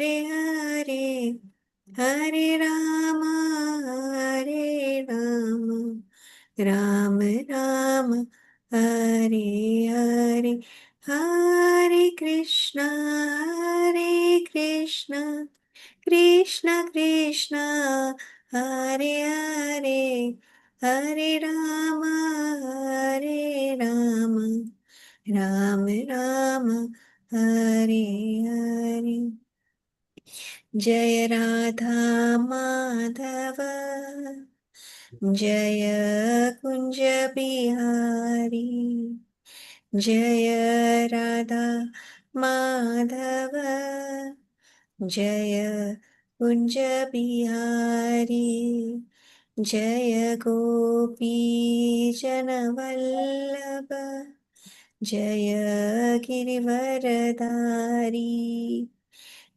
हरे हरे हरे राम राम राम हरे हरे हरे कृष्ण कृष्ण कृष्ण हरे हरे हरे राम राम राम हरे हरे। जय राधा माधव जय कुंज बिहारी जय राधा माधव जय कुंज बिहारी जय गोपी जनवल्लभ जय गिरिवरधारी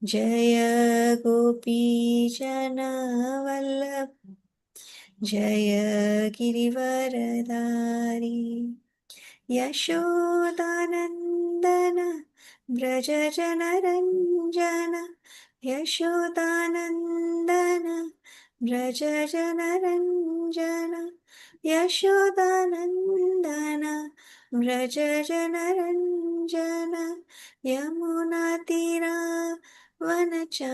जय गोपी जनवल्लभ जय गिरिवरधारी यशोदानन्दन व्रज जनरञ्जन यशोदानन्दन व्रज जनरञ्जन यशोदानन्दन व्रज जनरञ्जन यमुनातीरा वनचारी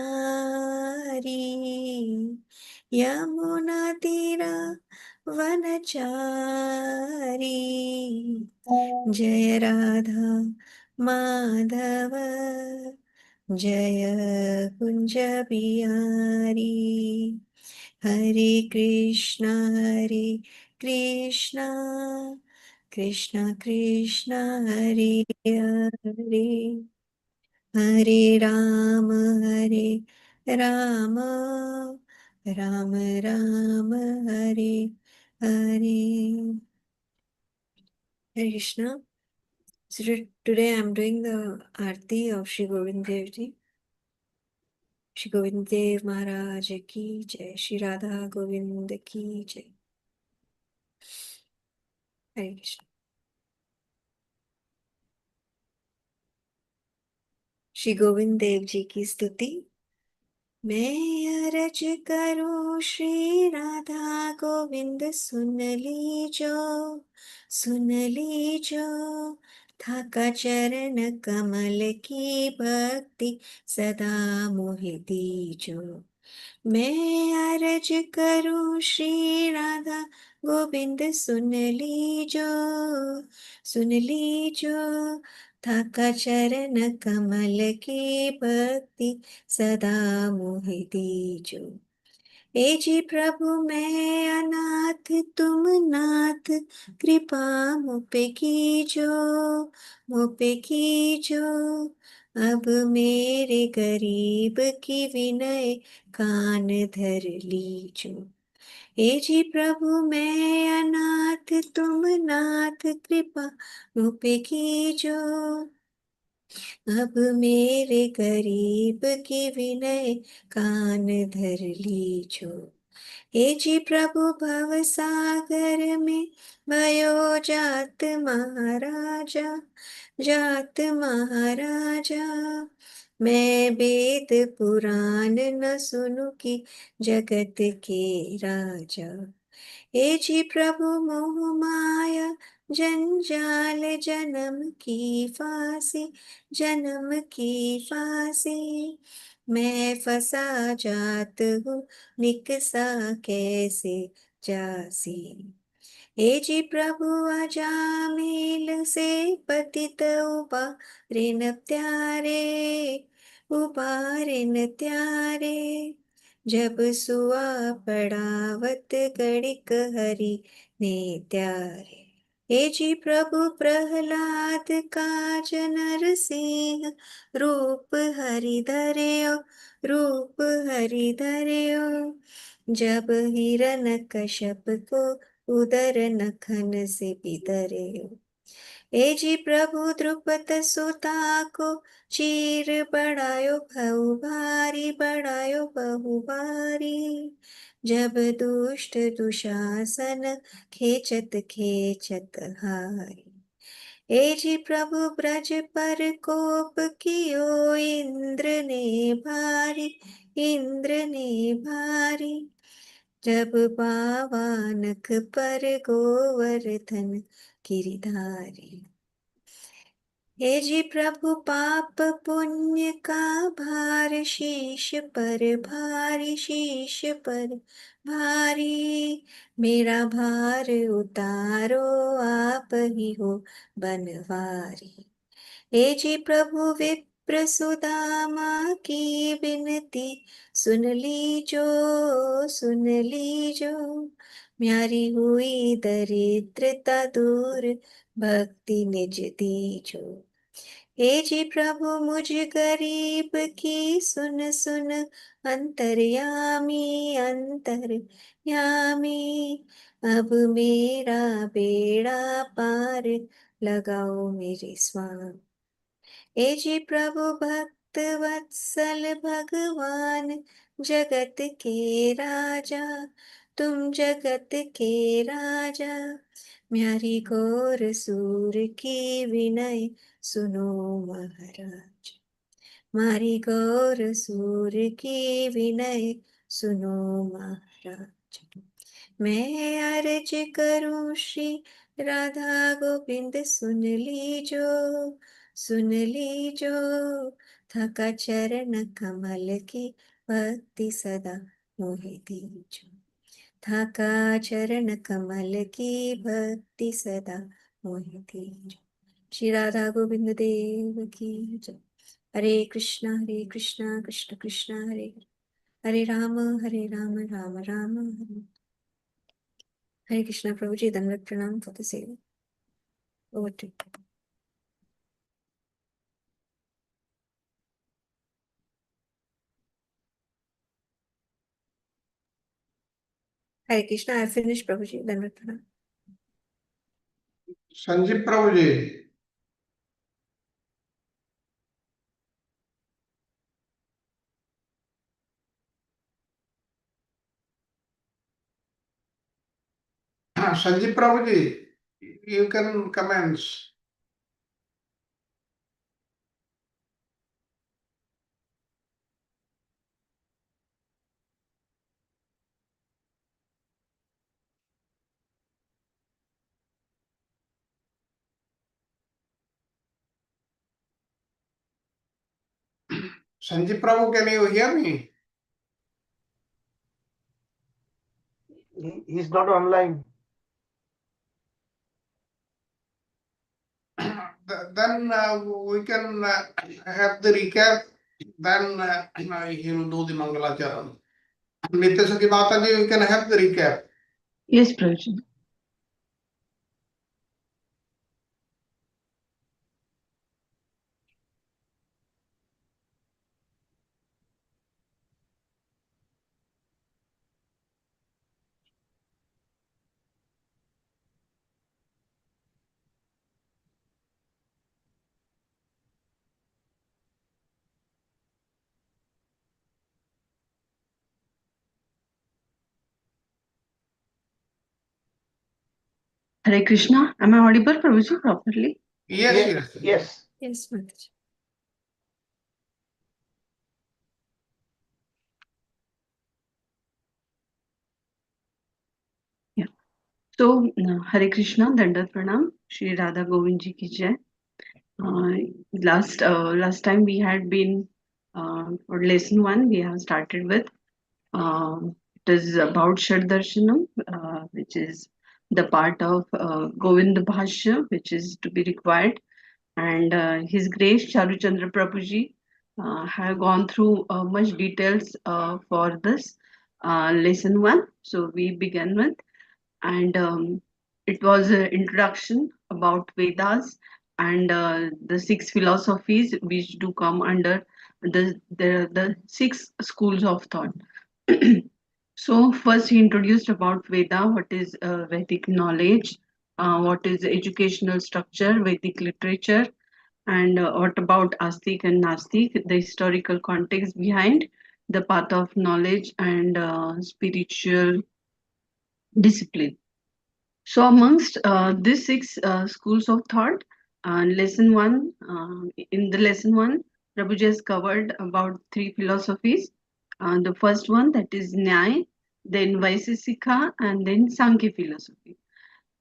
यमुनातीरा वनचारी जय राधा माधव जय कुंज बिहारी हरे Krishna Krishna Krishna Hare Hare Hare Ram Ram Ram Hare Hare. Hare Krishna. So today I'm doing the Aarti of Shri Govind Dev Ji. Shri Govind Dev Maharaj ki jai. Shri Radha Govind ki jai. Hare Krishna. Shri Govind Dev ji की स्तुति। मैं अरज करूं श्री राधा गोविंद सुन लीजो थाका चरण कमल की भक्ति सदा मोहि दीजो। मैं अरज करूं श्री राधा गोविंद सुन लीजो थाका चरण कमल की भक्ति सदा मोहि दीजो। ए जी प्रभु मैं अनाथ तुम नाथ कृपा मुझ पे कीजो अब मेरे गरीब की विनय कान धर लीजो। हे जी प्रभु मैं अनाथ तुम नाथ कृपा मुझ पे कीजो अब मेरे गरीब की विनय कान धर लीजो। हे जी प्रभु भव सागर में भयो जात महाराजा मैं वेद पुराण न सुनु की जगत के राजा। हे जी प्रभु मोह माया जंजाल जन्म की फांसी मैं फंसा जात हूँ निकसा कैसे जासी। हे जी प्रभु अजामिल से पतित उबारे त्यारे जब सुआ पड़ावत गणिक हरि ने त्यारे। हे जी प्रभु प्रहलाद काज नरसिंह रूप हरि धर्यो जब हिरन कश्यप को उदर नखन से बिधर्यो। हे जी प्रभु द्रुपद सुता को चीर बढ़ायो बहु भारी जब दुष्ट दुशासन खेचत हारी। हे जी प्रभु ब्रज पर कोप कियो, इंद्र ने भारी। जब पावा नख पर गोवर्धन गिरिधारी। हे जी प्रभु पाप पुण्य का भार, शीश पर भारी, शीश पर भारी। मेरा भार उतारो, आप ही हो बनवारी। हे जी प्रभु विप्र सुदामा की विनती, सुन लीजो, सुन लीजो। म्यारी हुई दरिद्रता दूर, भक्ति निज दीजो। हे जी प्रभु मुझ गरीब की सुन सुन, अंतर्यामी, अंतर्यामी। अब मेरा बेड़ा पार, लगाओ मेरे स्वामी। हे जी प्रभु भक्त वत्सल भगवान, जगत के राजा, तुम जगत के राजा। म्यारी घोर सूर की विनय, सुनो महाराज। मारी गौर सूर की विनय, सुनो महाराज। मैं अर्ज करूं श्री राधा गोविंद, सुन लीजो, सुन लीजो। थका चरण कमल की भक्ति सदा मोहि दीजो। थका चरण कमल की भक्ति सदा मोहि दीजो। श्री राधा गोविंद देव की जय। हरे कृष्णा कृष्ण कृष्ण हरे हरे, हरे राम राम राम हरे। हरे कृष्णा प्रभु जी, दंडवत प्रणाम फॉर द सेवा। Over to. Hare Krishna, I finish प्रभु जी, दंडवत प्रणाम। संजीव प्रभु जी, संजीव प्रभु जी, you can commence. Sanjeev Prabhu, can you hear me? He's not online. Then we can have the recap. Then he will do the Mangalacharan. Nitya Sati Mataji, we can have the recap. Yes, Prabhuji. Hare Krishna. Am I audible, Prabhuji, properly? Yes. Yes, Mataji. Yeah. So, Hare Krishna, Dandat Pranam, Shri Radha Govind Ji ki Jai. Last time we had been for lesson 1, we have started with it is about Shad Darshanam, which is the part of Govinda Bhasya, which is to be required. And His Grace Charu Chandra Prabhuji have gone through much details for this lesson 1. So we began with, and it was an introduction about Vedas and the 6 philosophies which do come under the 6 schools of thought. So first he introduced about Veda, what is Vedic knowledge, what is educational structure, Vedic literature, and what about Astik and Nastik, the historical context behind the path of knowledge and spiritual discipline. So amongst these 6 schools of thought, Lesson 1, in the lesson 1, Prabhuji has covered about 3 philosophies. The first one, that is Nyaya, then Vaisesika, and then Sankhya philosophy.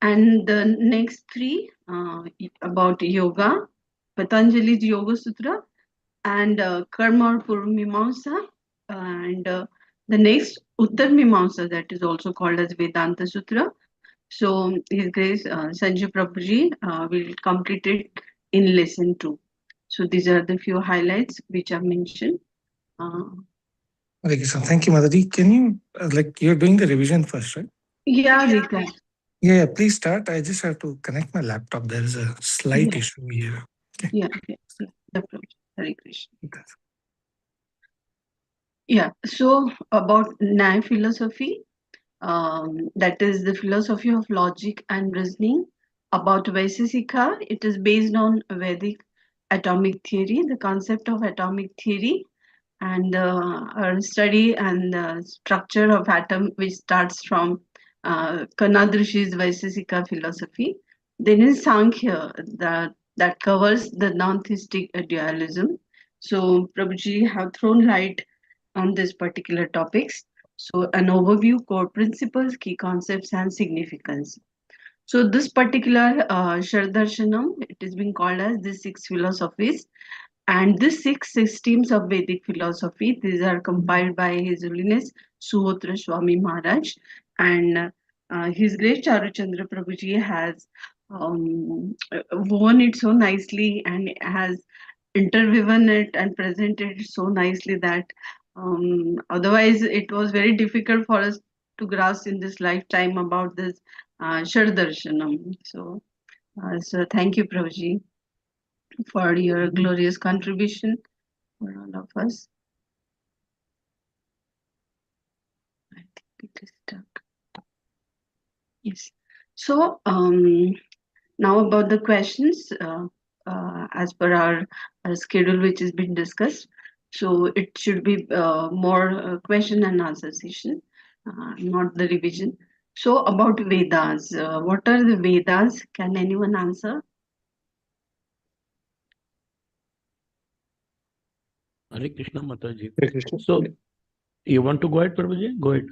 And the next 3 about yoga, Patanjali's Yoga Sutra, and Karma or Purvamimamsa, and the next Uttar Mimamsa, that is also called as Vedanta Sutra. So His Grace Sanjay Prabhuji will complete it in lesson 2. So these are the few highlights which are mentioned. Okay, so thank you, Madhuri. Can you, you're doing the revision first, right? Yeah, Rika. Yeah, please start. I just have to connect my laptop. There is a slight issue here. Okay. Yeah. The Prabhuji. Hare Krishna. Yeah. So about Nyaya philosophy, that is the philosophy of logic and reasoning. About Vaisesika, it is based on Vedic atomic theory, the concept of atomic theory, and our study and the structure of atom, which starts from Kanad Rishi's Vaisesika philosophy. Then is Sankhya, that covers the non-theistic dualism. So Prabhuji have thrown light on these particular topics. So an overview, core principles, key concepts, and significance. So this particular Shardarshanam, it is being called as the 6 philosophies. And these 6 systems of Vedic philosophy, these are compiled by His Holiness Suhotra Swami Maharaj. And His Grace Charuchandra Prabhuji has woven it so nicely and has interwoven it and presented it so nicely that otherwise it was very difficult for us to grasp in this lifetime about this Shardarshanam. So thank you, Prabhuji, for your glorious contribution for all of us. I think it is stuck. Yes. So now about the questions as per our schedule, which has been discussed. So it should be more question and answer session, not the revision. So about Vedas, what are the Vedas? Can anyone answer? Hare Krishna Mataji. Hare Krishna. So you want to go ahead, Prabhuji? Go ahead.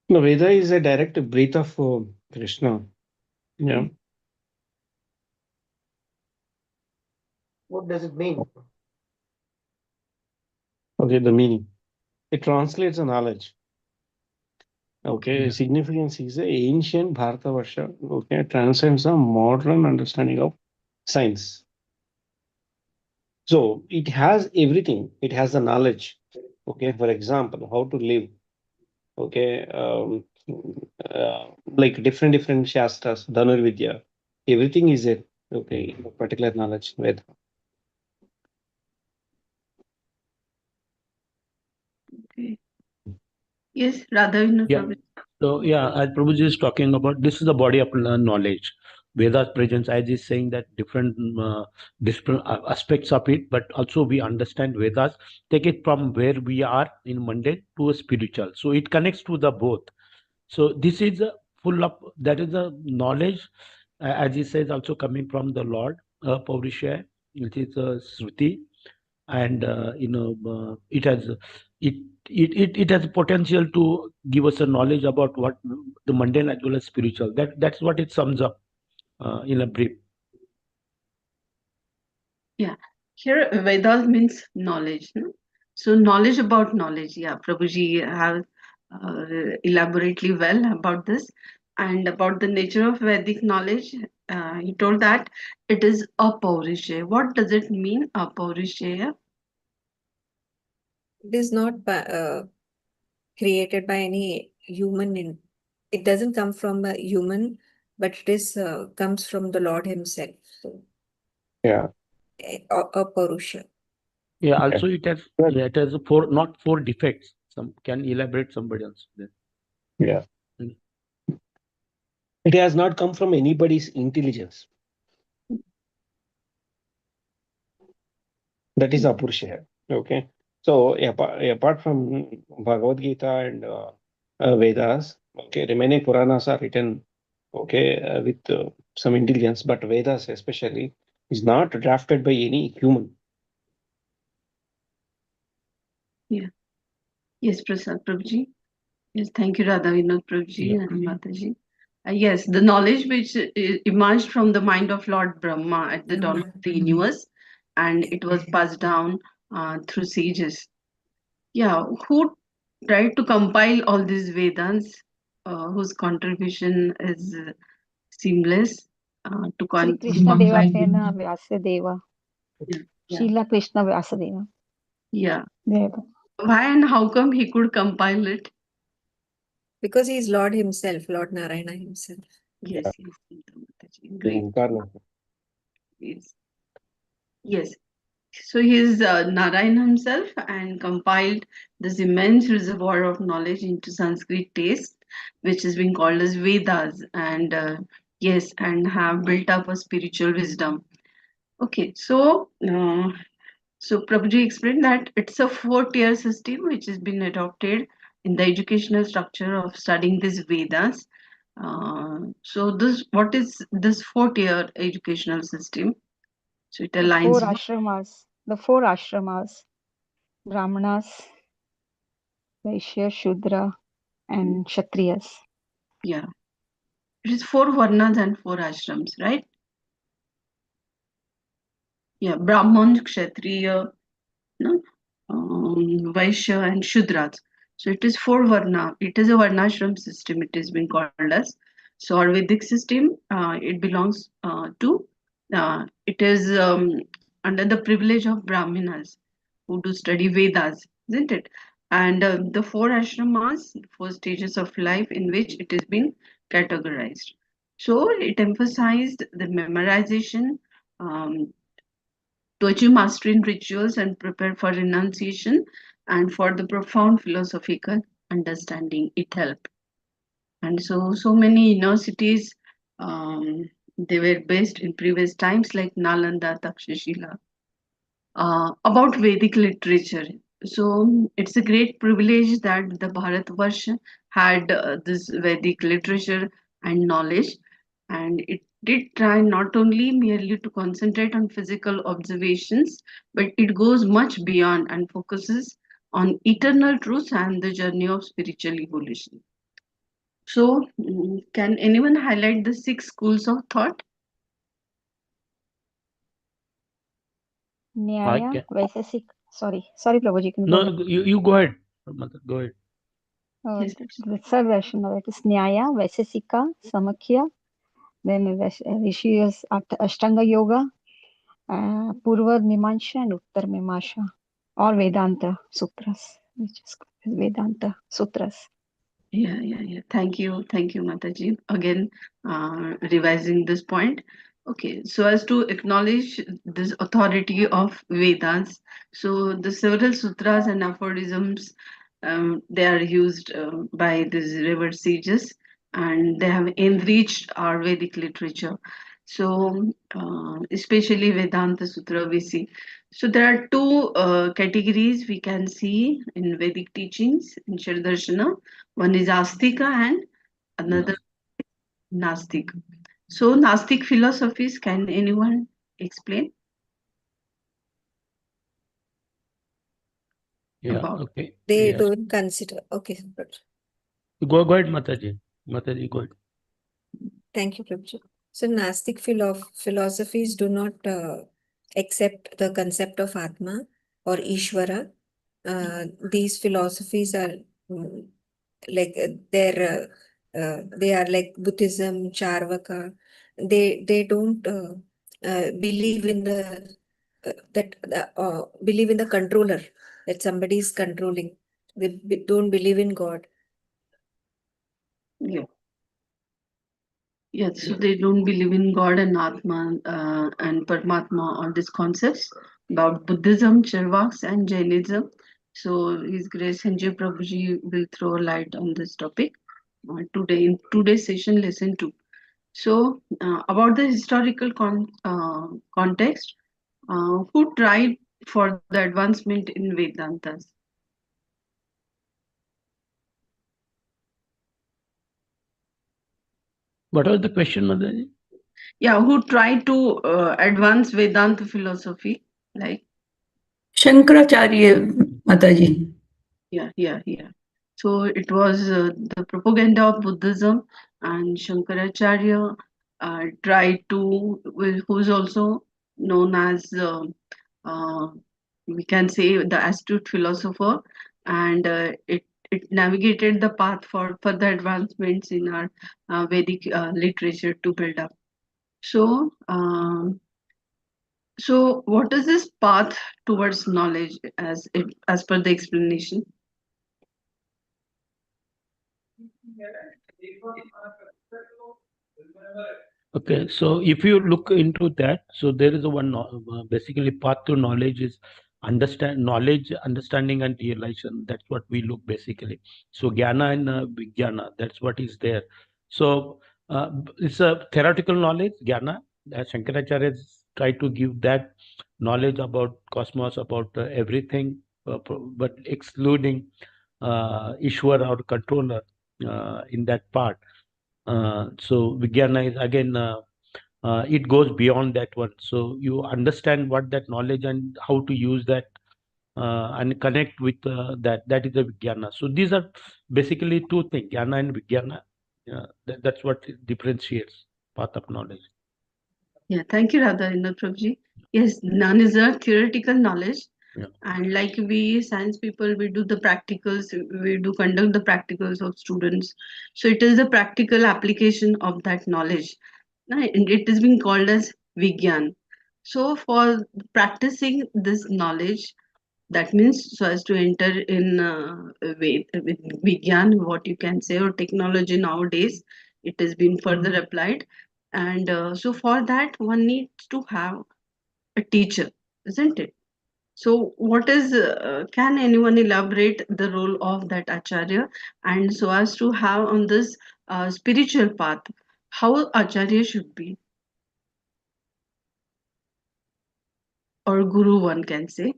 No, Veda is a direct breath of Krishna. Yeah. What does it mean? Okay, the meaning. It translates the knowledge. Okay, Yeah. significance is a ancient Bharatavarsha. Okay, transcends the modern understanding of science. So it has everything. It has the knowledge. Okay, for example, how to live. Okay, like different shastras, Dhanurvidya. Everything is there. Okay, particular knowledge Veda. Okay. Yes, Radha. Yeah. So yeah, as Prabhuji is talking about, this is the body of knowledge. Veda's presence, as is saying that different aspects of it, but also we understand Vedas, take it from where we are in mundane to a spiritual. So it connects to the both. So this is full of, that is a knowledge, as he says, also coming from the Lord, Paurishya, it is a Shruti, and it has it has potential to give us a knowledge about what the mundane as well as spiritual. That's what it sums up in a brief. Yeah, here Vedas means knowledge. No? So knowledge about knowledge. Yeah, Prabhuji have elaborately well about this and about the nature of Vedic knowledge. He told that it is apaurisheya. What does it mean, apaurisheya? It is not created by any human. It doesn't come from a human, but it is comes from the Lord Himself. So, Yeah. a Purusha. Yeah, also it has not four defects. Some can elaborate somebody else then. Yeah. Mm. It has not come from anybody's intelligence. That is Apurusha. Okay. So apart from Bhagavad Gita and Vedas, okay, remaining Puranas are written okay, with some intelligence, but Vedas especially is not drafted by any human. Yes, Prasad Prabhuji. Yes, thank you, Radha Vinod Prabhuji Yeah. and Mataji. Yes, the knowledge which emerged from the mind of Lord Brahma at the dawn of the universe, and it was passed down through sages. Yeah, who tried to compile all these Vedans, whose contribution is seamless to Sri to Krishna compile. Devasena Vyasadeva. Yeah, yeah, Srila Krishna Vyasadeva. yeah. There. Why and how come he could compile it? Because he is Lord himself, Lord Narayana himself. Yes, yes, Mataji. The Great. incarnation. Yes. Yes. So he is Narayan himself and compiled this immense reservoir of knowledge into Sanskrit text, which is being called as Vedas, and yes, and have built up a spiritual wisdom. Okay, so Prabhuji explained that it's a four-tier system which has been adopted in the educational structure of studying these Vedas. So this, what is this four-tier educational system? So it The four aligns with, ashramas. The four ashramas. Brahmanas, Vaishya, Shudra, and Kshatriyas. yeah. It is four varnas and four ashrams, right? Yeah, Brahman, Kshatriya, no? Vaishya and Shudras. So it is four varna. It is a varnashram system. It is being called as. So our Vedic system, it belongs to. It is under the privilege of Brahmanas who do study Vedas, isn't it? And the four ashramas, four stages of life in which it is being categorized. So it emphasized the memorization, um, to achieve mastery in rituals and prepare for renunciation and for the profound philosophical understanding it helped. And so many universities, they were based in previous times like Nalanda, Takshashila, about Vedic literature. So it's a great privilege that the Bharatvarsha had this Vedic literature and knowledge, and it did try not only merely to concentrate on physical observations, but it goes much beyond and focuses on eternal truths and the journey of spiritual evolution. So, can anyone highlight the six schools of thought? I Nyaya, can. Vaisesik. Sorry, Prabhuji, can you go No, ahead? you go ahead. Mother, go ahead. Uh, Yes. the third version of it is Nyaya, Vaisesika, Samakhya, then Rishi's Ashtanga Yoga, Purva Mimamsha and Uttar Mimamsha, all Vedanta Sutras, which is Vedanta Sutras. Yeah. Thank you, Mataji. Again, revising this point. Okay, so as to acknowledge this authority of Vedas, so the several sutras and aphorisms, they are used by these revered sages, and they have enriched our Vedic literature. So, especially Vedanta Sutra, we see. So there are two categories we can see in Vedic teachings in Shirdarshana. One is Astika and another Nastik. So, Nastik philosophies, can anyone explain Yeah. about? Okay. They Yes. don't consider. Okay, but Go ahead, Mataji. Mataji, go ahead. thank you, Prabhuji. So Gnostic philosophies do not accept the concept of Atma or Ishvara. These philosophies are like they are like Buddhism, Charvaka. They don't believe in the believe in the controller, that somebody is controlling. They don't believe in God. Yeah. Yes, so they don't believe in God and Atma and Paramatma, all these concepts about Buddhism, Charvaks, and Jainism. So His Grace Sanjay Prabhuji will throw light on this topic today in today's session, lesson 2. So about the historical context, who tried for the advancement in Vedantas? What was the question, Madaji? Yeah, who tried to advance Vedanta philosophy, like Shankaracharya Mataji. yeah. So it was the propaganda of Buddhism, and Shankaracharya tried to, who's also known as uh, we can say the astute philosopher, and it navigated the path for further advancements in our Vedic literature to build up. So, so what is this path towards knowledge as per the explanation? Okay, so if you look into that, so there is a one basically path to knowledge is understanding and realization. That's what we look basically. So jnana and vijnana, that's what is there. So it's a theoretical knowledge, jnana. Shankaracharya tried to give that knowledge about cosmos, about everything, but excluding Ishwar or controller in that part. So Vijnana is again, it goes beyond that one. So you understand what that knowledge and how to use that and connect with that. That is the Vijnana. So these are basically two things, Jnana and Vijnana. That's what differentiates path of knowledge. Yeah, thank you, Radha Prabhuji. Yes, none is a theoretical knowledge. Yeah. And like we science people, we do the practicals, we do conduct the practicals of students. So it is the practical application of that knowledge. And it is being called as Vigyan. So for practicing this knowledge, that means so as to enter in with Vigyan, what you can say, or technology nowadays, it has been further applied. And so for that, one needs to have a teacher, isn't it? So, what is, can anyone elaborate the role of that Acharya? And so, as to have on this spiritual path, how Acharya should be, or Guru, one can say.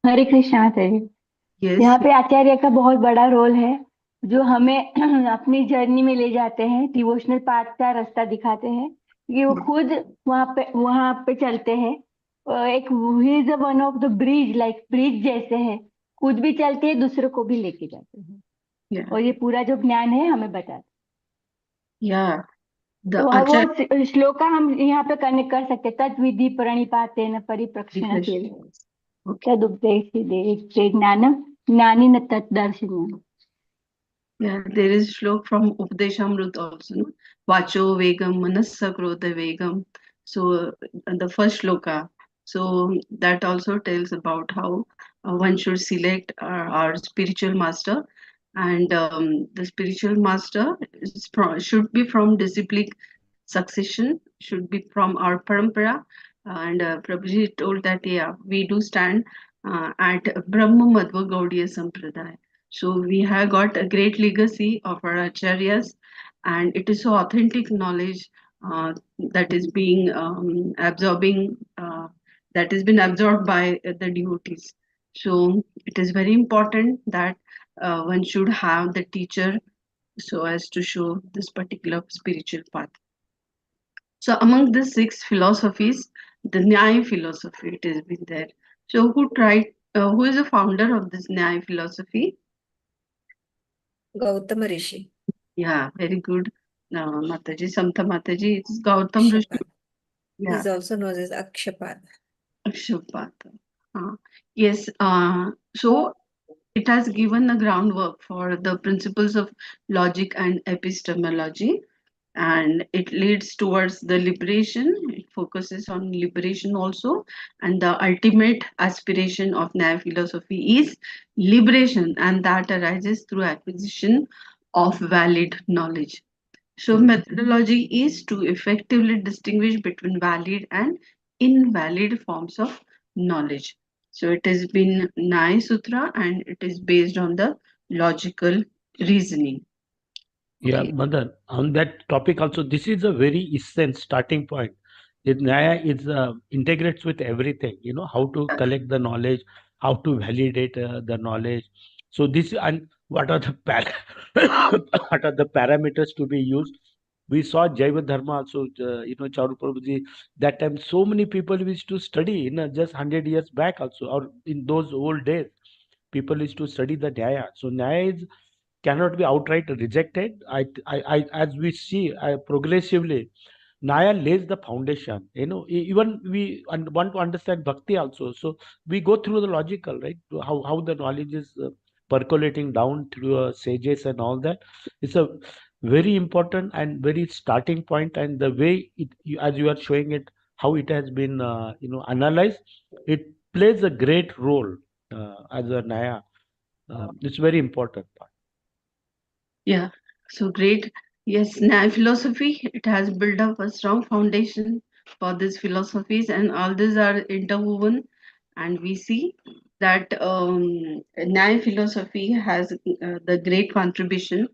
हरे कृष्णा माता जी। Yes, यहाँ पे आचार्य का बहुत बड़ा role है, जो हमें अपनी जर्नी में ले जाते हैं, डिवोशनल पाथ का रास्ता दिखाते हैं, कि वो खुद वहां पे चलते हैं। एक he is one of the bridge, like bridge जैसे है, खुद भी चलते हैं, दूसरों को भी लेके जाते हैं। yeah, और ये पूरा जो ज्ञान है हमें बताते yeah. The तो Acharya. वो श्लोका हम यहाँ पे कनेक्ट कर सकते, तद विधि प्रणिपातेन परिप्रक्षण Okay. तदुपदेशे ज्ञानम ज्ञानी न तत्दर्शनम। Yeah, there is shlok from Upadeshamrut also, no? Vacho Vegam, Manassa Krodha Vegam. So, the first shloka. So, that also tells about how one should select our spiritual master. And the spiritual master should be from disciplic succession, should be from our parampara. And Prabhuji told that, yeah, we do stand at Brahma Madhva Gaudiya Sampradaya. So we have got a great legacy of our acharyas, and it is so authentic knowledge that is being absorbing, that has been absorbed by the devotees. So it is very important that one should have the teacher so as to show this particular spiritual path. So among the six philosophies, the Nyaya philosophy it has been there. So who tried? Who is the founder of this Nyaya philosophy? Gautama Rishi. Yeah, very good. Mataji, Samtha Mataji, it's Gautam Rishi. Akshapad. Yeah, He's also known as Akshapad. Akshapata. Yes, so it has given a groundwork for the principles of logic and epistemology, and it leads towards the liberation. It focuses on liberation also, and the ultimate aspiration of Nyaya philosophy is liberation, and that arises through acquisition of valid knowledge. So, methodology is to effectively distinguish between valid and invalid forms of knowledge. So, it has been Nyaya Sutra and it is based on the logical reasoning. Yeah, Okay. Madan, on that topic also, this is a very essential starting point. Nyaya is integrates with everything, how to collect the knowledge, how to validate the knowledge. So this, and what are the what are the parameters to be used. We saw Jaiva Dharma also, Charu Prabhuji, that time so many people used to study, just 100 years back also, or in those old days, people used to study the Nyaya. So Nyaya cannot be outright rejected. As we see progressively, Naya lays the foundation. Even we want to understand bhakti also. So we go through the logical, right? How the knowledge is percolating down through sages and all that. It's a very important and very starting point. And the way as you are showing it, how it has been, analyzed, it plays a great role as a Naya. It's very important part. Yeah, so great. Yes, Nya philosophy, it has built up a strong foundation for these philosophies, and all these are interwoven. And we see that Nya philosophy has the great contribution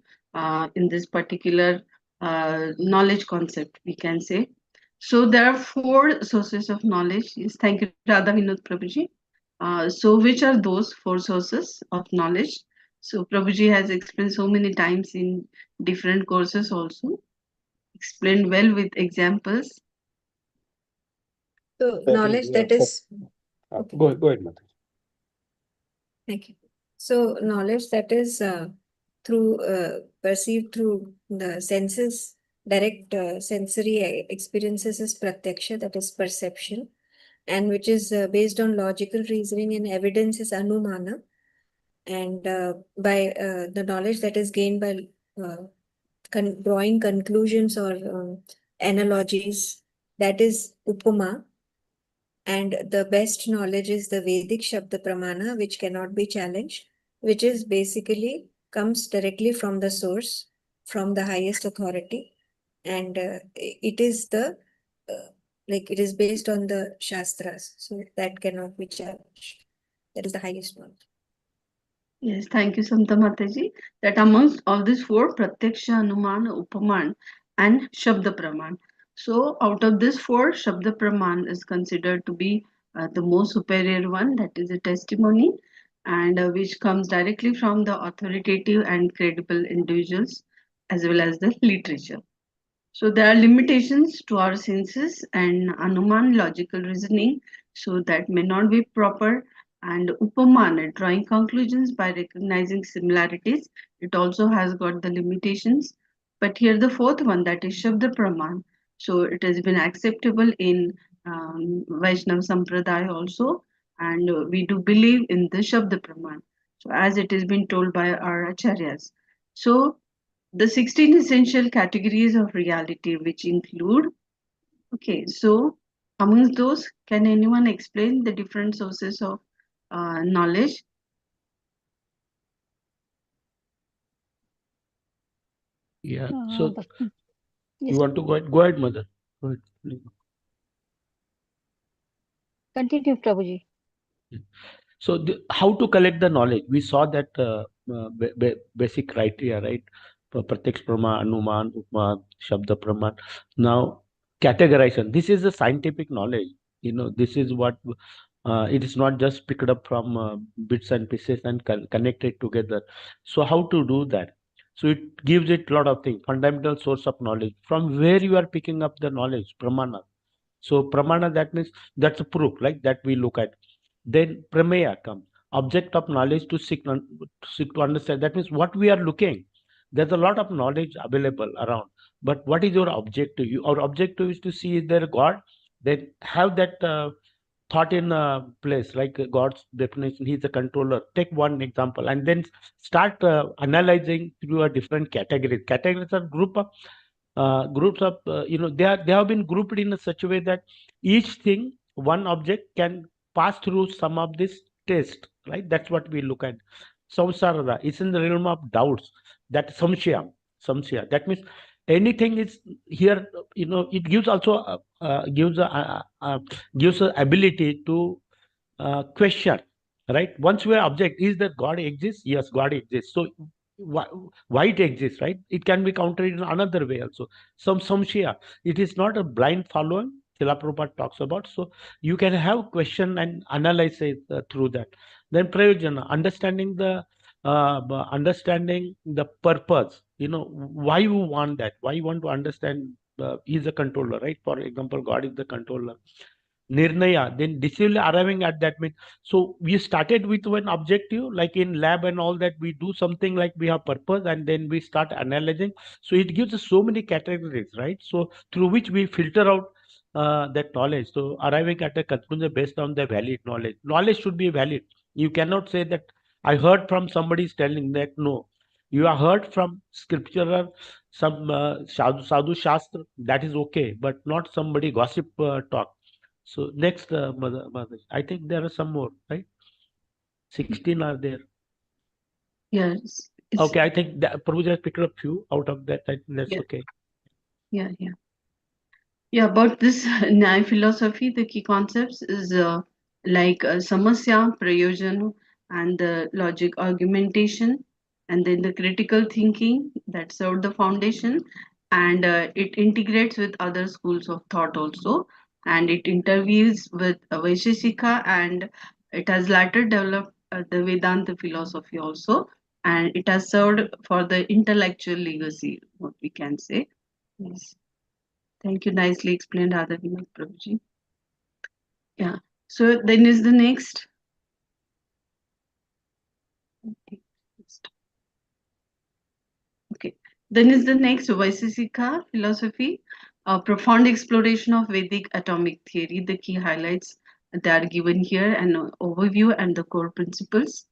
in this particular knowledge concept, we can say. So there are four sources of knowledge. Yes, thank you, Radha Vinod Prabhuji. So which are those four sources of knowledge? So Prabhuji has explained so many times in different courses also, explained well with examples. So That is, knowledge that is okay. Go ahead, Mata. Thank you. So knowledge that is perceived through the senses, direct sensory experiences is pratyaksha, that is perception, and which is based on logical reasoning and evidence is anumana, and by the knowledge that is gained by drawing conclusions or analogies, that is upama. And the best knowledge is the Vedic Shabda Pramana, which cannot be challenged, which is basically comes directly from the source, from the highest authority. And it is it is based on the Shastras, so that cannot be challenged. That is the highest knowledge. Yes, thank you, Samta Mataji. That amongst all these four, Pratyaksha, Anuman, Upaman, and Shabda Praman. So, out of this four, Shabda Praman is considered to be the most superior one, that is a testimony, and which comes directly from the authoritative and credible individuals as well as the literature. So there are limitations to our senses and Anuman logical reasoning, so that may not be proper. And Upaman, drawing conclusions by recognizing similarities, it also has got the limitations. But here the fourth one, that is Shabda Praman. So it has been acceptable in Vaishnava Sampradaya also, and we do believe in the Shabda Praman. So as it has been told by our acharyas. So the 16 essential categories of reality, which include, okay, so amongst those, can anyone explain the different sources of knowledge? Yeah. So Yes. you want to go ahead? Go ahead, Mother. Go ahead. Please. Continue, Prabhuji. So how to collect the knowledge? We saw that basic criteria, right? Pratyaksh Praman, Anuman, Upma, Shabda Praman. Now, categorization. This is a scientific knowledge. This is what it is not just picked up from bits and pieces and connected together. So how to do that? So it gives it a lot of things. Fundamental source of knowledge. From where you are picking up the knowledge, Pramana. So Pramana, that means that's a proof, like that we look at. Then Prameya comes, object of knowledge to seek to understand. That means what we are looking. There's a lot of knowledge available around, but what is your objective? Our objective is to see is there a God. Then have that thought in place, like God's definition. He's a controller. Take one example, and then start analyzing through a different categories. Categories are groups of they have been grouped in such a way that each thing, one object, can pass through some of this test, right? That's what we look at. Samsara is in the realm of doubts. That samshaya, that means anything is here. It gives also gives a ability to question, right? Once we are object, is that God exists? Yes, God exists. So why it exists, right? It can be countered in another way also. Some samshaya, it is not a blind following. Srila Prabhupada talks about. So you can have question and analyze it through that. Then prayojana, understanding the understanding the purpose, why you want that, why you want to understand. He is a controller, right? For example, God is the controller. Nirnaya, then this will arriving at that mean. So we started with one objective, like in lab and all that, we do something like we have purpose, and then we start analyzing. So it gives us so many categories, right? So through which we filter out that knowledge. So arriving at a conclusion based on the valid knowledge. Knowledge should be valid. You cannot say that I heard from somebody is telling that. No, you are heard from scriptural, some sadhu shastra, that is okay, but not somebody gossip talk. So next, Mother, I think there are some more, right? 16 are there. Yes. Okay, I think that Prabhuji has picked up few out of that. I think that's Yeah. okay. Yeah. Yeah, about this Nyaya philosophy, the key concepts is like samasya, prayojan, and the logic argumentation, and then the critical thinking that served the foundation, and it integrates with other schools of thought also, and it interweaves with Vaisheshika, and it has later developed the Vedanta philosophy also, and it has served for the intellectual legacy, what we can say. Yes. Thank you. Nicely explained, Radhavina Prabhuji. Yeah. So then is the next. Okay. Then is the next Vaisesika philosophy, a profound exploration of Vedic atomic theory. The key highlights that are given here, an overview and the core principles.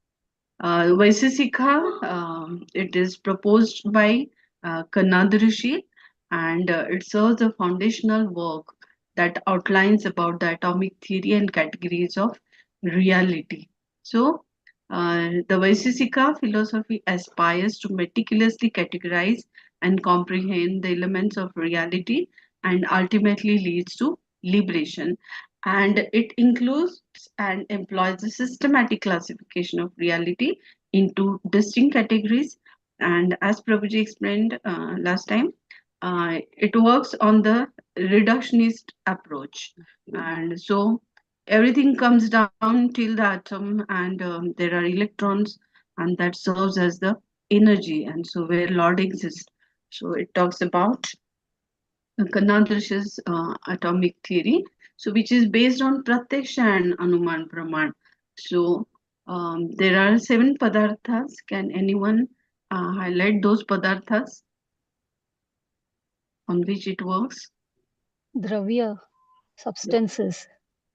Vaisesika, it is proposed by Kanad Rishi, and it serves a foundational work that outlines about the atomic theory and categories of reality. So, the Vaisesika philosophy aspires to meticulously categorize and comprehend the elements of reality and ultimately leads to liberation. And it includes and employs a systematic classification of reality into distinct categories. And as Prabhuji explained last time, it works on the reductionist approach. And so everything comes down till the atom, and there are electrons, and that serves as the energy, and so where Lord exists. So it talks about Kanadrish's atomic theory, so which is based on Pratyaksha and Anuman Praman. So there are 7 padarthas. Can anyone highlight those padarthas on which it works? Dravya, substances,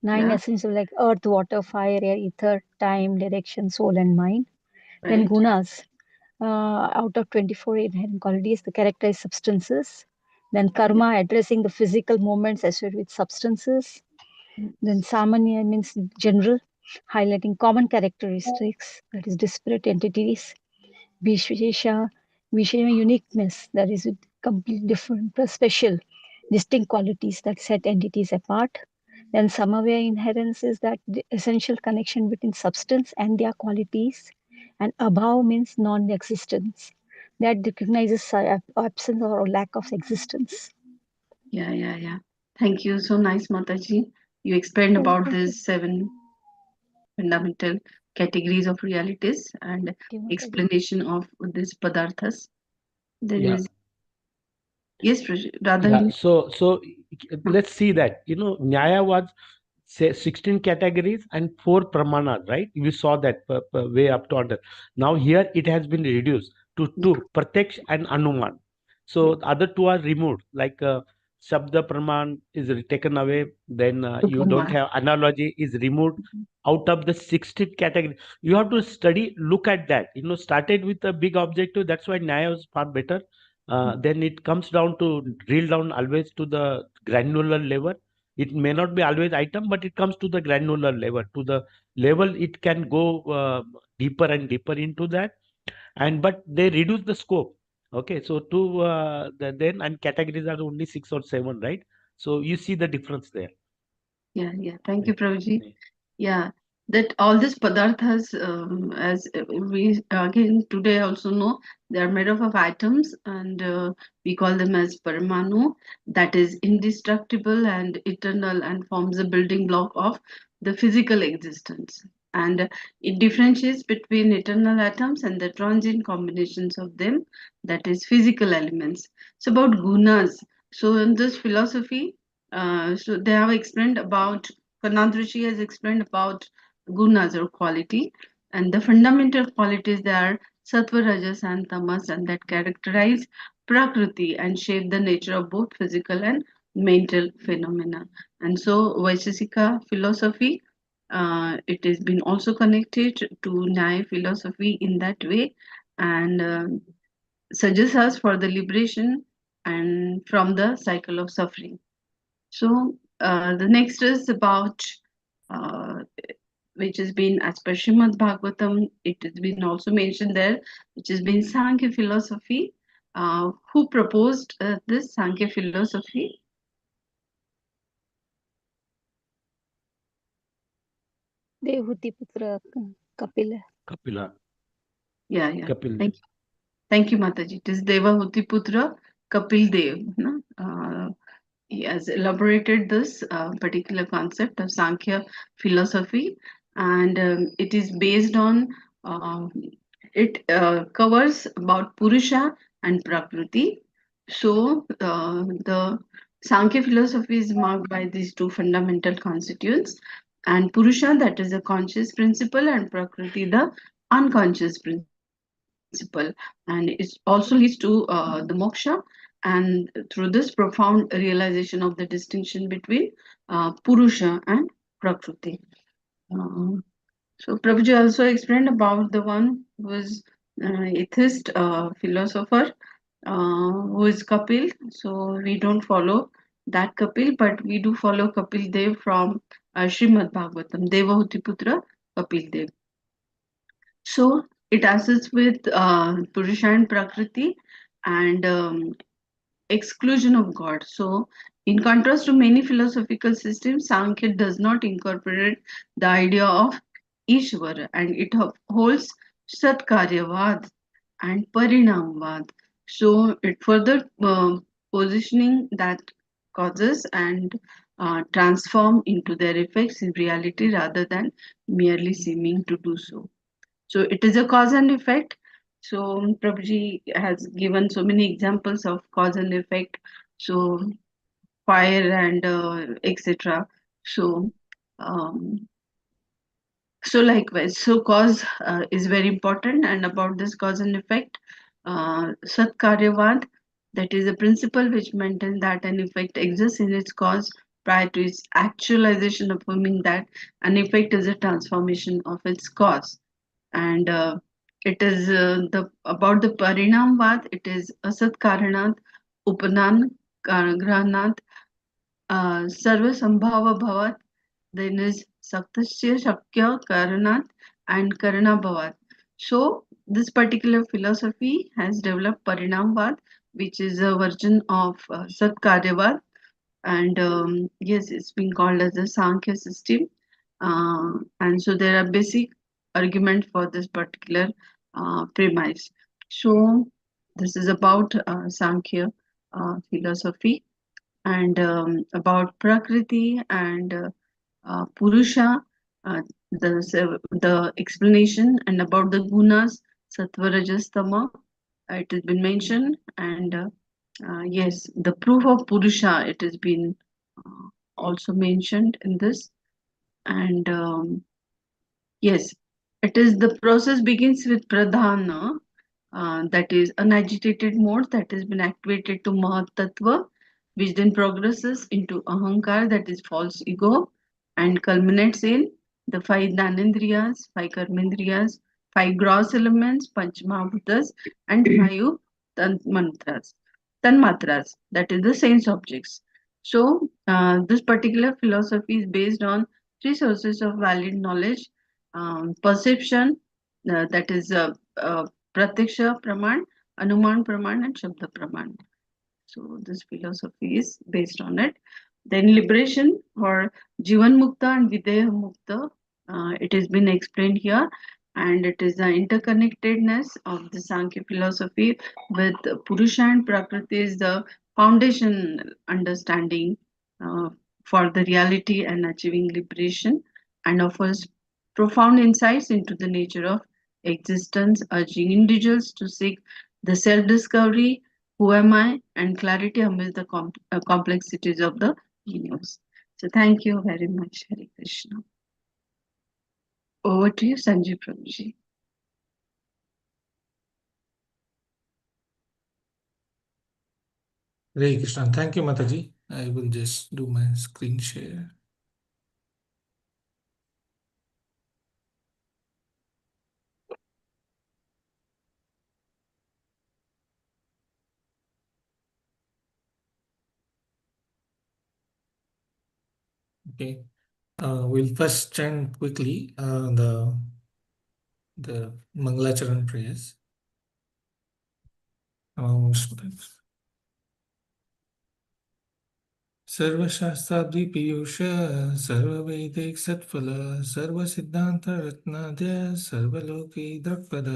9 Yeah, essential like earth, water, fire, air, ether, time, direction, soul, and mind. Then right. gunas, out of 24 inherent qualities, the characterized substances. Then Yeah. karma, addressing the physical movements associated with substances. Then samanya means general, highlighting common characteristics, that is disparate entities. Vishesha, Vishesha uniqueness, that is with complete different, special, distinct qualities that set entities apart. Then Samavaya inherence is that the essential connection between substance and their qualities. And Abhav means non-existence, that recognizes absence or lack of existence. Yeah. Thank you. So nice, Mataji. You explained about these 7 fundamental categories of realities and explanation of these padarthas. Then Yeah. is yes, Yeah. Radhavin. So let's see that, Nyaya was say 16 categories and 4 pramanas, right? We saw that way up to under. Now here it has been reduced to 2, Pratyaksh and Anuman. So the other 2 are removed, like Shabda Praman is taken away, then you don't have analogy is removed out of the 16 category. You have to study, look at that. Started with a big objective, that's why Nyaya was far better. Then it comes down to drill down always to the granular level. It may not be always item, but it comes to the granular level, to the level it can go deeper and deeper into that. And but they reduce the scope. Okay, so then and categories are only 6 or 7, right? So you see the difference there. Yeah. Thank you, Prabhuji. Yeah. Yeah, that all these padarthas, as we again today also know, they are made up of atoms, and we call them as paramanu, that is indestructible and eternal, and forms the building block of the physical existence. and it differentiates between eternal atoms and the transient combinations of them, that is physical elements. So about gunas. So in this philosophy, so they have explained about, Kanad Rishi has explained about gunas or quality, and the fundamental qualities, they are sattva, rajas and tamas, and that characterize prakriti and shape the nature of both physical and mental phenomena. And so Vaisheshika philosophy, it has been also connected to Nyaya philosophy in that way, and suggests us for the liberation and from the cycle of suffering. So the next is about, uh, which has been as per Srimad Bhagavatam, it has been also mentioned there, which has been Sankhya philosophy. Who proposed this Sankhya philosophy? Devhutiputra Kapila. Kapila. Yeah, yeah. Kapil. Thank you, Mataji. It is Devahuti Putra Kapil Dev. No? He has elaborated this particular concept of Sankhya philosophy, and it is based on, uh, it covers about Purusha and Prakriti. So the Sankhya philosophy is marked by these two fundamental constituents, and Purusha, that is a conscious principle, and Prakriti, the unconscious principle, and it also leads to the moksha, and through this profound realization of the distinction between Purusha and Prakriti. Uh, so Prabhuji also explained about the one who is atheist philosopher, who is Kapil. So we don't follow that Kapil, but we do follow Kapil Dev from Srimad Bhagavatam, Devahuti Putra Kapil Dev. So it assists with Purusha and Prakriti, and exclusion of God. So, in contrast to many philosophical systems, Sankhya does not incorporate the idea of Ishvara, and it holds Satkaryavad and Parinamvad. So, it further positioning that causes and transform into their effects in reality rather than merely seeming to do so. So it is a cause and effect. So Prabhuji has given so many examples of cause and effect. So fire and etc. So um, so likewise, so cause is very important, and about this cause and effect, Satkaryavad, that is a principle which maintains that an effect exists in its cause prior to its actualization, affirming that an effect is a transformation of its cause. And it is the about the Parinamvad, it is Asat Karanat, Upanan Granat, Sarva Sambhava Bhavat, then is Saktasya Shakya Karanat and Karana Bhavat. So this particular philosophy has developed Parinamvad, which is a version of Satkaryavad, and yes, it's been called as the Sankhya system. And so there are basic argument for this particular premise. So this is about Sankhya philosophy, and about Prakriti and Purusha, uh, the explanation, and about the gunas, Sattva, Rajas, Tama, it has been mentioned, and yes, the proof of Purusha, it has been uh, also mentioned in this, and yes, it is the process begins with Pradhana, that is an agitated mode that has been activated to Mahat Tattva, which then progresses into Ahankar, that is false ego, and culminates in the five Dhanendriyas, five Karmendriyas, five gross elements, Panchamahabhutas, and five Tanmantras, Tanmatras, that is the sense objects. So, this particular philosophy is based on three sources of valid knowledge: perception, that is Pratyaksha Praman, Anuman Praman, and Shabda Praman. So this philosophy is based on it. Then liberation for Jivan Mukta and Videha Mukta. It has been explained here, and it is the interconnectedness of the Sankhya philosophy with Purusha and Prakriti is the foundation understanding uh, for the reality and achieving liberation, and offers profound insights into the nature of existence, urging individuals to seek the self discovery, who am I, and clarity amidst the complexities of the universe. So, thank you very much, Hare Krishna. Over to you, Sanjay Prabhuji. Hare Krishna. Thank you, Mataji. I will just do my screen share. Okay. We'll first chant quickly the Mangalacharan prayers. सर्वशास्त्राद्विपीयूष सर्ववैदिक सत्फल सर्वसिद्धान्त रत्नाद्य सर्वलोकी दृक्पद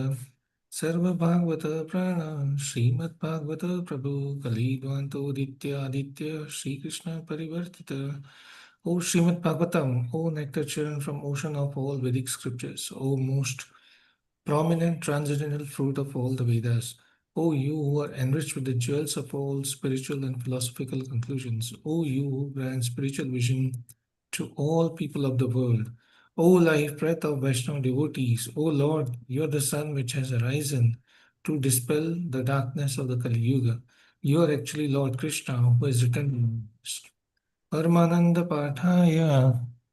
सर्वभागवत प्राण श्रीमद्भागवत प्रभु कलिद्वान्तोदित्य आदित्य श्रीकृष्ण परिवर्तित O Srimad Bhagavatam, O nectar children from ocean of all Vedic scriptures, O most prominent transcendental fruit of all the Vedas, O you who are enriched with the jewels of all spiritual and philosophical conclusions, O you who grant spiritual vision to all people of the world, O life breath of Vaishnava devotees, O Lord, you are the sun which has arisen to dispel the darkness of the Kali Yuga. You are actually Lord Krishna who has written परमानंद पाठाय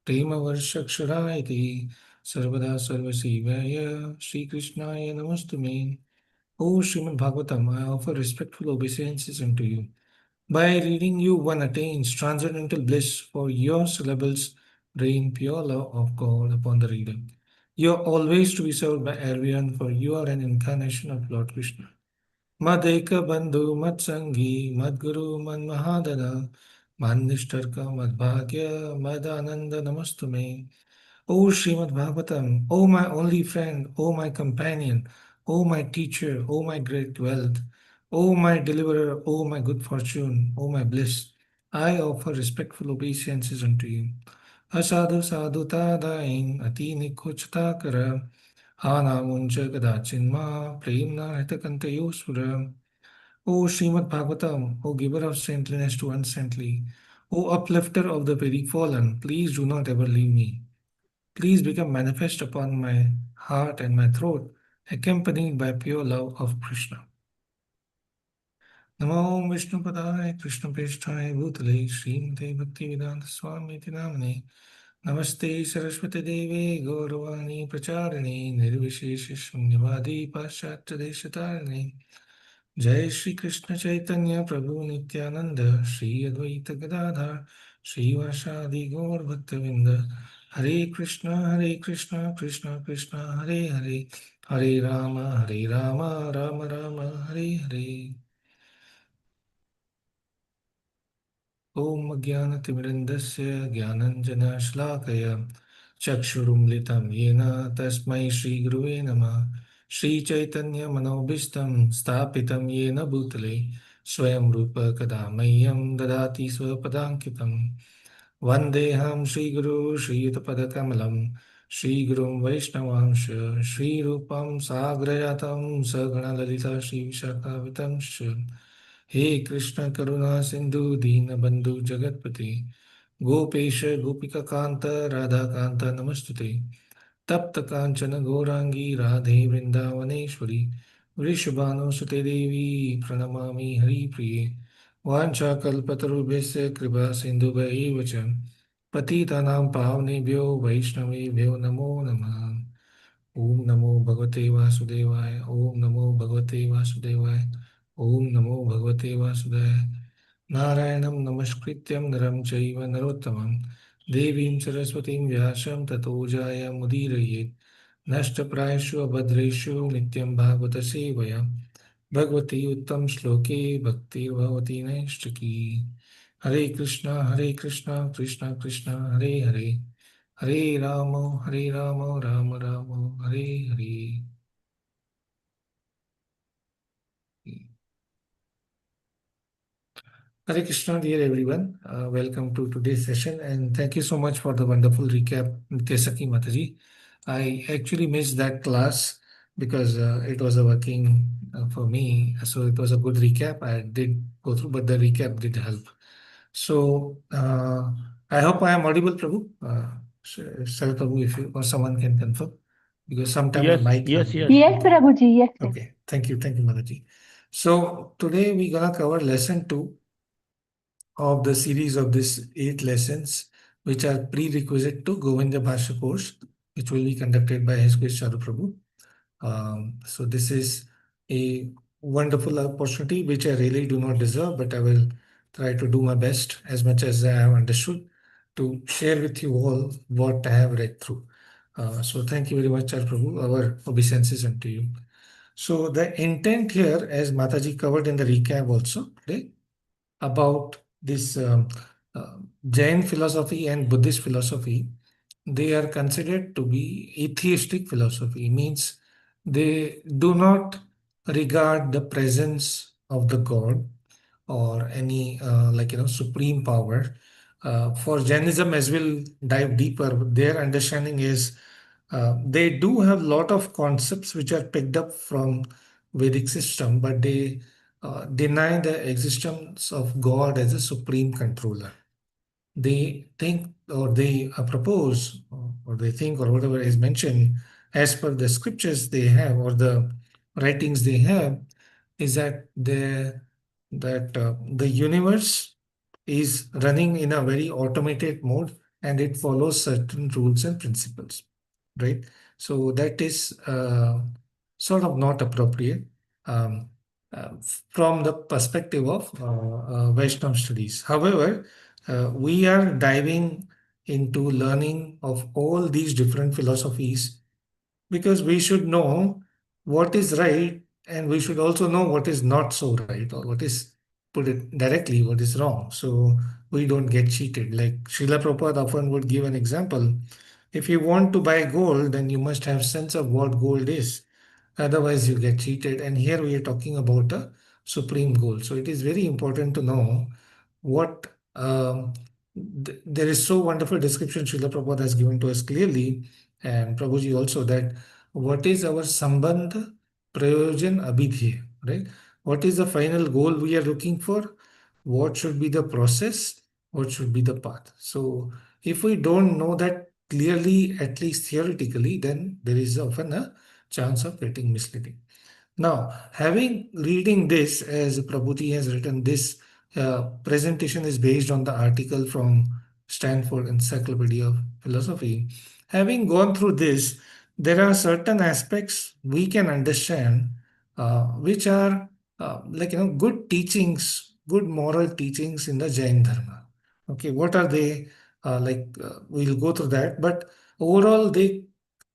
प्रेमवर्षक्षराय ते सर्वदा सर्वसेवाय श्रीकृष्णाय नमस्तुमे. O Srimad Bhagavatam, I offer respectful obeisances unto you. By reading you, one attains transcendental bliss, for your syllables rain pure love of God upon the reader. You are always to be served by everyone, for you are an incarnation of Lord Krishna. Madeka Bandhu Matsangi Madguru Manmahadana Manishtarka Madbhagya Madananda Namastume. O Srimad Bhagavatam, O my only friend, O my companion, O my teacher, O my great wealth, O my deliverer, O my good fortune, O my bliss, I offer respectful obeisances unto you. Asadu sadhu tadain ati nikhochata kara Hanamuncha Gadachinma Premna Hitakantayosura. O Srimad Bhagavatam, O giver of saintliness to unsaintly, O uplifter of the very fallen, please do not ever leave me. Please become manifest upon my heart and my throat, accompanied by pure love of Krishna. Namo Vishnu Padaya Krishna Preshthaya Bhutale Srimate Bhaktivedanta Swami Namane Namaste Saraswati Devi Gauravani Pracharani Nirvishesh Shunyavadi Paschatya Deshatarani Jai Shri Krishna Chaitanya Prabhu Nityananda Shri Advaita Gadadhar Shri Vasadi Gaur Bhaktavinda Hare Krishna Krishna Krishna Hare Hare Hare Rama Rama Rama Hare Hare Om Jnanatimirandasya Jnananjana Chakshurumlitam Yena Tasmai Shri Guruve Namah Shri Chaitanya Manobishtam Stapitam Yena Bhutale Swayam Rupa Kadamayyam Dadati Swapadankitam Vandeham Shri Guru Shri Yutapadakamalam Shri Gurum Vaishnavansha Shri Rupam Sagrajatam Sagana Lalita Shri Vishakavitam हे कृष्ण करुणा सिंधु दीन बंधु जगतपति गोपेश गोपिका कांत राधा कांत नमस्तुते तप्त कांचन गौरांगी राधे वृंदावनेश्वरी वृषभानुसुते देवी प्रणमामि हरिप्रिये वाञ्छाकल्पतरुभ्यश्च कृपा सिन्धुभ्यैव च पतितानां पावनेभ्यो वैष्णवेभ्यो नमो नमः ओम नमो भगवते वासुदेवाय ओम नमो भगवते वासुदेवाय ओम नमो भगवते वासुदेवाय नारायणं नमस्कृत्यं नरं चैव नरोत्तमं देवीं सरस्वतीं व्यासं ततो जयमुदीरयेत् नष्टप्रायेषु अभद्रेषु नित्यं भागवत सेवया भगवती उत्तम श्लोके भक्तिर्भवती नैष्टिकी हरे Krishna Krishna Krishna Hare Hare Hare Ram Ram Ram Hare Hare. Hare Krishna, dear everyone. Welcome to today's session and thank you so much for the wonderful recap, Nitya Saki Mataji. I actually missed that class because it was a working for me. So it was a good recap. I did go through, but the recap did help. So I hope I am audible, Prabhu. Sir Prabhu, if you or someone can confirm, because sometimes the Yes, mic. yes, yes. Yes, Okay. Prabhuji, yes. Okay. Thank you, Mataji. So today we're gonna cover lesson 2 of the series of these 8 lessons, which are prerequisite to Govinda Bhasya course, which will be conducted by His Grace Charu Prabhu. So this is a wonderful opportunity which I really do not deserve, but I will try to do my best as much as I have understood to share with you all what I have read through. So thank you very much, Charu Prabhu. Our obeisances unto you. So the intent here, as Mataji covered in the recap also today, about this Jain philosophy and Buddhist philosophy, they are considered to be atheistic philosophy, means they do not regard the presence of the God or any supreme power. For Jainism, as we'll dive deeper, their understanding is they do have a lot of concepts which are picked up from Vedic system, but they deny the existence of God as a supreme controller. They think or they propose or they think or whatever is mentioned as per the scriptures they have or the writings they have is that the universe is running in a very automated mode and it follows certain rules and principles, right? So that is sort of not appropriate um, from the perspective of Vaishnava studies. However, we are diving into learning of all these different philosophies because we should know what is right and we should also know what is not so right or what is, put it directly, what is wrong. So we don't get cheated. Like Srila Prabhupada often would give an example. If you want to buy gold, then you must have sense of what gold is. Otherwise, you get cheated. And here we are talking about a supreme goal. So it is very important to know what there is so wonderful description Srila Prabhupada has given to us clearly, and Prabhuji also, that what is our sambandha prayojan abhidheya, right? What is the final goal we are looking for? What should be the process? What should be the path? So if we don't know that clearly, at least theoretically, then there is often a chance of getting misleading. Now, having reading this, as Prabhuji has written, this presentation is based on the article from Stanford Encyclopedia of Philosophy. Having gone through this, there are certain aspects we can understand which are good teachings, good moral teachings in the Jain Dharma. Okay, what are they? We'll go through that, but overall, they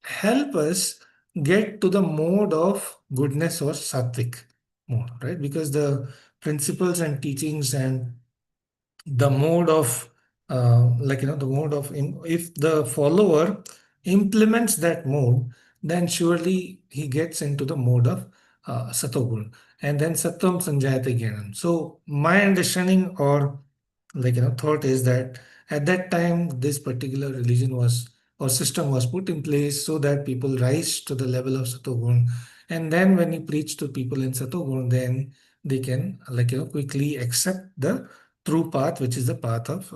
help us get to the mode of goodness or sattvic mode, right? Because the principles and teachings and the mode of the mode of if the follower implements that mode, then surely he gets into the mode of satogun, and then sattvam sanjayate jnanam. So my understanding or thought is that at that time this particular religion was or system was put in place so that people rise to the level of satogun, and then when you preach to people in satogun, then they can quickly accept the true path, which is the path of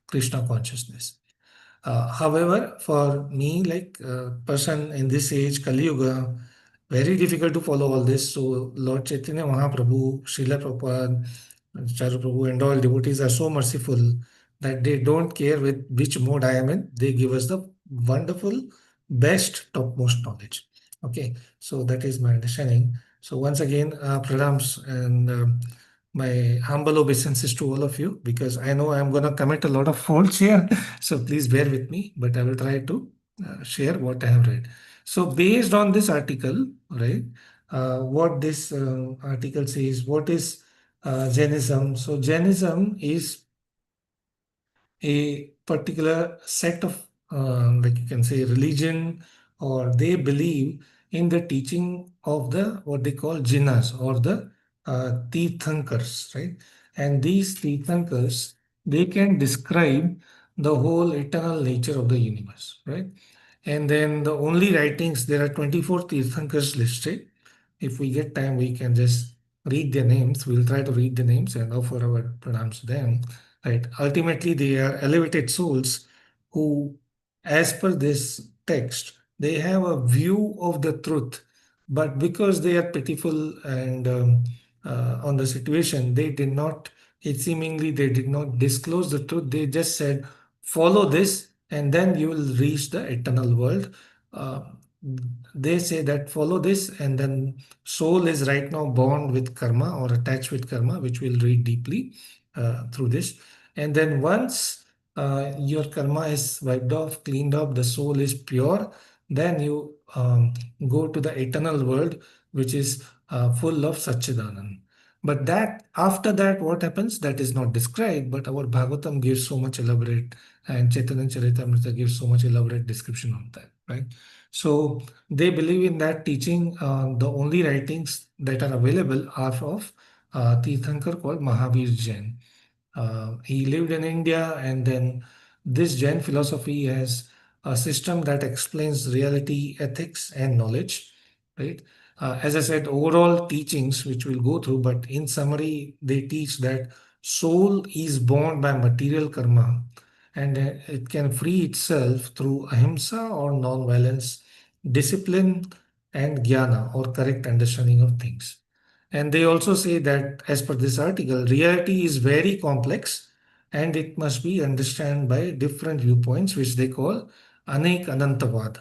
Krishna consciousness. However, for me, like person in this age, Kali Yuga, very difficult to follow all this. So Lord Chaitanya Mahaprabhu, Srila Prabhupada, Charu Prabhu, and all devotees are so merciful that they don't care with which mode I am in. They give us the wonderful, best, topmost knowledge. Okay, so that is my understanding. So once again, pranams and my humble obeisances to all of you because I know I'm going to commit a lot of faults here. So please bear with me, but I will try to share what I have read. So based on this article, right, what this article says, what is Jainism? So Jainism is a particular set of, like you can say, religion, or they believe in the teaching of the what they call jinas or the Tirthankars, right? And these Tirthankars, they can describe the whole eternal nature of the universe, right? And then the only writings, there are 24 Tirthankars listed. If we get time, we can just read their names. We'll try to read the names and offer our pranams to them. Right. Ultimately, they are elevated souls who, as per this text, they have a view of the truth, but because they are pitiful and on the situation, they did not. It seemingly they did not disclose the truth. They just said, "Follow this, and then you will reach the eternal world." Uh, they say that follow this, and then soul is right now bound with karma or attached with karma, which we'll read deeply through this. And then once your karma is wiped off, cleaned up, the soul is pure, then you go to the eternal world, which is full of Satchidanand. But that after that, what happens? That is not described, but our Bhagavatam gives so much elaborate, and Chaitanya Charitamrita gives so much elaborate description of that, right? So they believe in that teaching. The only writings that are available are of Tirthankar called Mahavir Jain. He lived in India, and then this Jain philosophy has a system that explains reality, ethics, and knowledge. Right. As I said, overall teachings which we'll go through, but in summary, they teach that soul is born by material karma, and it can free itself through ahimsa or non-violence, discipline, and jnana or correct understanding of things. And they also say that, as per this article, reality is very complex and it must be understood by different viewpoints, which they call Anek Anantavad.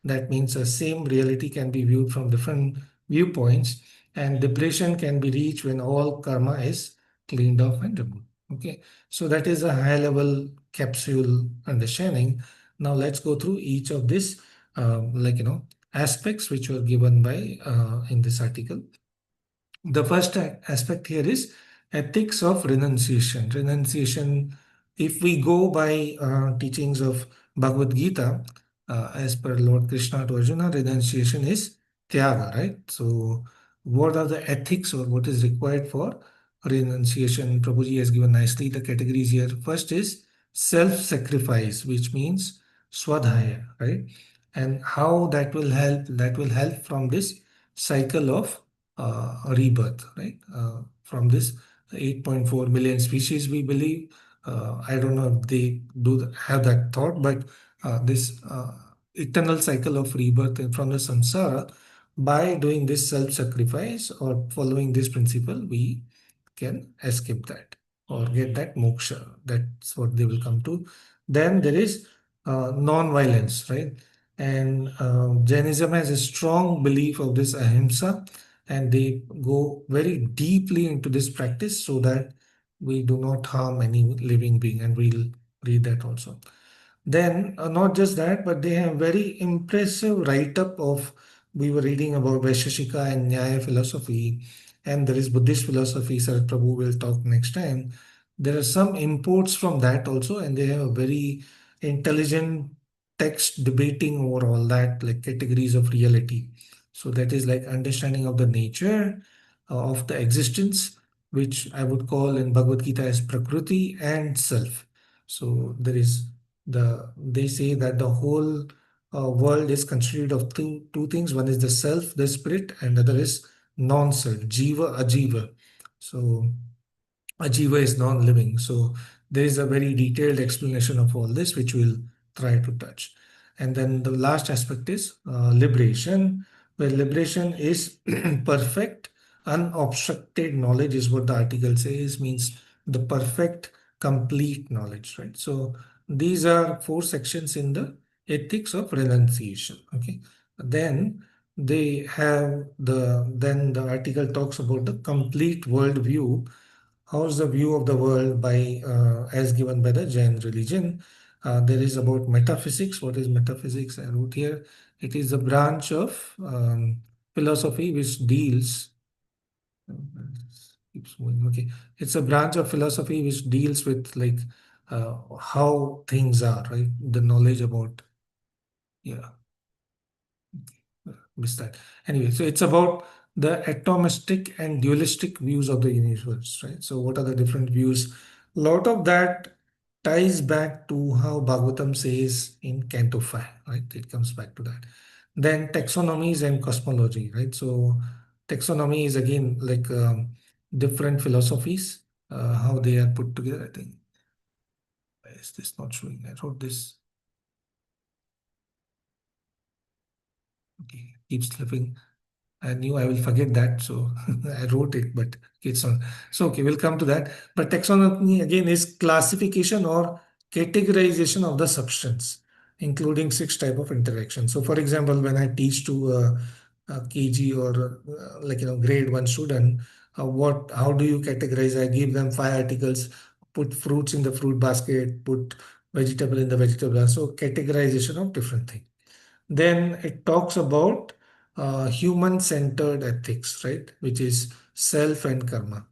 That means the same reality can be viewed from different viewpoints, and liberation can be reached when all karma is cleaned off and removed. Okay, so that is a high level capsule understanding. Now let's go through each of these, aspects which were given by in this article. The first aspect here is ethics of renunciation. Renunciation, if we go by teachings of Bhagavad Gita, as per Lord Krishna to Arjuna, renunciation is tyaga, right? So, what are the ethics or what is required for renunciation? Prabhuji has given nicely the categories here. First is self-sacrifice, which means swadhyaya, right? And how that will help? That will help from this cycle of rebirth, right? From this 8.4 million species, we believe. I don't know if they have that thought, but this eternal cycle of rebirth from the samsara, by doing this self-sacrifice or following this principle, we can escape that or get that moksha. That's what they will come to. Then there is non-violence, right? And Jainism has a strong belief of this ahimsa, and they go very deeply into this practice so that we do not harm any living being, and we'll read that also. Then, not just that, but they have very impressive write-up of, we were reading about Vaisheshika and Nyaya philosophy, and there is Buddhist philosophy. Sarat Prabhu will talk next time. There are some imports from that also, and they have a very intelligent text debating over all that, like categories of reality. So that is like understanding of the nature of the existence, which I would call in Bhagavad Gita as Prakriti and Self. So there is they say that the whole world is constituted of two things. One is the self, the spirit, and the other is non-self, jiva, ajiva. So ajiva is non-living. So there is a very detailed explanation of all this, which we'll try to touch. And then the last aspect is liberation, where liberation is perfect, unobstructed knowledge is what the article says, means the perfect, complete knowledge, right? So these are 4 sections in the ethics of renunciation. Okay. Then then the article talks about the complete world view. How's the view of the world by as given by the Jain religion? There is about metaphysics. What is metaphysics? I wrote here. It is a branch of philosophy which deals. Keeps moving. Okay, it's a branch of philosophy which deals with like how things are, right? The knowledge about, yeah, missed that. Anyway, so it's about the atomistic and dualistic views of the universe, right? So what are the different views? A lot of that ties back to how Bhagavatam says in Canto 5, right? It comes back to that. Then taxonomies and cosmology, right? So taxonomy is again like different philosophies, how they are put together. I think, why is this not showing? I wrote this. Okay, keeps slipping. I knew I will forget that, so I wrote it, but it's not. So, okay, we'll come to that. But taxonomy again is classification or categorization of the substance, including 6 type of interaction. So, for example, when I teach to a KG or grade 1 student, how do you categorize? I give them 5 articles, put fruits in the fruit basket, put vegetable in the vegetable basket. So, categorization of different things. Then it talks about human-centered ethics, right? Which is self and karma,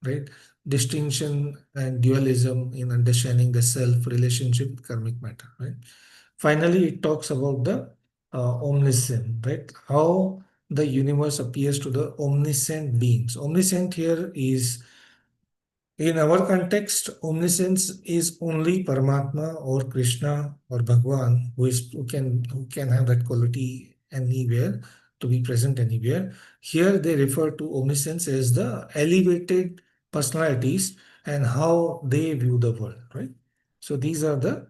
right? Distinction and dualism in understanding the self relationship with karmic matter, right? Finally, it talks about the omniscient, right? How the universe appears to the omniscient beings. Omniscient here is, in our context, omniscience is only Paramatma or Krishna or Bhagwan who can have that quality anywhere, to be present anywhere. Here they refer to omniscience as the elevated personalities and how they view the world, right? So these are the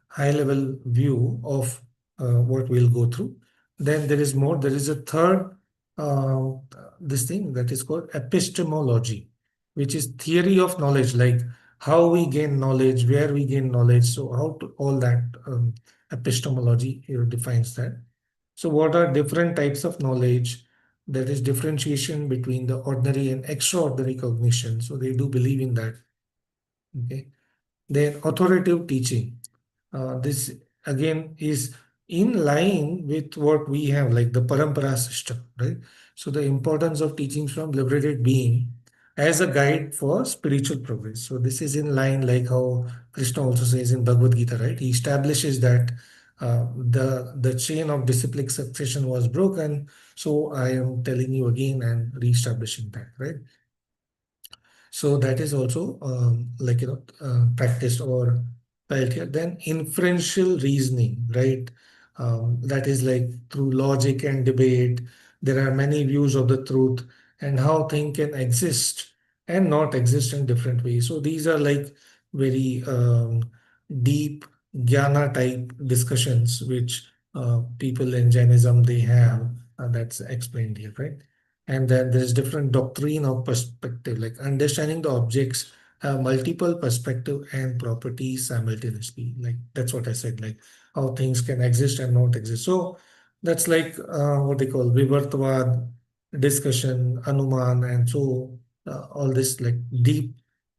high level view of what we'll go through. Then there is more. There is a third uh, this thing that is called epistemology, which is theory of knowledge, like how we gain knowledge, where we gain knowledge. So how to all that epistemology here defines that. So what are different types of knowledge? That is differentiation between the ordinary and extraordinary cognition. So they do believe in that. Okay. Then authoritative teaching. This again is in line with what we have, like the parampara system, right? So the importance of teachings from liberated being as a guide for spiritual progress. So this is in line, like how Krishna also says in Bhagavad Gita, right? He establishes that the chain of disciplic succession was broken. So I am telling you again and re-establishing that, right? So that is also practiced or felt here. Then inferential reasoning, right? That is like through logic and debate. There are many views of the truth and how things can exist and not exist in different ways. So these are like very deep jnana type discussions which people in Jainism they have. That's explained here, right? And then there's different doctrine of perspective, like understanding the objects have multiple perspective and properties simultaneously. Like that's what I said, like how things can exist and not exist. So that's like what they call Vivartavad discussion, Anuman, and so all this like deep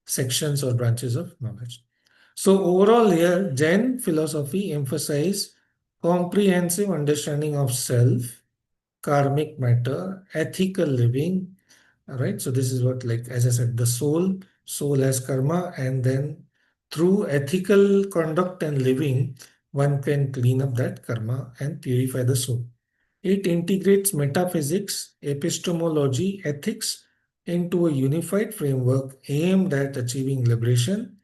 sections or branches of knowledge. So overall here, Jain philosophy emphasize comprehensive understanding of self, karmic matter, ethical living. All right. So this is what, like, as I said, the soul has karma, and then through ethical conduct and living, one can clean up that karma and purify the soul. It integrates metaphysics, epistemology, ethics into a unified framework aimed at achieving liberation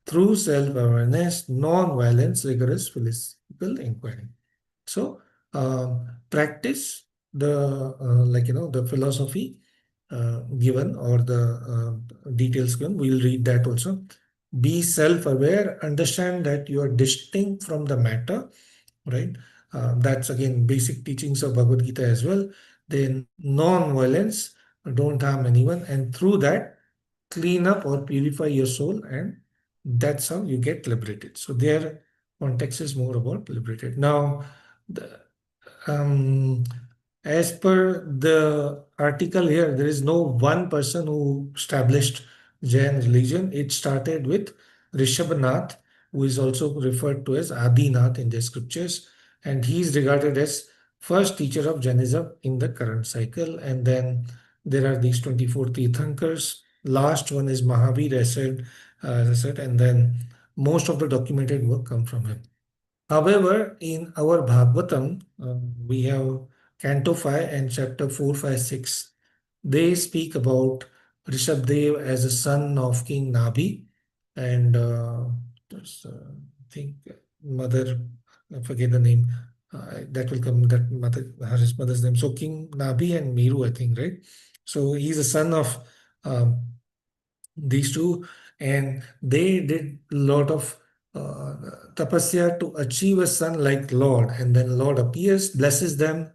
through self-awareness, non-violence, rigorous philosophical inquiry. So practice the the philosophy given or the details given. We'll read that also. Be self-aware. Understand that you are distinct from the matter. Right. That's again basic teachings of Bhagavad Gita as well. Then non-violence. Don't harm anyone, and through that clean up or purify your soul, and that's how you get liberated. So their context is more about liberated. Now, the, um, as per the article here, there is no one person who established Jain religion. It started with Rishabhanath, who is also referred to as Adinath in the scriptures, and he is regarded as first teacher of Jainism in the current cycle. And then there are these 24 Tirthankars. Last one is Mahavir, as I said, and then most of the documented work come from him. However, in our Bhagavatam, we have Canto 5 and chapter 4, 5, 6. They speak about Rishabdev as a son of King Nabhi, and There's, I think mother, I forget the name. That will come. That mother, his mother's name. So King Nabi and Miru, I think, right? So he's a son of um, these two, and they did a lot of uh, tapasya to achieve a son like Lord, and then Lord appears, blesses them,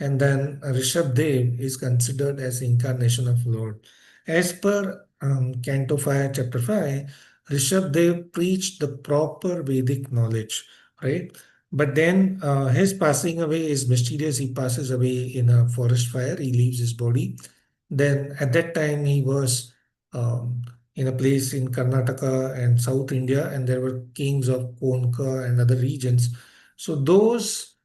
and then Rishabh Dev is considered as incarnation of Lord. As per Canto 5, Chapter 5, Rishabh Dev preached the proper Vedic knowledge, right? But then his passing away is mysterious. He passes away in a forest fire. He leaves his body. Then at that time he was in a place in Karnataka and South India, and there were kings of Konka and other regions. So those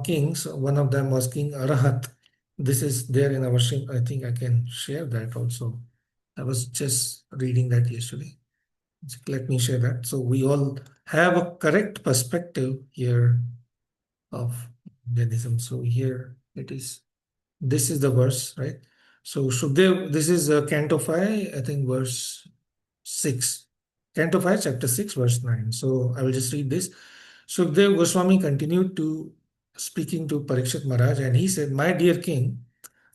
kings, one of them was King Arahat. This is there in our stream. I think I can share that also. I was just reading that yesterday. Let me share that. So we all have a correct perspective here of Jainism. So here it is. This is the verse, right? So Shukdev, this is Canto 5, I think verse 6. Canto 5, chapter 6, verse 9. So I will just read this. Shukdev Goswami continued to speaking to Parikshit Maharaj, and he said, "My dear king,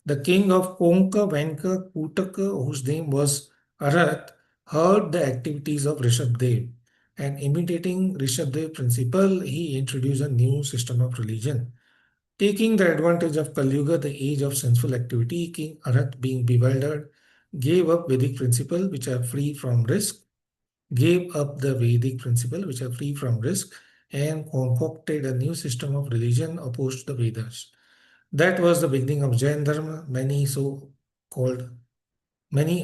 the king of Konka, Venka, Kutaka, whose name was Arat, heard the activities of Rishabdev, and imitating Rishabdev principle, he introduced a new system of religion. Taking the advantage of Kali Yuga, the age of sensual activity, King Arat, being bewildered, gave up Vedic principle which are free from risk, gave up the Vedic principle which are free from risk, and concocted a new system of religion opposed to the Vedas. That was the beginning of Jain Dharma. Many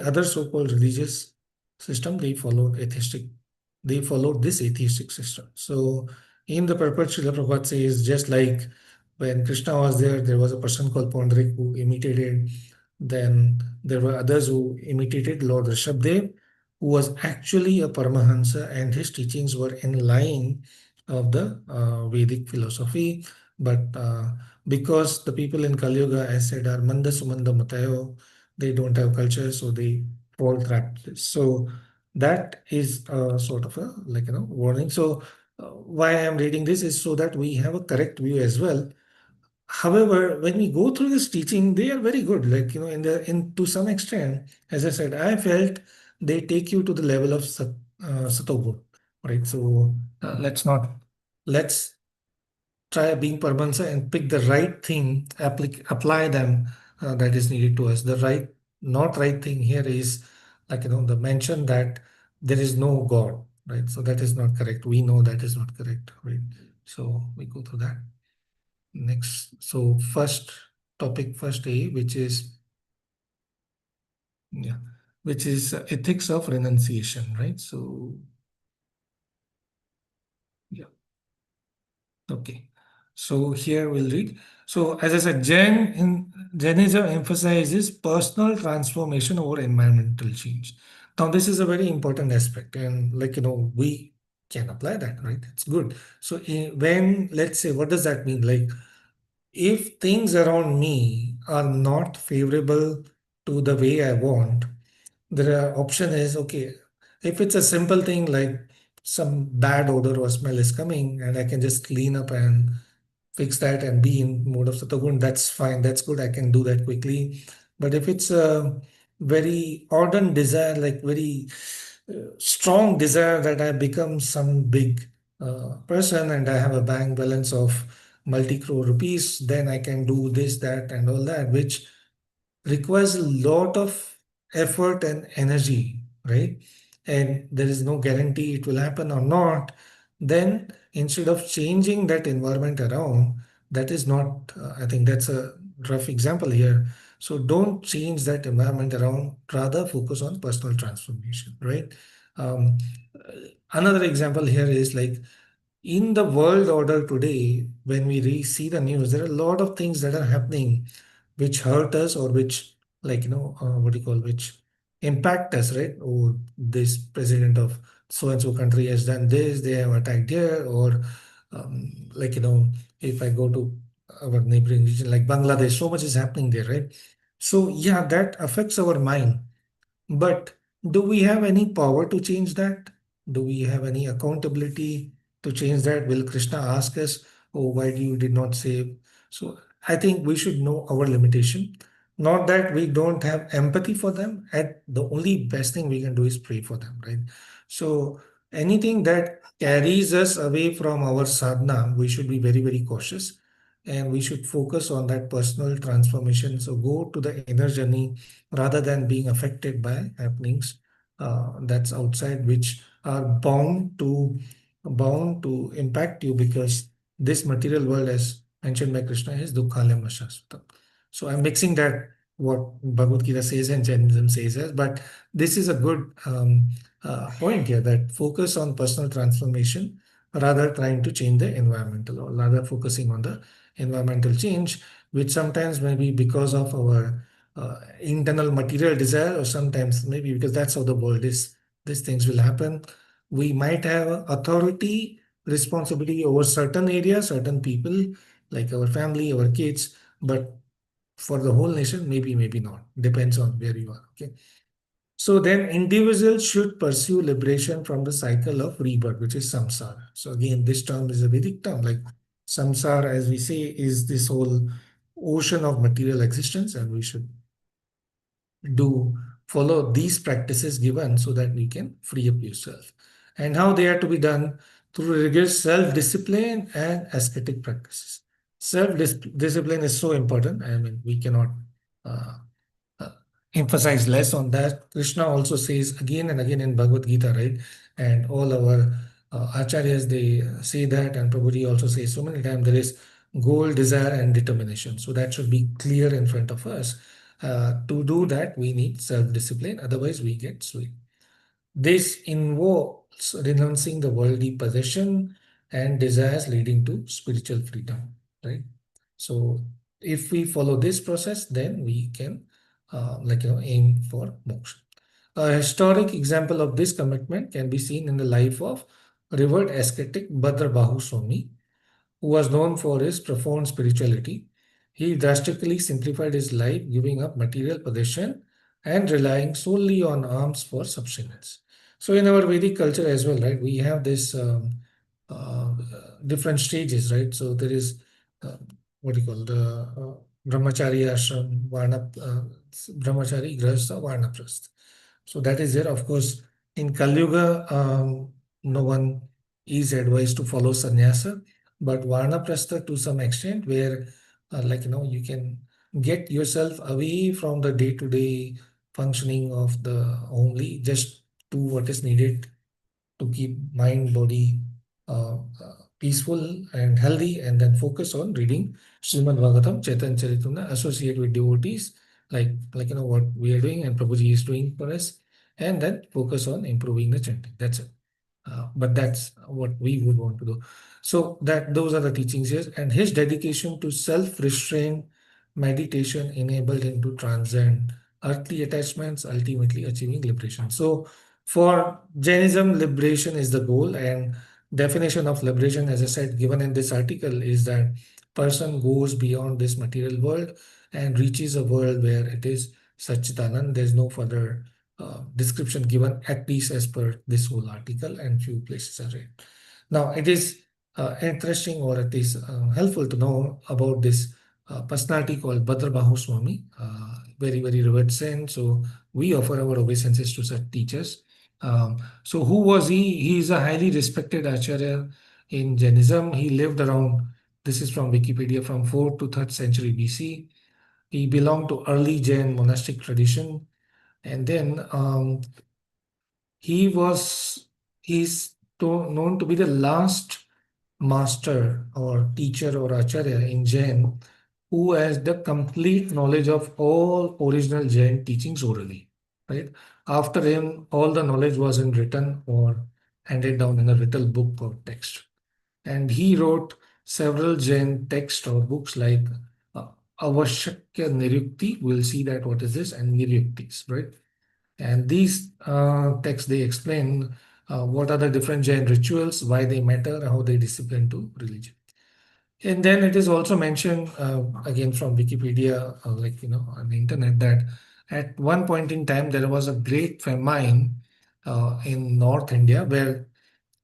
other so-called religious system, they followed this atheistic system. So in the purport, Srila Prabhupada says, just like when Krishna was there was a person called Pondarik who imitated. Then there were others who imitated Lord Rishabdev, who was actually a Paramahansa, and his teachings were in line of the Vedic philosophy. But because the people in Kali Yuga, as said, are Manda Sumanda Matayo, they don't have culture, so they fall trapped. So that is a sort of a warning. So why I am reading this is so that we have a correct view as well. However, when we go through this teaching, they are very good. In to some extent, as I said, I felt they take you to the level of Satogun, right? So let's try being Paramahansa and pick the right thing, apply them that is needed to us. The not right thing here is the mention that there is no God, right? So that is not correct. We know that is not correct, right? So we go through that. Next, so first topic, first A, which is ethics of renunciation, right? So yeah, okay. So here we'll read. So as I said, Jainism emphasizes personal transformation over environmental change. Now this is a very important aspect, and we can apply that, right? It's good. So when, let's say, what does that mean? Like, if things around me are not favorable to the way I want, the option is okay. If it's a simple thing like some bad odor or smell is coming, and I can just clean up and fix that and be in mode of Satagun, that's fine. That's good. I can do that quickly. But if it's a very ardent desire, like very strong desire that I become some big person and I have a bank balance of multi-crore rupees, then I can do this, that, and all that, which requires a lot of effort and energy, right? And there is no guarantee it will happen or not. Then instead of changing that environment around, that is not, I think that's a rough example here. So don't change that environment around, rather focus on personal transformation, right? Um, Another example here is like in the world order today, when we see the news, there are a lot of things that are happening which hurt us or which what do you call, which impact us, right? Or this president of so and so country has done this, they have attacked here, or if I go to our neighboring region like Bangladesh, so much is happening there, right? So yeah, that affects our mind, but do we have any power to change that? Do we have any accountability to change that? Will Krishna ask us, "Oh, why you did not save?" So I think we should know our limitation. Not that we don't have empathy for them. At the only best thing we can do is pray for them, right? So anything that carries us away from our sadhana, we should be very, very cautious, and we should focus on that personal transformation. So go to the inner journey rather than being affected by happenings that's outside, which are bound to impact you, because this material world, as mentioned by Krishna, is dukkhalaya shasvatam. So I'm mixing that what Bhagavad Gita says and Jainism says as, but this is a good point here, that focus on personal transformation rather trying to change the environmental, or rather focusing on the environmental change, which sometimes may be because of our internal material desire, or sometimes maybe because that's how the world is. These things will happen. We might have authority, responsibility over certain areas, certain people, like our family, our kids, but for the whole nation, maybe not. Depends on where you are. Okay. So then individuals should pursue liberation from the cycle of rebirth, which is samsara. So again, this term is a Vedic term, like samsara, as we say, is this whole ocean of material existence, and we should do follow these practices given so that we can free up yourself. And how they are to be done? Through rigorous self-discipline and ascetic practices. Self-discipline is so important. I mean, we cannot uh, uh, emphasize less on that. Krishna also says again and again in Bhagavad Gita, right? And all our acharyas, they say that, and Prabhuji also says so many times, there is goal, desire, and determination. So that should be clear in front of us. To do that, we need self-discipline. Otherwise, we get swayed. This involves renouncing the worldly possession and desires, leading to spiritual freedom, right? So if we follow this process, then we can, aim for moksha. A historic example of this commitment can be seen in the life of revered ascetic Bhadrabahu Swami, who was known for his profound spirituality. He drastically simplified his life, giving up material possession and relying solely on alms for sustenance. So, in our Vedic culture as well, right, we have this uh, different stages, right? So, there is what do you call the brahmachari ashram, brahmachari, grahastha, vanaprastha. So, that is there. Of course, in Kali Yuga, no one is advised to follow sannyasa, but vanaprastha to some extent, where you can get yourself away from the day-to-day functioning of the only, just do what is needed to keep mind, body peaceful and healthy, and then focus on reading Srimad Bhagavatam, Chaitanya Charitamrita, associate with devotees, what we are doing and Prabhuji is doing for us, and then focus on improving the chanting. That's it. But that's what we would want to do. So that those are the teachings here, and his dedication to self-restraint meditation enabled him to transcend earthly attachments, ultimately achieving liberation. So for Jainism, liberation is the goal, and definition of liberation, as I said, given in this article, is that person goes beyond this material world and reaches a world where it is Satchitanand. There's no further description given, at least as per this whole article, and few places are read. Now, it is interesting, or it is helpful to know about this personality called Bhadrabahu Swami, very, very revered saint. So we offer our obeisances to such teachers. So who was he? He is a highly respected acharya in Jainism. He lived around, this is from Wikipedia, from 4th to 3rd century BC. He belonged to early Jain monastic tradition. And then he was he's known to be the last master or teacher or acharya in Jain who has the complete knowledge of all original Jain teachings orally. Right? After him, all the knowledge wasn't written or handed down in a written book or text. And he wrote several Jain texts or books like uh, Avashakya Nirukti. We'll see that what is this, and Niruktis, right? And these texts, they explain what are the different Jain rituals, why they matter, how they discipline to religion. And then it is also mentioned again from Wikipedia, on the internet, that at one point in time there was a great famine in North India, where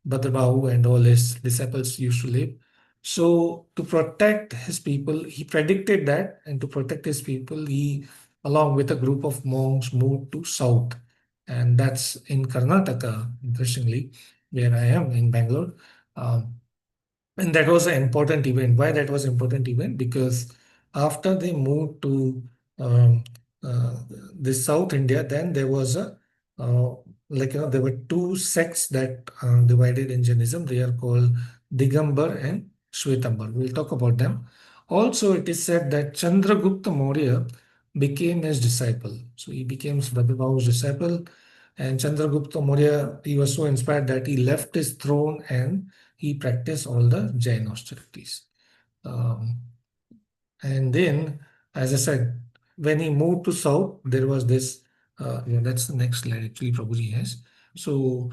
Bhadrabahu and all his disciples used to live. So to protect his people, he predicted that, and to protect his people, he, along with a group of monks, moved to south, and that's in Karnataka. Interestingly, where I am in Bangalore. Um, and that was an important event. Why that was important event? Because after they moved to um, uh, the South India, then there was a uh, there were two sects that divided in Jainism. They are called Digambar and Shwetambar. We'll talk about them. Also, it is said that Chandragupta Maurya became his disciple. So he became Bhadrabahu's disciple. And Chandragupta Maurya, he was so inspired that he left his throne and he practiced all the Jain austerities. Um, and then, as I said, when he moved to south, there was this, that's the next slide actually, Prabhuji has. So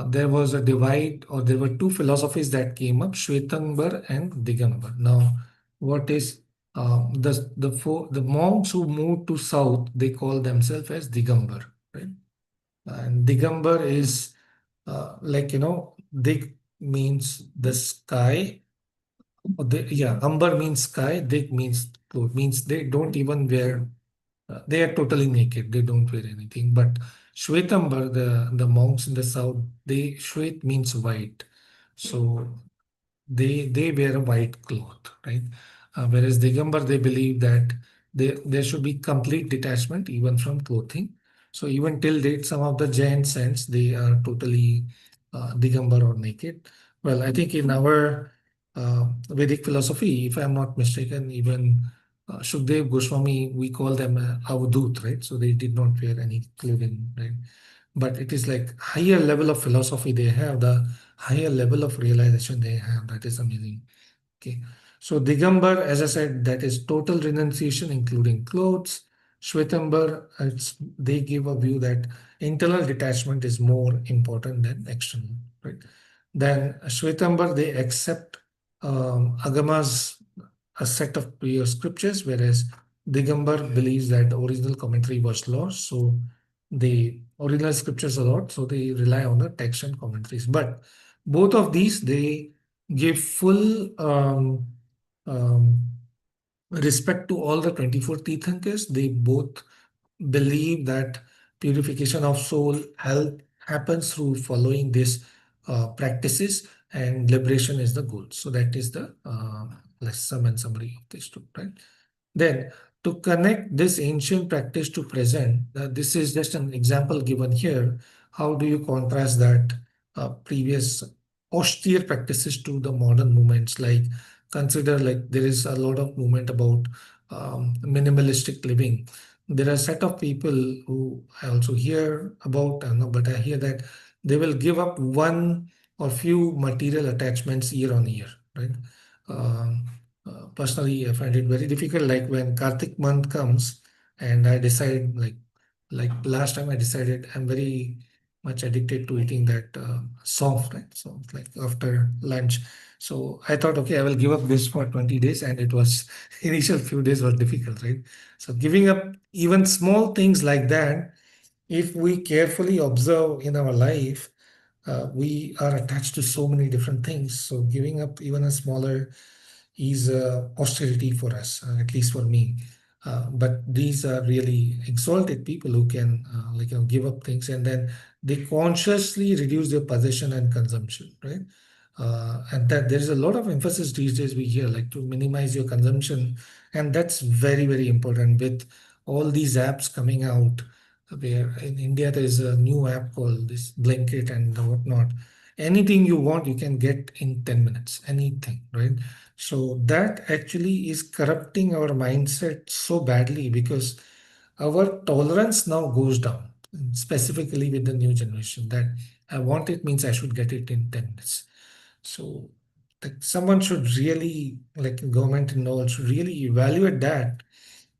there was a divide, or there were two philosophies that came up, Shwetambar and Digambar. Now, what is the monks who moved to south, they call themselves as Digambar, right? And Digambar is Dig means the sky. Amber means sky. Dig means cloth. Means they don't even wear. They are totally naked. They don't wear anything. But Shwetambar, the monks in the south, they Shwet means white. So they wear a white cloth, right? Whereas Digambar, they believe that there should be complete detachment even from clothing. So even till date, some of the Jain saints, they are totally Digambar or naked. Well, I think in our Vedic philosophy, if I'm not mistaken, even Shukdev Goswami, we call them Avadut, right? So they did not wear any clothing, right? But it is like higher level of philosophy they have, the higher level of realization they have. That is amazing. Okay. So Digambar, as I said, that is total renunciation, including clothes. Shwetambar, they give a view that internal detachment is more important than external, right? Then Shwetambar, they accept Agamas, a set of prior scriptures, whereas Digambar believes that the original commentary was lost. So the original scriptures are lot, so they rely on the text and commentaries. But both of these, they give full um, respect to all the 24 Tirthankars. They both believe that purification of soul health happens through following these practices, and liberation is the goal. So that is the sum and summary of this two, right? Then to connect this ancient practice to present, this is just an example given here. How do you contrast that previous austere practices to the modern movements? Like consider, like there is a lot of movement about minimalistic living. There are a set of people who I also hear about, but I hear that they will give up one or few material attachments year on year, right? Um, Personally, I find it very difficult. Like when Kartik month comes, and I decide, like last time I decided I'm very much addicted to eating that soft, right? So like after lunch. So I thought, okay, I will give up this for 20 days, and it was initial few days were difficult, right? So giving up even small things like that, if we carefully observe in our life, we are attached to so many different things. So giving up even a smaller is austerity for us, at least for me. But these are really exalted people who can, give up things, and then they consciously reduce their possession and consumption, right? And that there is a lot of emphasis these days we hear, like to minimize your consumption, and that's very, very important with all these apps coming out. Where in India there is a new app called this Blanket and whatnot. Anything you want, you can get in 10 minutes. Anything, right? So that actually is corrupting our mindset so badly, because our tolerance now goes down, specifically with the new generation, that I want it means I should get it in 10 minutes. So like someone should really, like government and all, should really evaluate that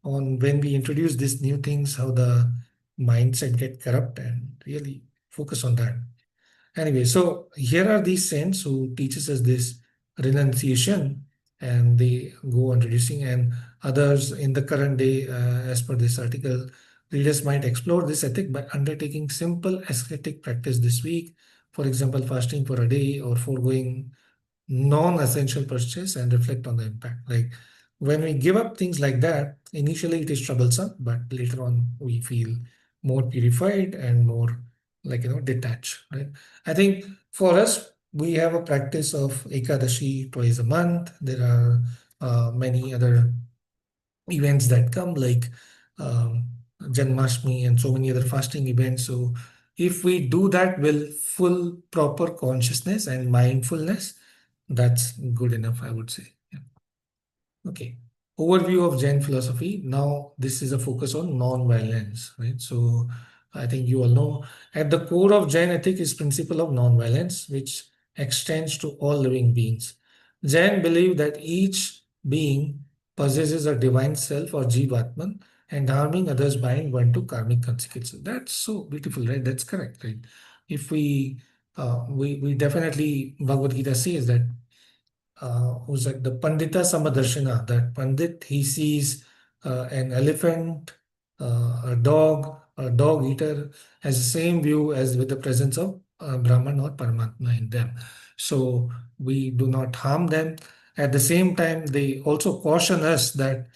on when we introduce these new things, how the mindset get corrupt, and really focus on that. Anyway, so here are these saints who teaches us this renunciation, and they go on reducing, and others in the current day, as per this article, Readers might explore this ethic by undertaking simple ascetic practice this week. For example, fasting for a day or foregoing non-essential purchase and reflect on the impact. Like when we give up things like that, initially it is troublesome, but later on we feel more purified and more detached, right? I think for us, we have a practice of Ekadashi twice a month. There are many other events that come like um, Janmashtami and so many other fasting events. So if we do that with full proper consciousness and mindfulness, that's good enough, I would say. Yeah. Okay. Overview of Jain philosophy. Now, this is a focus on non-violence, right? So, I think you all know at the core of Jain ethic is principle of non-violence, which extends to all living beings. Jain believe that each being possesses a divine self or Jivatman, and harming others bind one to karmic consequences. That's so beautiful, right? That's correct, right? If we definitely Bhagavad Gita says that who's like the Pandita Samadarshana, that Pandit, he sees an elephant, a dog eater, has the same view as with the presence of Brahman or Paramatma in them. So we do not harm them. At the same time, they also caution us that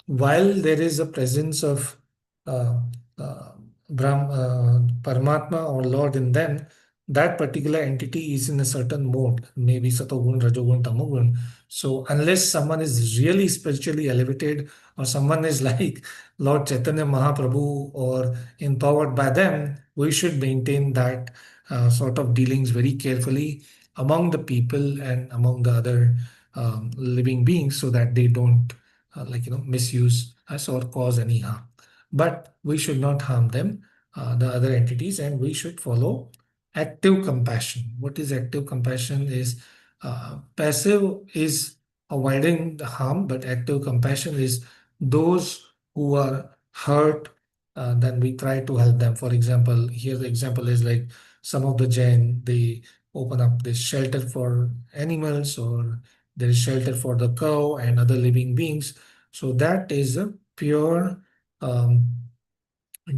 while there is a presence of uh, uh, Paramatma or Lord in them, that particular entity is in a certain mode, maybe Satogun, Rajogun, Tamogun. So unless someone is really spiritually elevated or someone is like Lord Chaitanya Mahaprabhu or empowered by them, we should maintain that sort of dealings very carefully among the people and among the other living beings so that they don't misuse us or cause any harm. But we should not harm them, the other entities, and we should follow active compassion. What is active compassion is passive is avoiding the harm, but active compassion is those who are hurt, then we try to help them. For example, here the example is like some of the Jain, they open up this shelter for animals or there is shelter for the cow and other living beings. So that is a pure um,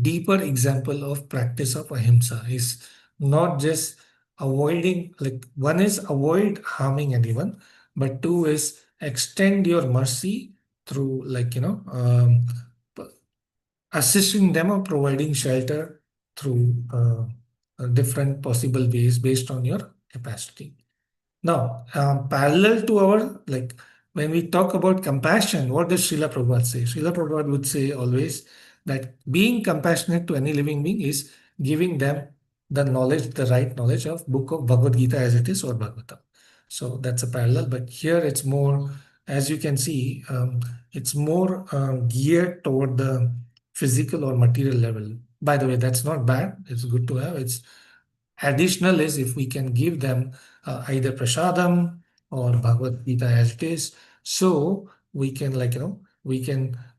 deeper example of practice of ahimsa is not just avoiding, like one is avoid harming anyone, but two is extend your mercy through assisting them or providing shelter through different possible ways based on your capacity. Now, parallel to our, like, when we talk about compassion, what does Srila Prabhupada say? Srila Prabhupada would say always that being compassionate to any living being is giving them the knowledge, the right knowledge of book of Bhagavad Gita as it is or Bhagavatam. So that's a parallel, but here it's more, as you can see, it's more geared toward the physical or material level. By the way, that's not bad. It's good to have. It's additional is if we can give them either prasadam or Bhagavad Gita as it is. So we can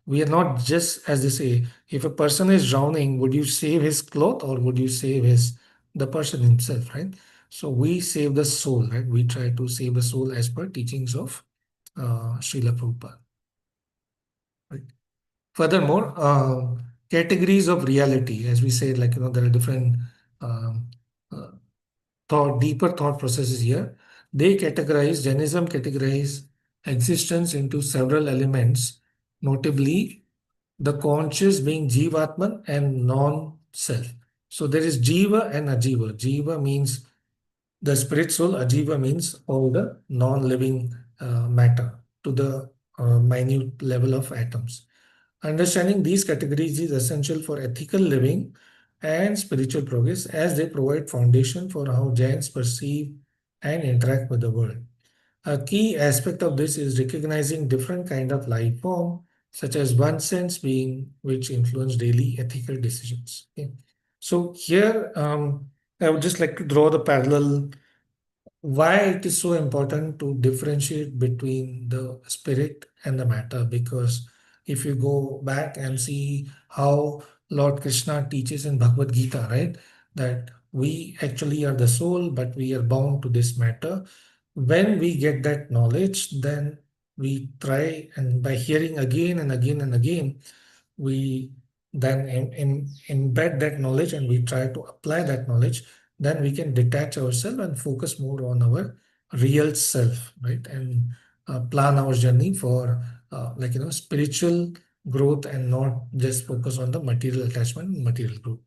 we are not just, as they say, if a person is drowning, would you save his cloth or would you save the person himself, right? So we save the soul, right? We try to save the soul as per teachings of Srila Prabhupada. Right? Furthermore, categories of reality, as we say, there are different um, uh, deeper thought processes here. Jainism categorize existence into several elements, notably the conscious being Jivatman and non-self. So there is Jiva and Ajiva. Jiva means the spirit soul, Ajiva means all the non-living matter to the minute level of atoms. Understanding these categories is essential for ethical living and spiritual progress as they provide foundation for how Jains perceive and interact with the world. A key aspect of this is recognizing different kind of life form, such as one sense being which influence daily ethical decisions. Okay. So here, I would just like to draw the parallel why it is so important to differentiate between the spirit and the matter, because if you go back and see how Lord Krishna teaches in Bhagavad Gita, right, that we actually are the soul but we are bound to this matter. When we get that knowledge, then we try, and by hearing again and again and again, we then embed that knowledge and we try to apply that knowledge, then we can detach ourselves and focus more on our real self, right? And plan our journey for spiritual growth and not just focus on the material attachment, material growth.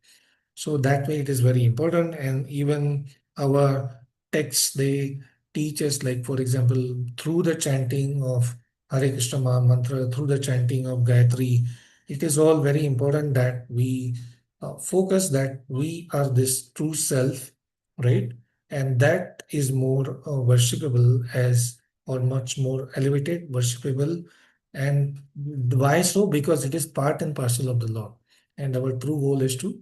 So that way it is very important. And even our texts, they teach us, like, for example, through the chanting of Hare Krishna Maha Mantra, through the chanting of Gayatri, it is all very important that we focus that we are this true self, right? And that is more worshipable as, or much more elevated, worshipable. And why so? Because it is part and parcel of the Lord. And our true goal is to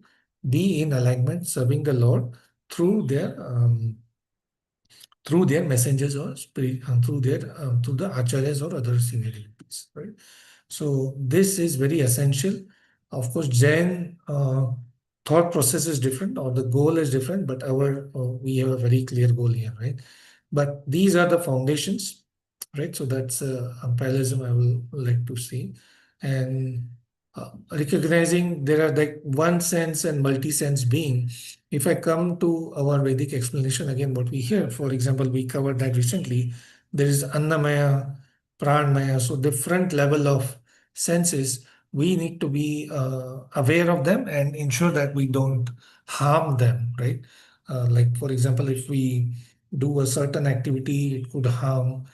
be in alignment, serving the Lord through their messengers or spirit, through the acharyas or other senior deities, right? So this is very essential. Of course, Jain thought process is different or the goal is different, but our we have a very clear goal here, right? But these are the foundations, right? So that's a parallelism I will like to see. And recognizing there are like one sense and multi-sense being. If I come to our Vedic explanation, again, what we hear, for example, we covered that recently, there is Annamaya, Pranmaya, so different level of senses. We need to be aware of them and ensure that we don't harm them, right? Like, for example, if we do a certain activity, it could harm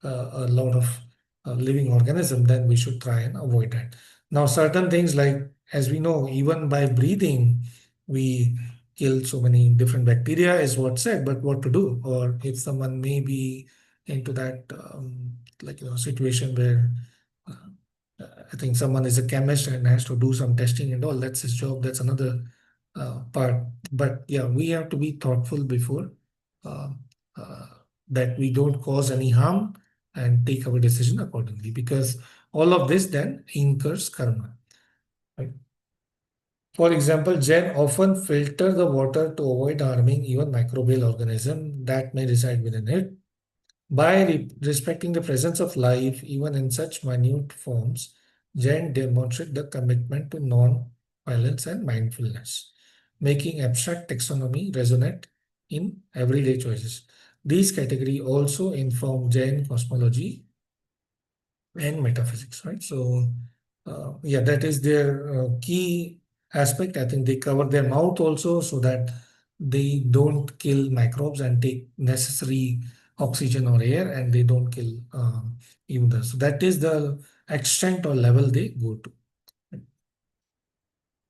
a lot of living organism, then we should try and avoid that. Now, certain things like, as we know, even by breathing, we kill so many different bacteria, is what said, but what to do? Or if someone may be into that, situation where I think someone is a chemist and has to do some testing and all, that's his job, that's another part. But yeah, we have to be thoughtful before uh, uh, that we don't cause any harm and take our decision accordingly, because all of this then incurs karma. Right? For example, Jain often filter the water to avoid harming even microbial organism that may reside within it. By respecting the presence of life, even in such minute forms, Jain demonstrate the commitment to non-violence and mindfulness, making abstract taxonomy resonate in everyday choices. These categories also inform Jain cosmology and metaphysics, right? So, yeah, that is their key aspect. I think they cover their mouth also so that they don't kill microbes and take necessary oxygen or air, and they don't kill even the. So that is the extent or level they go to.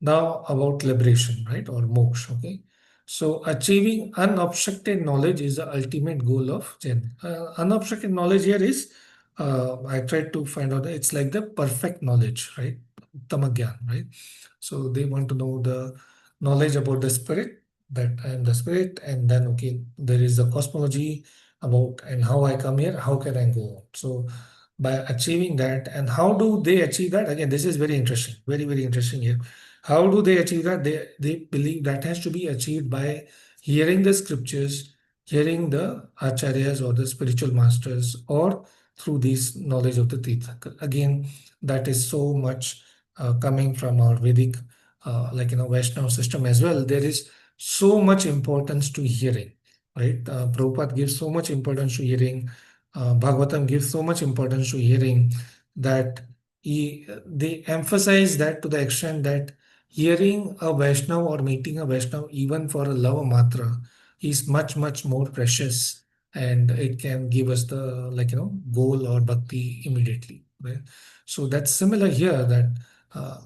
Now about liberation, right, or moksha, okay? So achieving unobstructed knowledge is the ultimate goal of Zen. Unobstructed knowledge here is, I tried to find out, it's like the perfect knowledge, right? Uttama right? So they want to know the knowledge about the spirit, that I am the spirit, and then, okay, there is the cosmology about and how I come here, how can I go on? So by achieving that, and how do they achieve that? Again, this is very interesting, very, very interesting here. How do they achieve that? They believe that has to be achieved by hearing the scriptures, hearing the acharyas or the spiritual masters, or through this knowledge of the Tirthakar. Again, that is so much coming from our Vedic, Vaishnava system as well. There is so much importance to hearing, right? Prabhupada gives so much importance to hearing. Bhagavatam gives so much importance to hearing that they emphasize that to the extent that hearing a Vaishnava or meeting a Vaishnava, even for a lava matra, is much, much more precious, and it can give us the goal or bhakti immediately. Right? So that's similar here, that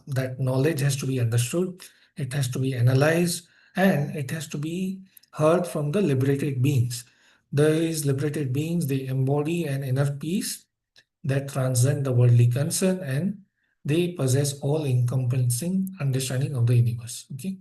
that knowledge has to be understood, it has to be analyzed, and it has to be heard from the liberated beings. These liberated beings, they embody an inner peace that transcend the worldly concern, and they possess all encompassing understanding of the universe. Okay.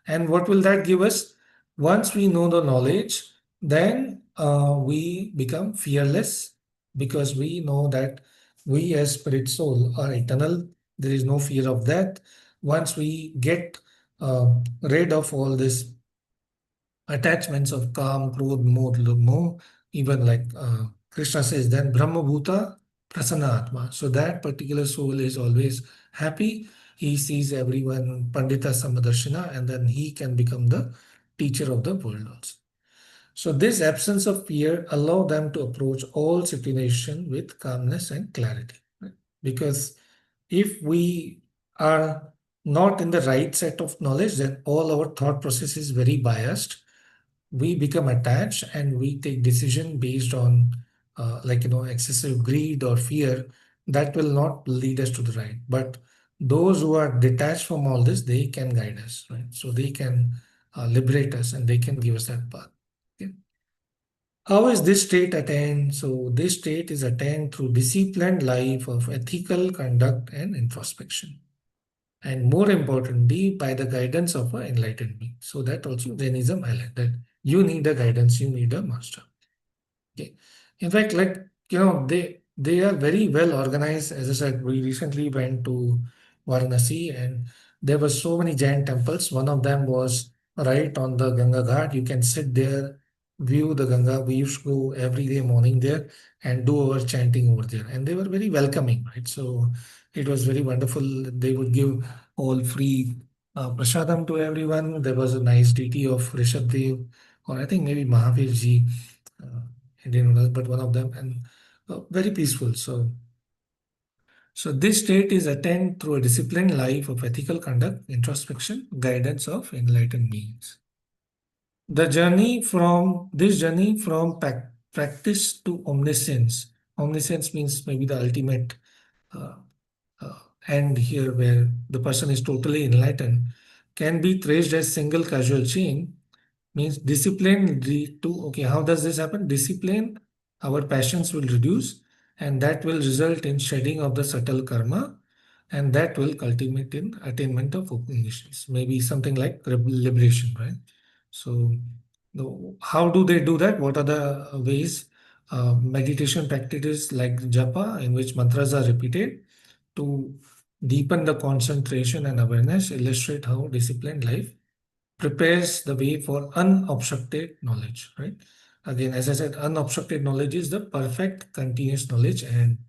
And what will that give us? Once we know the knowledge, then we become fearless, because we know that we as spirit soul are eternal. There is no fear of death. Once we get rid of all this attachments of calm, krodh, moh, even like Krishna says, then Brahma Bhuta Prasanna Atma. So that particular soul is always happy. he sees everyone Pandita Samadarshana, and then he can become the teacher of the world also. So this absence of fear allow them to approach all situation with calmness and clarity. Right? Because if we are not in the right set of knowledge, then all our thought process is very biased. We become attached and we take decision based on excessive greed or fear that will not lead us to the right. But those who are detached from all this, they can guide us, right? So they can liberate us and they can give us that path. Okay? How is this state attained? So this state is attained through disciplined life of ethical conduct and introspection. And more importantly, by the guidance of an enlightened being. So that also Jainism highlight that you need a guidance, you need a master. Okay. In fact, they are very well organized. As I said, we recently went to Varanasi and there were so many Jain temples. One of them was right on the Ganga Ghat. You can sit there, view the Ganga. We used to go every day morning there and do our chanting over there. And they were very welcoming, right? So it was very wonderful. They would give all free prasadam to everyone. There was a nice deity of Rishabdev, or I think maybe Mahavir ji. Uh, I didn't know that, but one of them, and very peaceful. So this state is attained through a disciplined life of ethical conduct, introspection, guidance of enlightened beings. The journey from this journey from practice to omniscience. Omniscience means maybe the ultimate uh, end here, where the person is totally enlightened, can be traced as single causal chain. Means discipline lead to, okay, how does this happen? Discipline, our passions will reduce, and that will result in shedding of the subtle karma, and that will culminate in attainment of omniscience, maybe something like liberation, right? So how do they do that? What are the ways? Meditation practices like japa, in which mantras are repeated to deepen the concentration and awareness, illustrate how disciplined life prepares the way for unobstructed knowledge, right? Again, as I said, unobstructed knowledge is the perfect continuous knowledge. And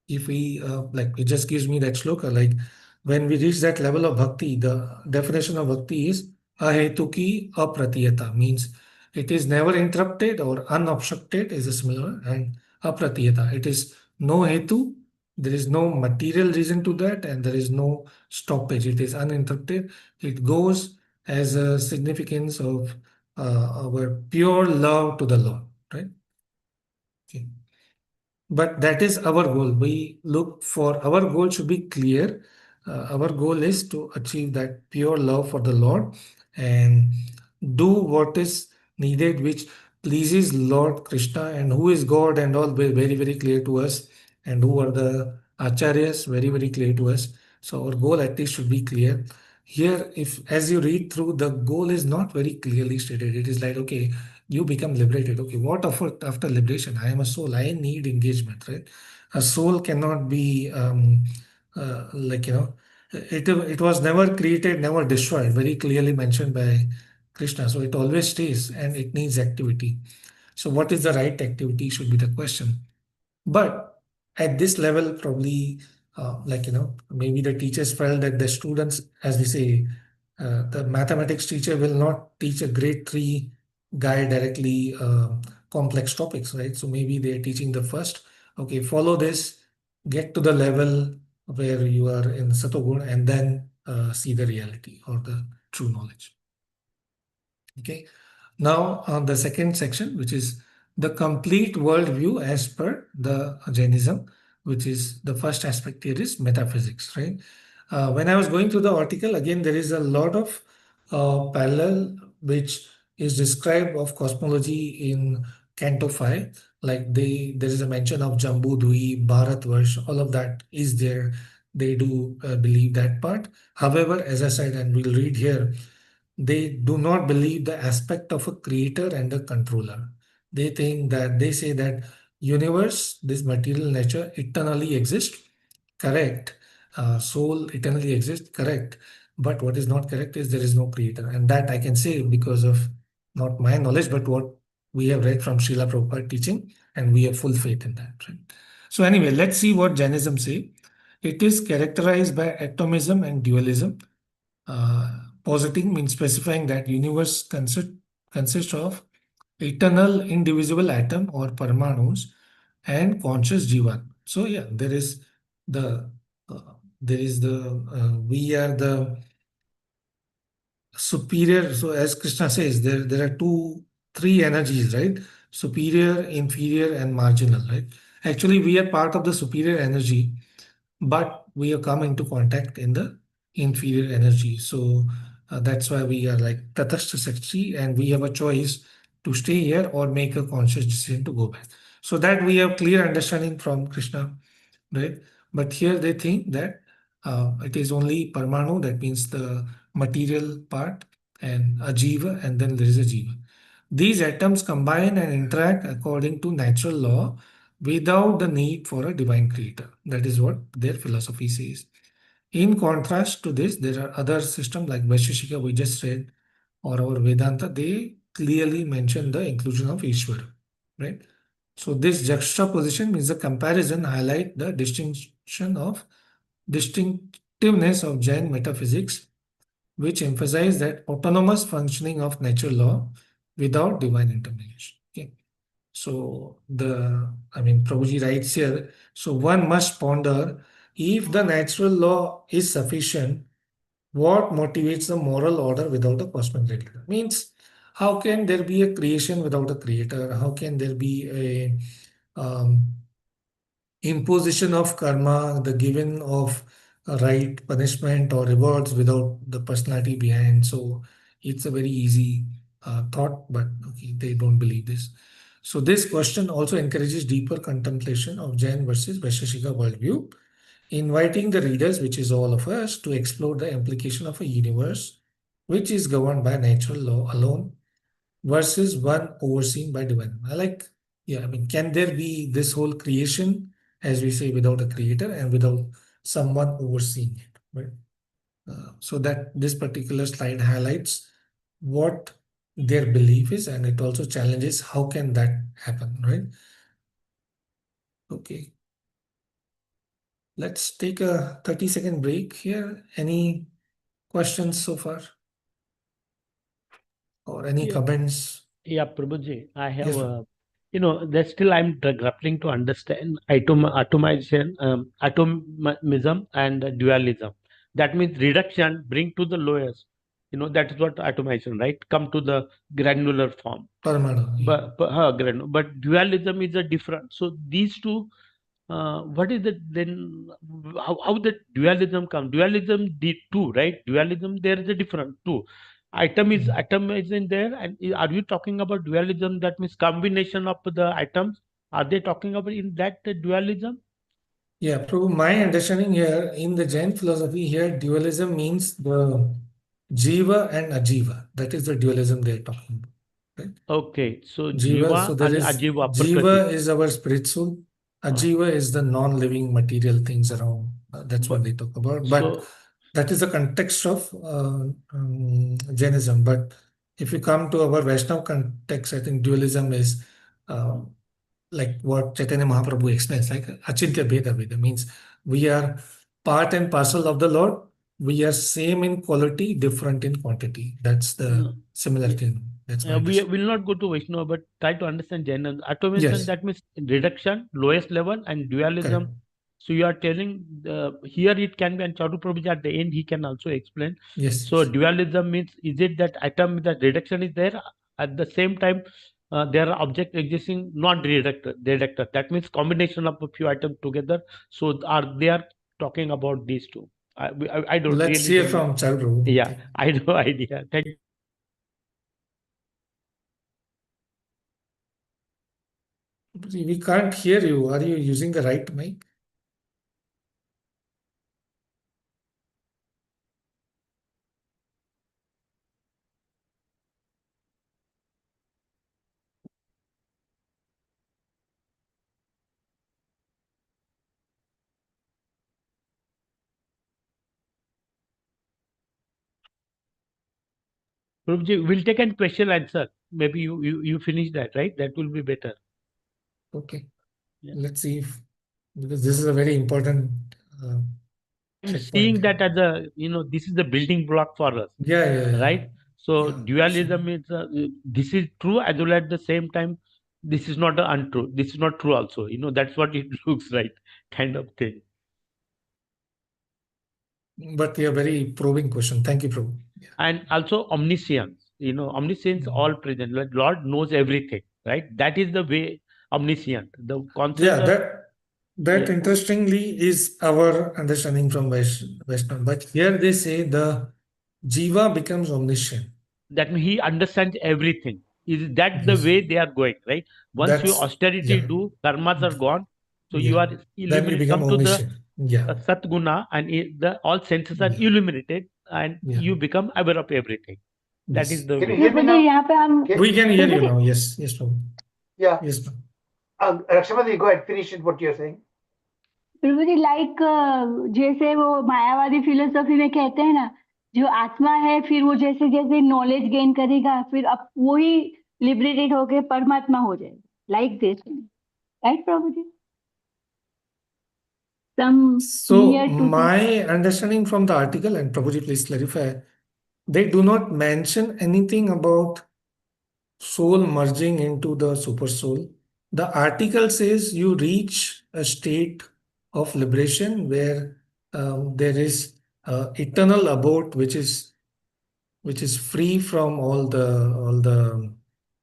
if we, it just gives me that shloka, like when we reach that level of bhakti, the definition of bhakti is ahetuki apratiyata, means it is never interrupted, or unobstructed is a similar, and apratiyata, it is no hetu, there is no material reason to that, and there is no stoppage, it is uninterrupted. It goes as a significance of our pure love to the Lord, right? Okay. But that is our goal. We look for, our goal should be clear. Our goal is to achieve that pure love for the Lord and do what is needed, which pleases Lord Krishna, and who is God and all very, very clear to us, and who are the acharyas, very, very clear to us. So our goal at least should be clear. Here, if as you read through, the goal is not very clearly stated. It is like, okay, you become liberated. Okay, what after liberation? I am a soul. I need engagement, right? A soul cannot be it was never created, never destroyed. Very clearly mentioned by Krishna. So it always stays and it needs activity. So what is the right activity should be the question. But at this level, probably, maybe the teachers felt that the students, as we say, the mathematics teacher will not teach a grade 3 guy directly complex topics, right? So maybe they're teaching the first, okay, follow this, get to the level where you are in Satogun, and then see the reality or the true knowledge. Okay. Now, on the second section, which is the complete worldview as per the Jainism, which is the first aspect here is metaphysics, right? When I was going through the article, again, there is a lot of parallel which is described of cosmology in Canto 5. Like there is a mention of Jambu Dui, Bharatvarsh, all of that is there. They do believe that part. However, as I said, and we'll read here, they do not believe the aspect of a creator and a controller. They say that universe, this material nature eternally exists, correct. Soul eternally exists, correct. But what is not correct is there is no creator. And that I can say because of not my knowledge, but what we have read from Srila Prabhupada teaching, and we have full faith in that. Right? So anyway, let's see what Jainism say. It is characterized by atomism and dualism. Positing means specifying that universe consists of eternal indivisible atom or parmanus and conscious jivan. So yeah, the we are the superior. So as Krishna says, there are three energies, right? Superior, inferior, and marginal, right? Actually, we are part of the superior energy, but we have come into contact in the inferior energy. So that's why we are like Tatastha Sakshi, and we have a choice to stay here or make a conscious decision to go back. So that we have clear understanding from Krishna, right? But here they think that it is only Parmanu, that means the material part, and a Jiva, and then there is a Jiva. These atoms combine and interact according to natural law without the need for a divine creator. That is what their philosophy says. In contrast to this, there are other systems like Vaisheshika we just read, or our Vedanta. They clearly mention the inclusion of Ishvara, right? So this juxtaposition means the comparison highlight the distinctiveness of Jain metaphysics, which emphasize that autonomous functioning of natural law without divine intervention. Okay. So Prabhuji writes here, so one must ponder, if the natural law is sufficient, what motivates the moral order without a cosmic regulator? Means, how can there be a creation without a creator? How can there be a imposition of karma, the giving of a right punishment or rewards without the personality behind? So it's a very easy thought, but okay, they don't believe this. So this question also encourages deeper contemplation of Jain versus Vaisheshika worldview, inviting the readers, which is all of us, to explore the implication of a universe which is governed by natural law alone versus one overseen by divine. Can there be this whole creation, as we say, without a creator and without someone overseeing it, right? So that this particular slide highlights what their belief is, and it also challenges how can that happen, right? Okay. Let's take a 30-second break here. Any questions so far? Or any Yeah, comments? yeah, Prabhuji, I have, Yes, sir. that still I'm grappling to understand atomism and dualism. That means reduction, bring to the lowest. That is what atomization, right? Come to the granular form. Parmanu, yeah. But dualism is a different. So these two, what is it then? How the dualism come? Dualism the two, right? Dualism there is a different two. Atom is in there, and are you talking about dualism? That means combination of the atoms. Are they talking about in that dualism? Yeah, Prabhu, my understanding here in the Jain philosophy here, dualism means the Jiva and Ajiva. That is the dualism they're talking about. Right? Okay, so Jiva, so Jiva there and is Ajiva, Prakriti. Jiva is our spiritual, Uh, Ajiva is the non-living material things around. That's what but they talk about. But so that is the context of Jainism. But if you come to our Vaishnava context, I think dualism is uh, like what Chaitanya Mahaprabhu explains, like Achintya Bheda Veda means we are part and parcel of the Lord. We are same in quality, different in quantity. That's the no, similarity. That's my we understanding. will not go to Vaishnava, but try to understand Jain. Automation, Yes, that means reduction, lowest level, and correct. dualism. So you are telling here it can be, and Charu Prabhuji at the end he can also explain. Yes, So yes. dualism means, is it that atom, that reduction is there, at the same time there are objects existing not reductor. That means combination of a few items together. So they are talking about these two. I don't Let's really hear don't know. from Charu. Yeah, Okay. I have no idea. Thank you. We can't hear you. Are you using the right mic? Prabhuji, we'll take a question answer. Maybe you finish that, right? That will be better. Okay. Yeah. Let's see if, because this is a very important checkpoint. that as a, this is the building block for us, Yeah. right? So Yeah. dualism is this is true, as well at the same time this is not untrue. This is not true also. That's what it looks like, kind of thing. But yeah, very probing question. Thank you, Prabhu. Yeah. And also omniscience. Omniscience, all present. Like Lord knows everything, right? That is the way omniscient. The concept. Yeah, that Yeah. interestingly is our understanding from Vaishnava. But here they say the Jiva becomes omniscient. That means he understands everything. Is that the Yes. way they are going, right? Once you That's austerity yeah. do, karmas are gone, so you Yeah. are Then you illuminated. become Come to the omniscient. Yeah. Satguna, and the all senses are Yeah. illuminated, and Yeah. you become aware of everything. That is Yes. the Can you way. hear me Prabhuji, now? यहाँ पे हम We can hear you Prabhuji, now. Yes. Yes, Prabhu. Yeah. Yes, Prabhu. Rakshamati, go ahead, finish it, what you're saying. Prabhuji like जैसे वो मायावादी philosophy में कहते हैं ना, जो आत्मा है फिर वो जैसे जैसे नॉलेज गेन करेगा फिर अब वो ही लिबरेटेड होके परमात्मा हो जाएगा, like this, right Prabhuji? Some So near to this. my understanding from the article, and Prabhuji, please clarify, they do not mention anything about soul merging into the super soul. The article says you reach a state of liberation where there is eternal abode, which is free from all the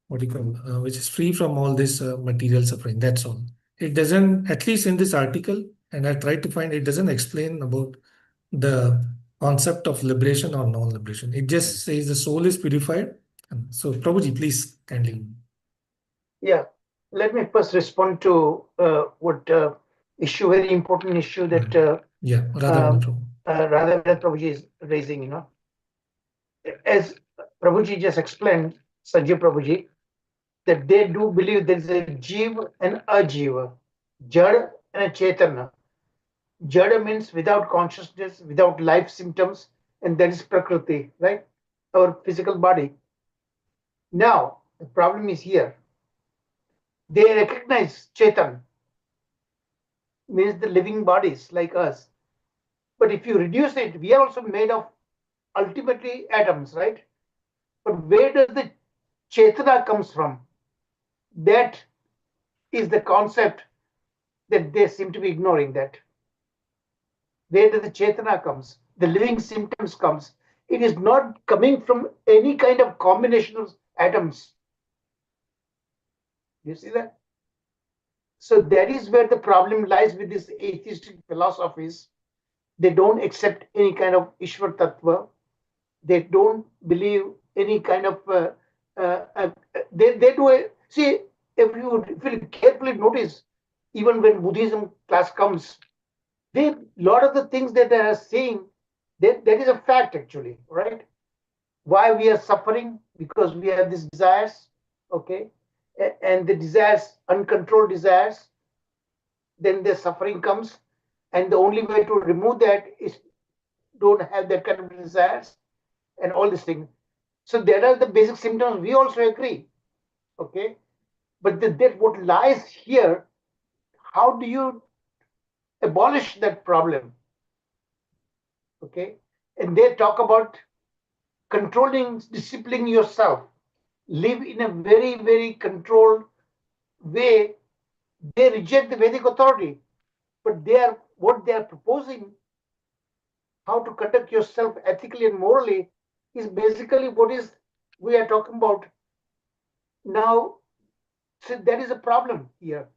what do you call which is free from all this material suffering. That's all. It doesn't, at least in this article, and I tried to find, it doesn't explain about the concept of liberation or non-liberation. It just says the soul is purified. So, Prabhuji, please kindly. Yeah, let me first respond to what issue, very important issue that Yeah, Radha Prabhu. Radhavendra Prabhuji is raising. As Prabhuji just explained, Sanjay Prabhuji, that they do believe there is a Jeev and a Jiva, Jad and a Chaitanya. Jada means without consciousness, without life symptoms, and that is Prakriti, right? Our physical body. Now, the problem is here. They recognize Chetan, means the living bodies like us. But if you reduce it, we are also made of ultimately atoms, right? But where does the Chetana comes from? That is the concept that they seem to be ignoring. That where does the Chetana comes? The living symptoms comes. It is not coming from any kind of combination of atoms. You see that? So that is where the problem lies with these atheistic philosophies. They don't accept any kind of Ishwar Tattva. They don't believe any kind of they do a, see, if you carefully notice, even when Buddhism class comes, they lot of the things that they are saying, that is a fact actually, right? Why we are suffering? Because we have these desires, okay, and the desires, uncontrolled desires, then the suffering comes, and the only way to remove that is don't have that kind of desires and all these things. So there are the basic symptoms. We also agree, okay. But that what lies here, how do you abolish that problem, okay? And they talk about controlling, disciplining yourself, live in a very, very controlled way. They reject the Vedic authority, but what they are proposing, how to conduct yourself ethically and morally, is basically what is we are talking about now. So there is a problem here.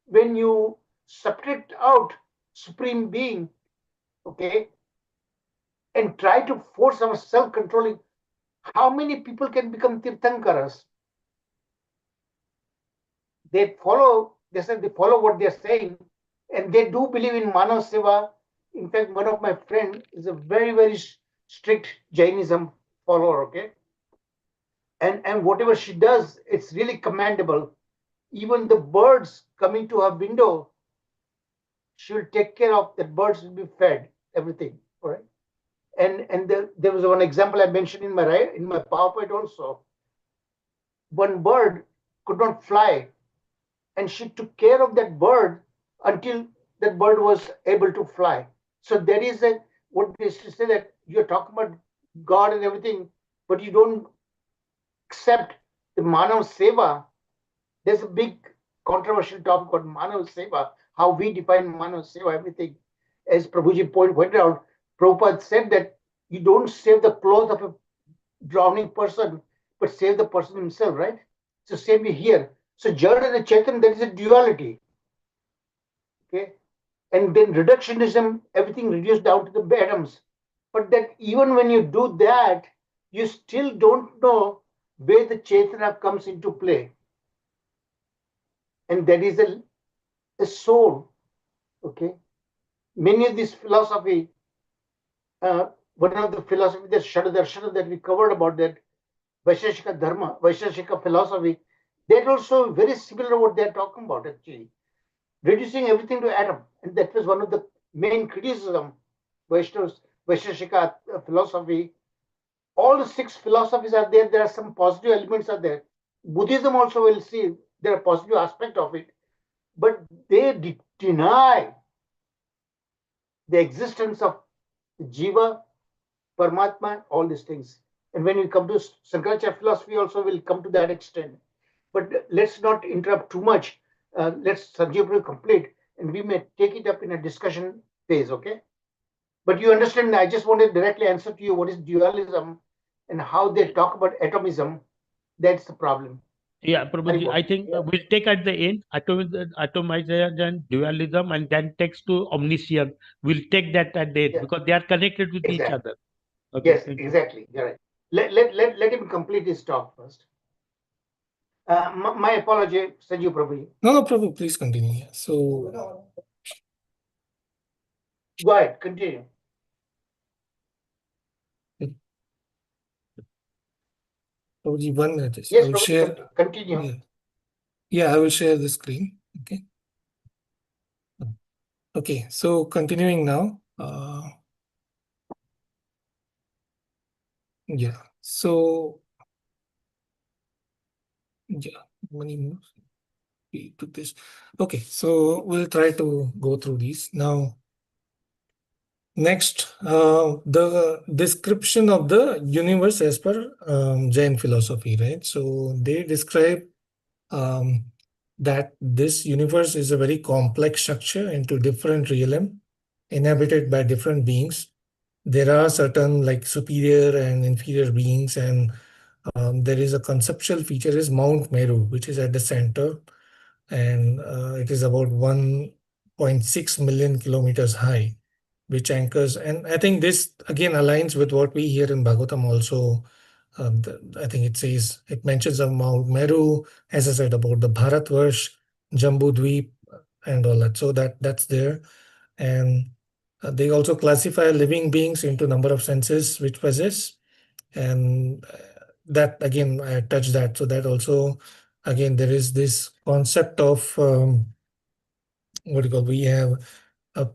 When you subtract out Supreme Being, okay, and try to force our self-controlling, how many people can become Tirthankaras? They say they follow what they're saying, and they do believe in Manav Seva. In fact, one of my friends is a very, very strict Jainism follower, okay? And whatever she does, it's really commendable. Even the birds coming to her window, she will take care of that. Birds will be fed, everything, all right? And there was one example I mentioned in my PowerPoint also. One bird could not fly, and she took care of that bird until that bird was able to fly. So there is a what they say that you're talking about God and everything, but you don't accept the Manav Seva. There's a big controversial topic called Manav Seva, how we define Manav Seva, everything. As Prabhuji pointed out, Prabhupada said that you don't save the clothes of a drowning person, but save the person himself, right? So same here. So Jada and Chaitan, there is a duality. Okay. And then reductionism, everything reduced down to the atoms. But that even when you do that, you still don't know where the Chaitanya comes into play. And that is a soul. Okay. Many of these philosophy, one of the philosophy, the Shadadarshana that we covered about that, Vaisheshika Dharma, Vaisheshika philosophy, that also very similar to what they're talking about actually. Reducing everything to atom. And that was one of the main criticism, Vaisheshika philosophy. All the 6 philosophies are there. There are some positive elements are there. Buddhism also will see there are positive aspect of it, but they deny the existence of Jiva, Paramatma, all these things. And when we come to Shankaracharya philosophy, also will come to that extent. But let's not interrupt too much. Let's Sanjeev complete, and we may take it up in a discussion phase, okay? But you understand, I just want to directly answer to you what is dualism and how they talk about atomism. That's the problem. Yeah, Prabhuji, I think we'll take at the end atomization, dualism, and then takes to omniscience. We'll take that at the end because they are connected with each other. Okay, yes, exactly. You're right. Let him complete his talk first. My apology, Sanjeev Prabhu. No, Prabhu, please continue. Yeah. So, go ahead, continue. Prabhuji, 1 minute. Yes, I will Prabhu, share. continue. Yeah, I will share the screen. Okay. Okay, so continuing now. Yeah. So, yeah, many more. We took this. Okay, so we'll try to go through these now. Next, the description of the universe as per Jain philosophy, right? So they describe that this universe is a very complex structure into different realm inhabited by different beings. There are certain like superior and inferior beings, and there is a conceptual feature is Mount Meru, which is at the center, and it is about 1.6 million kilometers high, which anchors. And I think this again aligns with what we hear in Bhagavatam also. I think it mentions of Mount Meru, as I said, about the Bharatvarsh, Jambu Dweep, and all that. So that's there. And they also classify living beings into number of senses which possess. And that again, I touched that. So that also, again, there is this concept of what do you call, we have uh,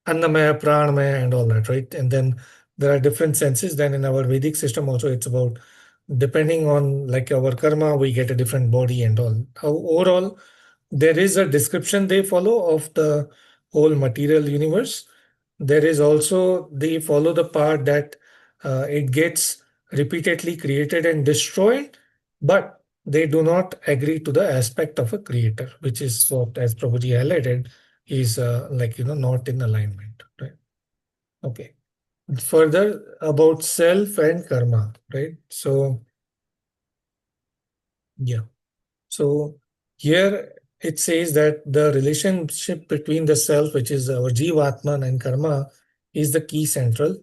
Annamaya, Pranamaya, and all that, right? And then there are different senses. Then in our Vedic system also, it's about depending on like our karma, we get a different body and all. Overall, there is a description they follow of the whole material universe. There is also, they follow the part that it gets repeatedly created and destroyed, but they do not agree to the aspect of a creator, which is what, as Prabhuji highlighted, is not in alignment, right? Okay. Further about self and karma, right? So, yeah. So here it says that the relationship between the self, which is our Jivatman, and karma is the key central.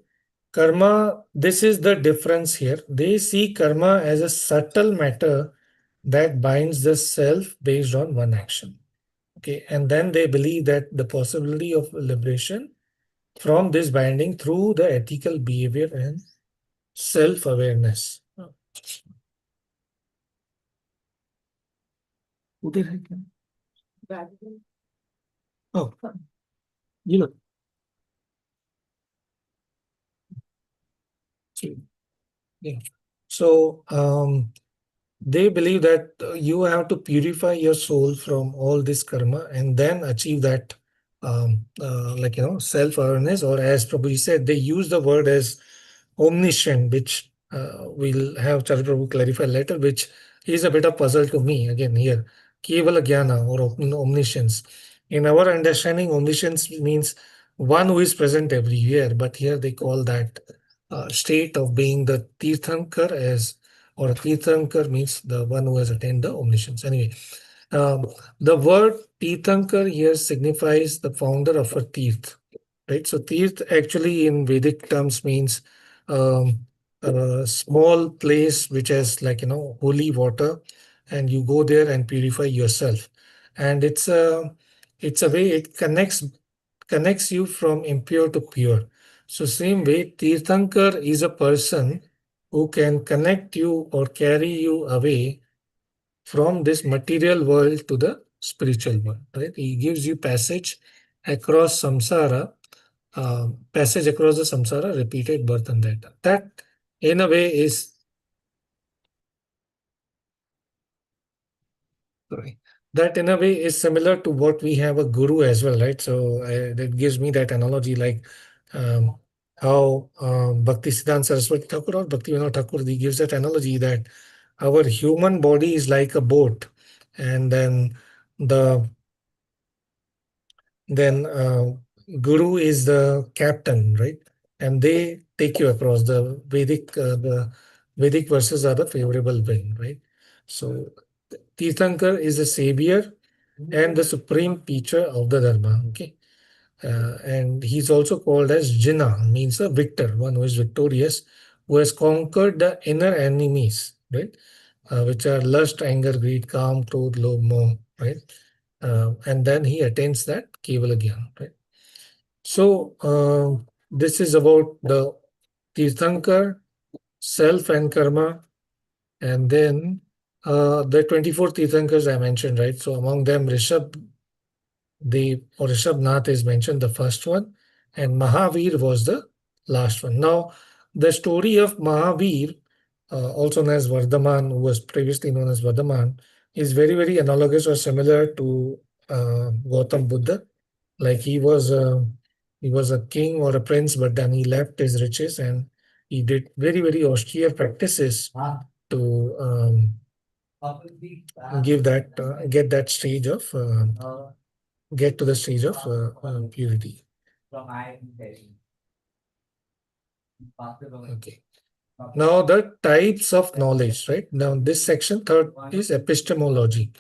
Karma, this is the difference here. They see karma as a subtle matter that binds the self based on one action. Okay, and then they believe that the possibility of liberation from this binding through the ethical behavior and self-awareness. उधर है क्या? Oh, you know. Yeah. So they believe that you have to purify your soul from all this karma and then achieve that self-awareness, or as Prabhuji said, they use the word as omniscient, which we'll have Charles Prabhu clarify later, which is a bit of puzzle to me again here. Kevala Jnana or omniscience. In our understanding, omniscience means one who is present everywhere, but here they call that state of being the Tirthankar as, or a Tirthankar means the one who has attained the omniscience. Anyway, um, the word Tirthankar here signifies the founder of a Tirth, right? So Tirth actually in Vedic terms means um, a small place which has holy water, and you go there and purify yourself. And it's a way it connects you from impure to pure. So same way, Tirthankar is a person who can connect you or carry you away from this material world to the spiritual world. Right? He gives you passage across the samsara, repeated birth and death. That, in a way, is sorry. That in a way is similar to what we have a guru as well, right? So that gives me that analogy, like um, how Bhakti Siddhanta Saraswati Thakur or Bhakti Vinod Thakur, he gives that analogy that our human body is like a boat, and the then guru is the captain, right? And they take you across. The Vedic verses are the favorable wind, right? So Tirthankar is the savior and the supreme teacher of the dharma. Okay, and he's also called as Jina, means a victor, one who is victorious, who has conquered the inner enemies, right? Which are lust, anger, greed, calm, clothes, love, moh, right? And then he attains that Kevala Gyan, right? So this is about the Tirthankar, self and karma, and then the 24 Tirthankars I mentioned, right? So among them, Rishabh Nath is mentioned, the first one, and Mahavir was the last one. Now, the story of Mahavir, also known as Vardhaman, who was previously known as Vardhaman, is very, very analogous or similar to Gautam Buddha. Like he was a king or a prince, but then he left his riches and he did very, very austere practices to get that stage of get to the stage of purity. Okay. Now the types of knowledge, right? Now this section third is epistemology,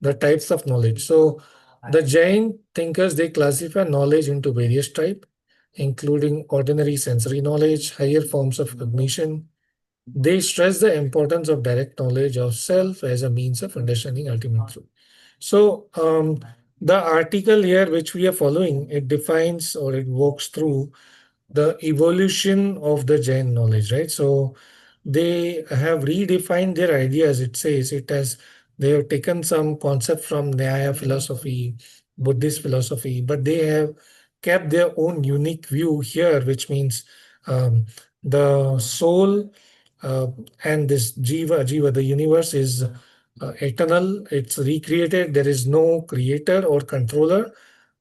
the types of knowledge. So the Jain thinkers, they classify knowledge into various types, including ordinary sensory knowledge, higher forms of cognition. They stress the importance of direct knowledge of self as a means of understanding ultimate truth. So the article here which we are following, it defines or it walks through the evolution of the Jain knowledge, right? So they have redefined their ideas. It says they have taken some concept from Nyaya philosophy, Buddhist philosophy, but they have kept their own unique view here, which means the soul uh, and this jiva, the universe is eternal. It's recreated. There is no creator or controller.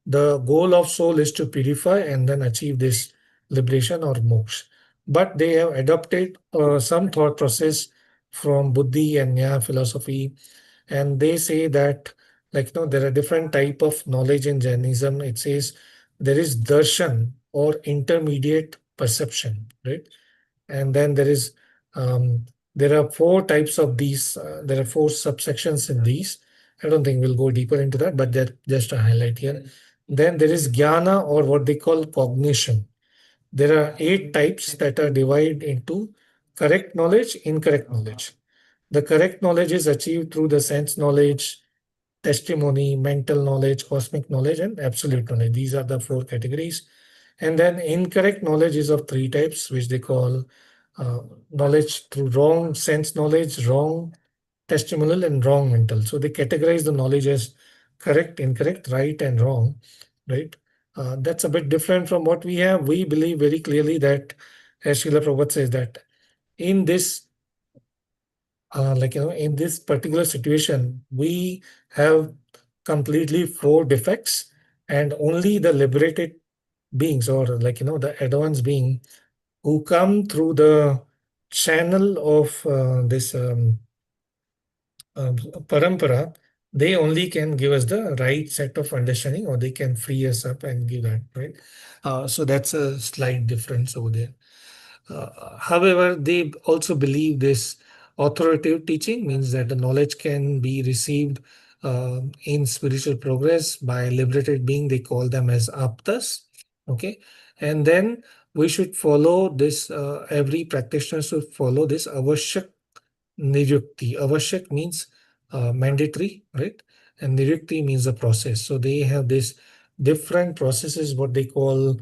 The goal of soul is to purify and then achieve this liberation or moksha. But they have adopted some thought process from Buddhi and Nyaya philosophy, and they say that there are different type of knowledge in Jainism. It says there is darshan or intermediate perception, right? And then um, there are four types of these. There are four subsections in these. I don't think we'll go deeper into that, but that just a highlight here. Then there is jnana, or what they call cognition. There are 8 types that are divided into correct knowledge, incorrect knowledge. The correct knowledge is achieved through the sense knowledge, testimony, mental knowledge, cosmic knowledge, and absolute knowledge. These are the 4 categories. And then incorrect knowledge is of 3 types, which they call uh, knowledge through wrong sense knowledge, wrong testimonial, and wrong mental. So they categorize the knowledge as correct, incorrect, right, and wrong, right? That's a bit different from what we have. We believe very clearly that, as Srila Prabhupada says, that in this in this particular situation, we have completely 4 defects and only the liberated beings, or the advanced being, who come through the channel of this parampara, they only can give us the right set of understanding, or they can free us up and give that, right? So that's a slight difference over there. However, they also believe this authoritative teaching means that the knowledge can be received in spiritual progress by liberated being. They call them as aptas. Okay, and then we should follow this. Every practitioner should follow this avashyak nirukti. Avashyak means mandatory, right? And nirukti means the process. So they have this different processes, what they call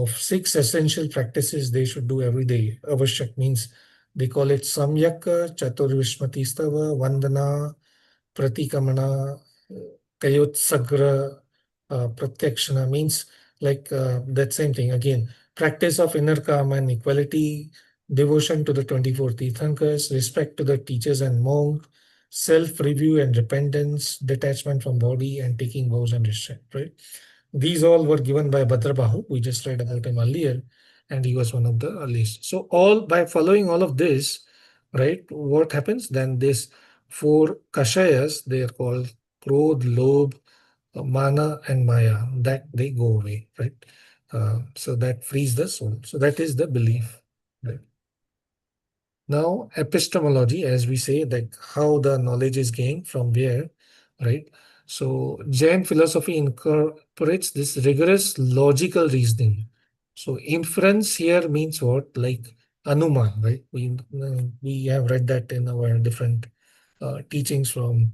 six essential practices they should do every day. Avashyak means they call it samyak, chaturvishmati stava, vandana, pratikamana, kayotsagra, pratyakshana means that same thing again. Practice of inner calm and equality, devotion to the 24 Tirthankars, respect to the teachers and monk, self-review and repentance, detachment from body, and taking vows and restraint, right? These all were given by Bhadrabahu. We just read about him earlier, and he was one of the earliest. So all by following all of this, right, what happens then? This four kashayas, they are called Krodh, Lobh, Mana, and Maya, that they go away, right? So that frees the soul. So that is the belief, right? Now, epistemology, as we say, that how the knowledge is gained from where, right? So Jain philosophy incorporates this rigorous logical reasoning. So inference here means what? Like anuman, right? We have read that in our different teachings from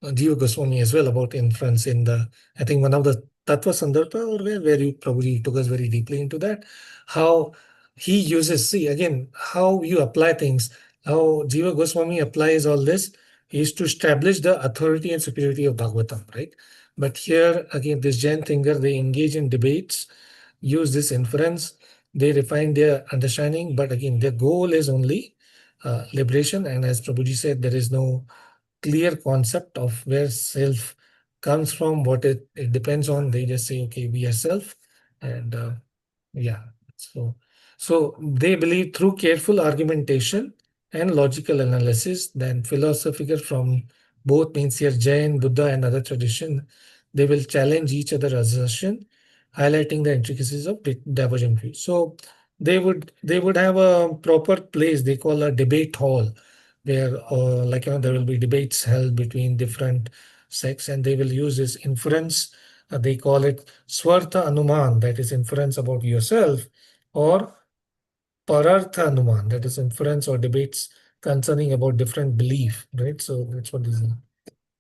Jiva Goswami as well about inference in the, I think one of the Tattva Sandarbha, or where you probably took us very deeply into that, how he uses, see again, how you apply things, how Jiva Goswami applies all this is to establish the authority and superiority of Bhagavatam, right? But here again, this Jain thinker, they engage in debates, use this inference, they refine their understanding, but again, their goal is only liberation. And as Prabhuji said, there is no clear concept of where self comes from, what it depends on. They just say, okay, we are self. And yeah, so they believe through careful argumentation and logical analysis, then philosophers from both means here Jain, Buddha, and other tradition, they will challenge each other assertion, highlighting the intricacies of divergent views. So they would have a proper place they call a debate hall, where there will be debates held between different sects, and they will use this inference. They call it swartha anuman, that is inference about yourself, or parartha anuman, that is inference or debates concerning about different belief, right? So that's what this is.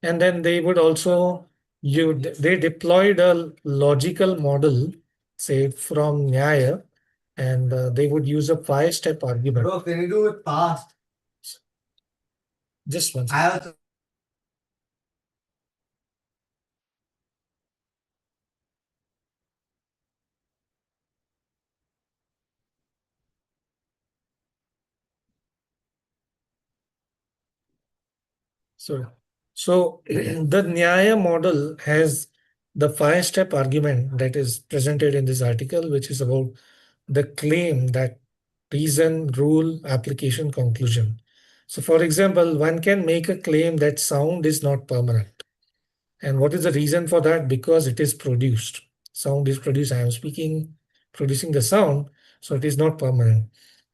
And then they would also they deployed a logical model, say from Nyaya, and they would use a 5-step argument. Bro, can you do it fast? Just one I second. also So the Nyaya model has the 5-step argument that is presented in this article, which is about the claim that reason, rule, application, conclusion. So for example, one can make a claim that sound is not permanent. And what is the reason for that? Because it is produced. Sound is produced. I am speaking, producing the sound, so it is not permanent.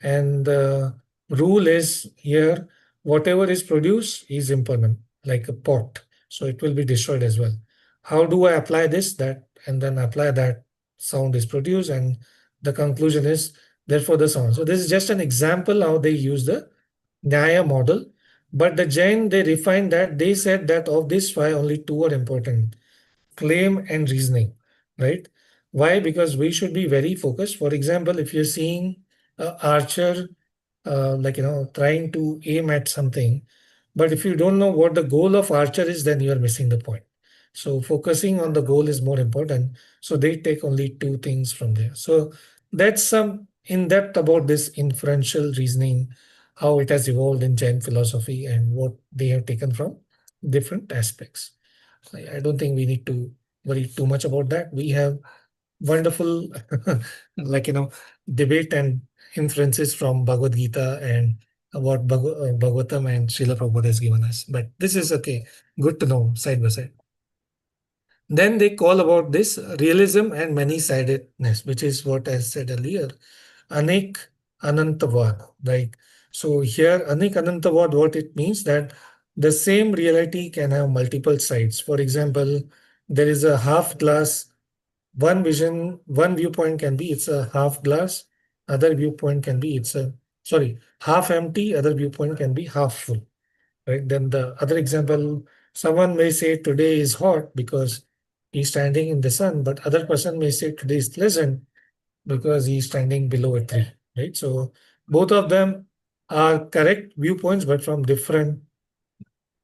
And the rule is here, whatever is produced is impermanent, like a pot. So it will be destroyed as well. How do I apply this? That and then apply that sound is produced, and the conclusion is therefore the sound. So this is just an example how they use the Nyaya model. But the Jain, they refined that. They said that of these five, only two are important: claim and reasoning, right? Why? Because we should be very focused. For example, if you're seeing an archer, trying to aim at something, but if you don't know what the goal of archer is, then you are missing the point. So focusing on the goal is more important. So they take only two things from there. So that's some in depth about this inferential reasoning, how it has evolved in Jain philosophy and what they have taken from different aspects. I don't think we need to worry too much about that. We have wonderful, like, debate and inferences from Bhagavad Gita and what Bhagavatam and Srila Prabhupada has given us. But this is okay, good to know side by side. Then they call about this realism and many-sidedness, which is what I said earlier. Anek Anantavad, right? So here, Anek Anantavad, what it means that the same reality can have multiple sides. For example, there is a half glass, one vision, one viewpoint can be it's a half glass, other viewpoint can be half empty, other viewpoint can be half full, right? Then the other example, someone may say today is hot because he's standing in the sun, but other person may say today is pleasant because he's standing below a tree, right? So both of them are correct viewpoints, but from different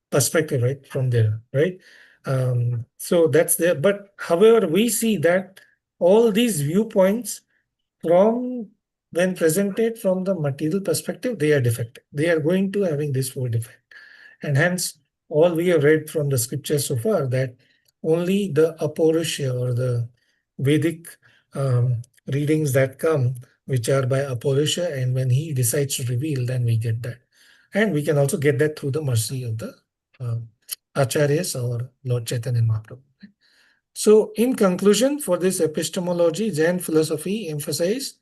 perspective, right? From there, right? So that's there. But however, we see that all these viewpoints from when presented from the material perspective, they are defective. They are going to having this four defect. And hence, all we have read from the scriptures so far that only the Apaurusha or the Vedic readings that come, which are by Apaurusha, and when he decides to reveal, then we get that. And we can also get that through the mercy of the Acharyas or Lord Chaitanya Mahaprabhu. So, in conclusion, for this epistemology, Jain philosophy emphasizes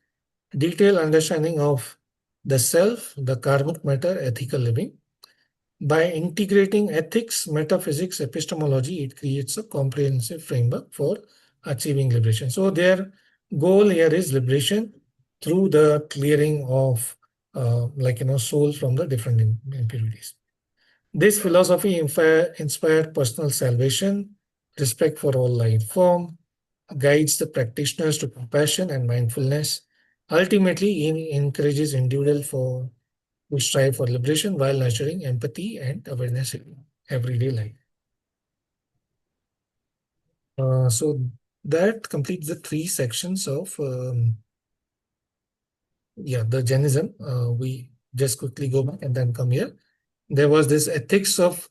detailed understanding of the self, the karmic matter, ethical living. By integrating ethics, metaphysics, epistemology, it creates a comprehensive framework for achieving liberation. So their goal here is liberation through the clearing of soul from the different impurities. This philosophy inspired personal salvation, respect for all life form, guides the practitioners to compassion and mindfulness. Ultimately, it encourages individual to strive for liberation while nurturing empathy and awareness in everyday life. So that completes the three sections of the Jainism. We just quickly go back and then come here. There was this ethics of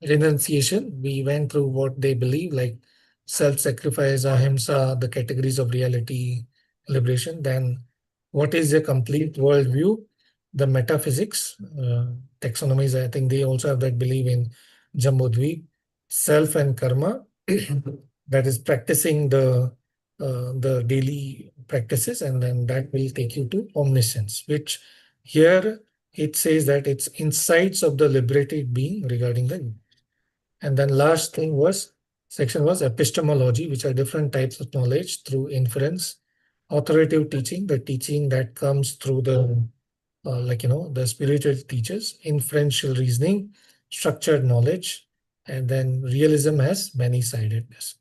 renunciation. We went through what they believe, like self-sacrifice, ahimsa, the categories of reality, liberation. Then what is a complete worldview? The metaphysics, taxonomies, I think they also have that belief in Jambudvipa, self and karma, that is practicing the daily practices, and then that will take you to omniscience, which here it says that it's insights of the liberated being regarding the. And then last section was epistemology, which are different types of knowledge through inference, authoritative teaching, the teaching that comes through the spiritual teachers, inferential reasoning, structured knowledge, and then realism has many-sidedness,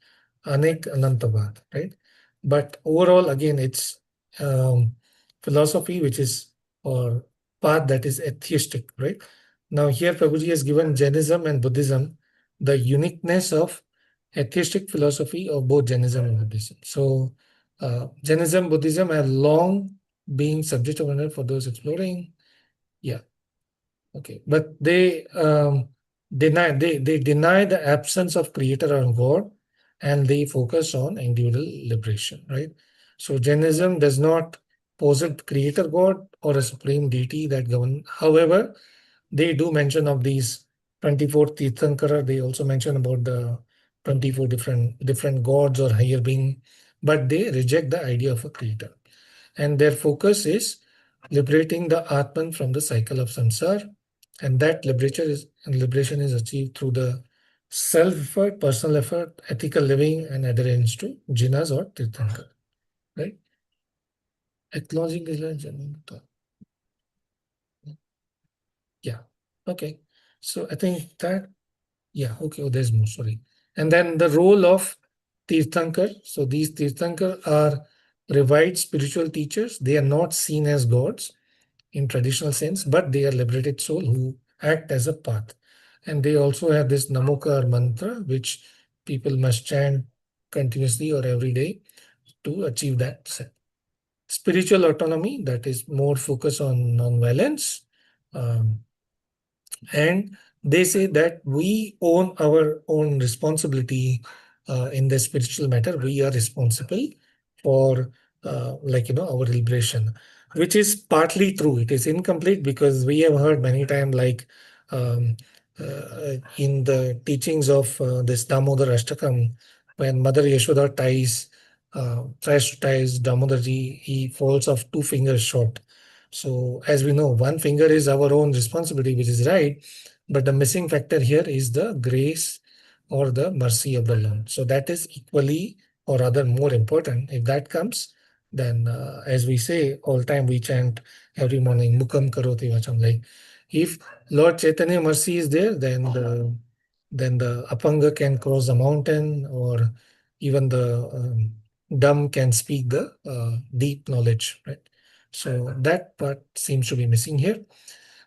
anek anantavad, right? But overall, again, it's philosophy which is or path that is atheistic, right? Now here Prabhuji has given Jainism and Buddhism the uniqueness of atheistic philosophy of both Jainism and Buddhism. So Jainism, Buddhism have long been subject of honor for those exploring. Yeah. Okay. But they deny the absence of creator or God, and they focus on individual liberation, right? So Jainism does not posit creator God or a supreme deity that govern. However, they do mention of these 24 Tirthankara. They also mention about the 24 different gods or higher being, but they reject the idea of a creator. And their focus is liberating the Atman from the cycle of samsara, and that liberation is achieved through the self-effort, personal effort, ethical living, and adherence to jinas or Tirthankara, right? Acknowledging is yeah. Okay. So I think that, yeah, okay. Oh, there's more, sorry. And then the role of Tirthankar. So these Tirthankar are revived spiritual teachers. They are not seen as gods in traditional sense, but they are liberated soul who act as a path. And they also have this Namokar mantra, which people must chant continuously or every day to achieve that set. Spiritual autonomy, that is more focus on non-violence. And they say that we own our own responsibility in the spiritual matter, we are responsible for our liberation, which is partly true. It is incomplete because we have heard many times, like um, in the teachings of this Damodar Ashtakam, when Mother Yashoda tries to tie Damodarji, he falls off 2 fingers short. So as we know, 1 finger is our own responsibility, which is right, but the missing factor here is the grace or the mercy of the Lord. So that is equally or rather more important. If that comes, then as we say all time, we chant every morning, Mukam Karoti Vacham. Like if Lord Chaitanya mercy is there, then the Apanga can cross the mountain, or even the dumb can speak the deep knowledge, right? So that part seems to be missing here.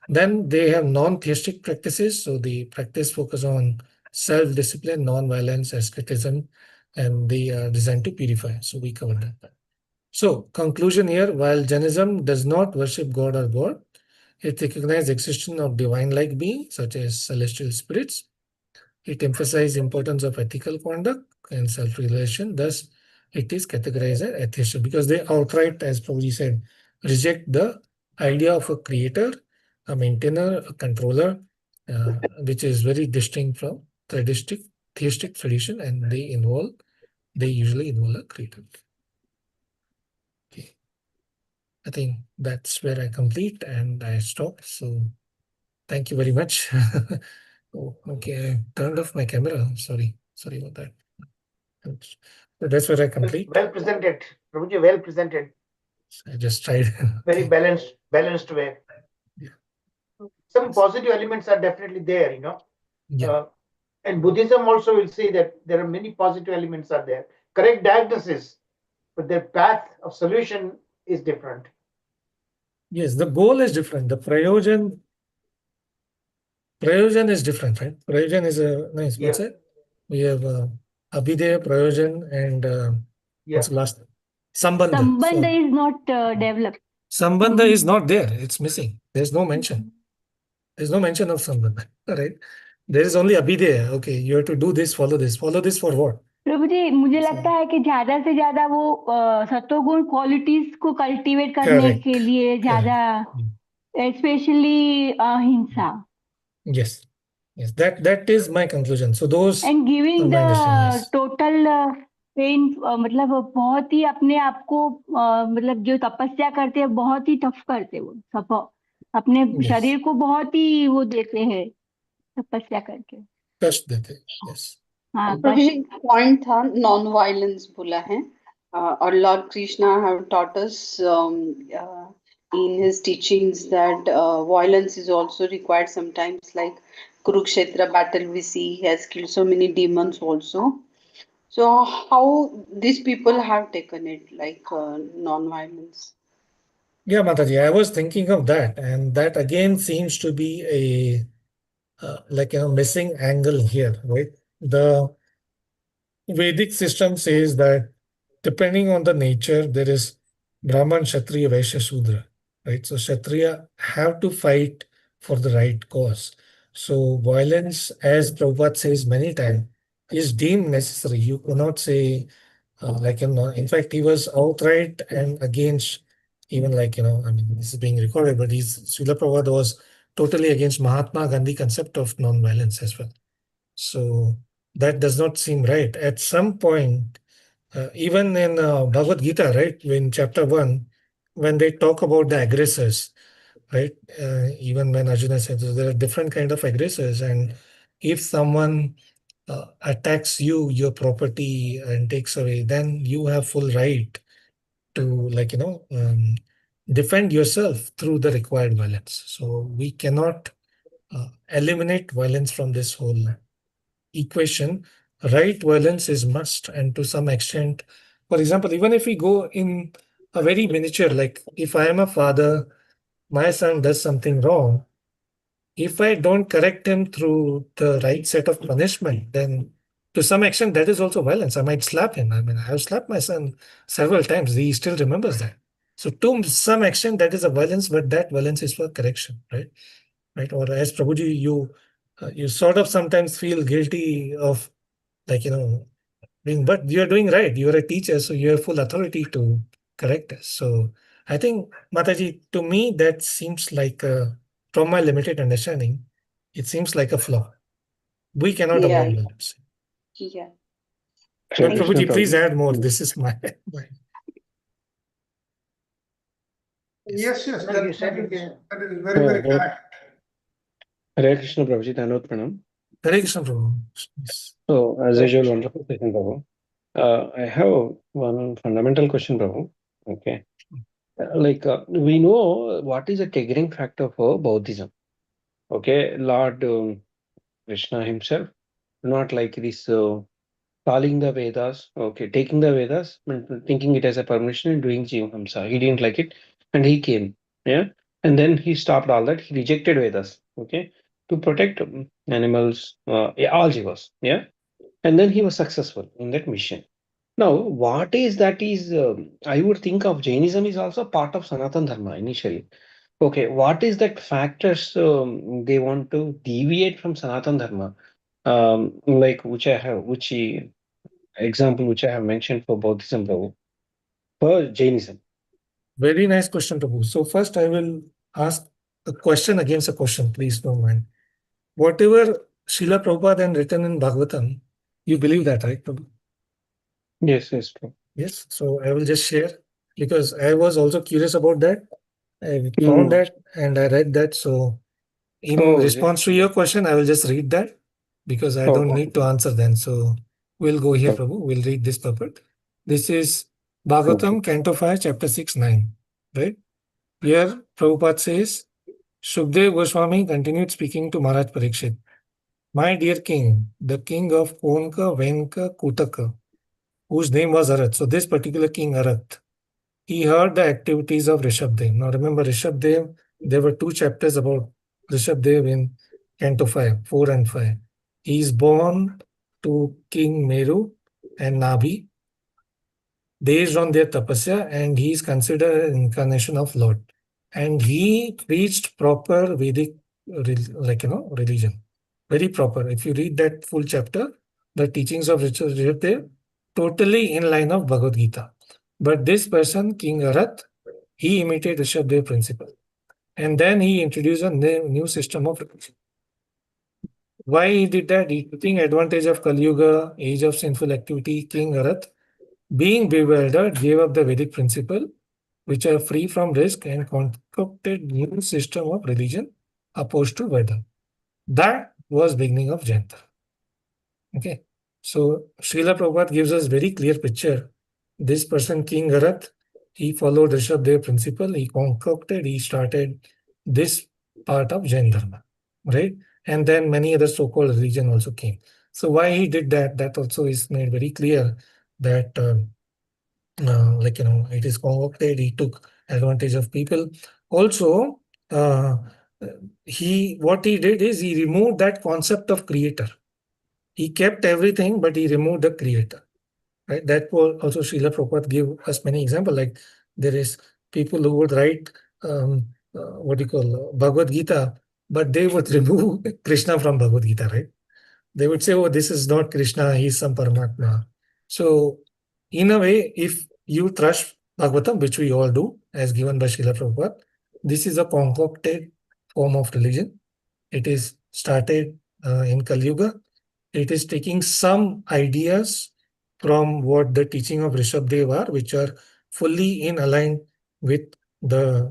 Then they have non-theistic practices. So the practice focus on self-discipline, non-violence, asceticism, and they are designed to purify. So we covered that. So conclusion here, while Jainism does not worship God or God, it recognizes existence of divine-like beings such as celestial spirits. It emphasizes importance of ethical conduct and self-realization. Thus, it is categorized as atheist because they outright, as Prabhuji said, reject the idea of a creator, a maintainer, a controller, which is very distinct from tradistic, theistic tradition, and they usually involve a creator. Okay. I think that's where I complete and I stop. So thank you very much. Oh, okay, I turned off my camera. Sorry about that. So that's where I complete. Well presented, Prabhuji, well presented. I just tried. Very Okay. balanced way. Yeah. Some positive elements are definitely there, Yeah. And Buddhism also will say that there are many positive elements are there. Correct diagnosis, but their path of solution is different. Yes, the goal is different. The prayojan is different, right? Prayojan is a nice. What's Yeah. it? We have Abhideya, Prayojan, and what's the last? Sambandha. Sambandha So is not developed. Sambandha is not there. It's missing. There's no mention. There's no mention of Sambandha. Right? There is only Abhideya. Okay, you have to do this, follow this. Follow this for what? प्रभु जी मुझे So- लगता है कि ज्यादा से ज्यादा वो सत्वगुण qualities को कल्टीवेट करने Correct. के लिए ज्यादा स्पेशली अहिंसा Yes. Yes. That is my conclusion. So those and giving are the my understanding. Yes. Total pain मतलब बहुत ही अपने आप को मतलब जो तपस्या करते हैं बहुत ही टफ करते हैं वो सब अपने Yes. शरीर को बहुत ही वो देते हैं तपस्या करके कष्ट देते. Yes. हाँ प्रभु कष्ट जी पॉइंट था नॉन वायलेंस बोला है और Lord Krishna have taught us in his teachings that violence is also required sometimes, like Kurukshetra battle we see he has killed so many demons also. So how these people have taken it, like non-violence? Yeah, Mataji, I was thinking of that, and that again seems to be a missing angle here, right? The Vedic system says that depending on the nature, there is Brahman, Kshatriya, Vaishya, Shudra, right? So Kshatriya have to fight for the right cause. So violence, as Prabhupada says many times, is deemed necessary. You cannot say, in fact, he was outright and against, even I mean, this is being recorded, but Srila Prabhupada was totally against Mahatma Gandhi concept of non-violence as well. So that does not seem right. At some point, even in Bhagavad Gita, right, in chapter 1, when they talk about the aggressors, right, even when Arjuna says there are different kind of aggressors, and if someone attacks you, your property, and takes away, then you have full right to defend yourself through the required violence. So we cannot eliminate violence from this whole equation. Right violence is must, and to some extent, for example, even if we go in a very miniature, like if I am a father, my son does something wrong, if I don't correct him through the right set of punishment, then to some extent that is also violence. I might slap him. I mean, I have slapped my son several times. He still remembers that. So to some extent that is a violence, but that violence is for correction, right? Right? Or as Prabhuji, you sort of sometimes feel guilty of, like, But you are doing right. You are a teacher, so you have full authority to correct us. So I think, Mataji, to me, that seems like, from my limited understanding, it seems like a flaw. We cannot Yeah, avoid that. yeah. Hare But Thank Krishna Prabhuji, please Prabhu. add more. Mm. This is my. Yes, yes, No, you said it. that is very, very Hare correct. Hare Krishna Prabhuji, Dhanot Pranam. Hare Krishna, Prabhu. Yes. So, as usual, wonderful session, Prabhu. I have one fundamental question, Prabhu. Okay. We know what is a triggering factor for Buddhism. Okay. Lord Krishna himself, not like this calling the Vedas, okay, taking the Vedas, and thinking it as a permission and doing Jiva Hamsa. He didn't like it and he came. Yeah. And then he stopped all that. He rejected Vedas, okay, to protect animals, yeah, all Jivas. Yeah. And then he was successful in that mission. Now, what is that is, I would think of Jainism is also part of Sanatan Dharma initially. Okay, what is that factors they want to deviate from Sanatan Dharma? Like which I have, example which I have mentioned for Buddhism, Prabhu, for Jainism. Very nice question, Prabhu. So first, I will ask a question against a question. Please don't mind. Whatever Srila Prabhupada and written in Bhagavatam, you believe that, right, Prabhu? Yes, yes, true. Yes. So I will just share because I was also curious about that. I found Mm. that and I read that. So in Oh, is it? response to your question, I will just read that because I don't Okay. need to answer then. So we'll go here, Okay. Prabhu. We'll read this puppet. This is Okay. Bhagavatam, Canto 5, Chapter 6, 9. Right? Here, Prabhupada says, Shukdev Goswami continued speaking to Maharaj Parikshit. My dear king, the king of Konka, Venka, Kutaka, whose name was Arat. So this particular king, Arat, he heard the activities of Rishabdev. Now remember Rishabdev, there were two chapters about Rishabdev in Canto 5, 4 and 5. He is born to King Meru and Nabhi based on their tapasya, and he is considered an incarnation of Lord. And he preached proper Vedic, religion. Very proper. If you read that full chapter, the teachings of Rishabdev, totally in line of Bhagavad Gita. But this person, King Arat, he imitated Rishabdev principle. And then he introduced a new system of religion. Why he did that? He taking advantage of Kali Yuga, age of sinful activity, King Arat, being bewildered, gave up the Vedic principle, which are free from risk, and concocted new system of religion opposed to Veda. That was beginning of Jain. Okay. So Srila Prabhupada gives us very clear picture. This person, King Arat, he followed Rishabdev principle, he concocted, he started this part of Jain Dharma, right? And then many other so-called religion also came. So why he did that, that also is made very clear that it is concocted, he took advantage of people. Also, uh, what he did is he removed that concept of creator. He kept everything, but he removed the creator. Right? That was also Srila Prabhupada gave us many examples. Like there is people who would write what do you call Bhagavad Gita, but they would remove Krishna from Bhagavad Gita, right? They would say, "Oh, this is not Krishna; he's some Paramatma." So, in a way, if you trust Bhagavatam, which we all do, as given by Srila Prabhupada, this is a concocted form of religion. It is started in Kali Yuga. It is taking some ideas from what the teaching of Rishabdev are, which are fully in align with the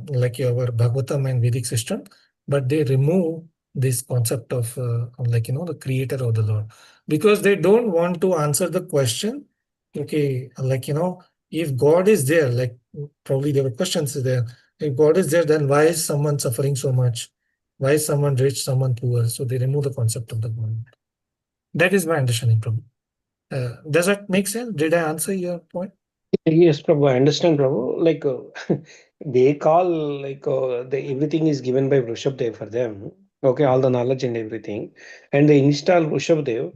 our Bhagavatam and Vedic system, but they remove this concept of the creator or the Lord, because they don't want to answer the question. Okay, if God is there, like probably there were questions there. If God is there, then why is someone suffering so much? Why is someone rich, someone poor? So they remove the concept of the God. That is my understanding, Prabhu. Does that make sense? Did I answer your point? Yes, Prabhu, I understand, Prabhu. They call everything is given by Vrishabdev for them. Okay, all the knowledge and everything, and they install Vrishabdev.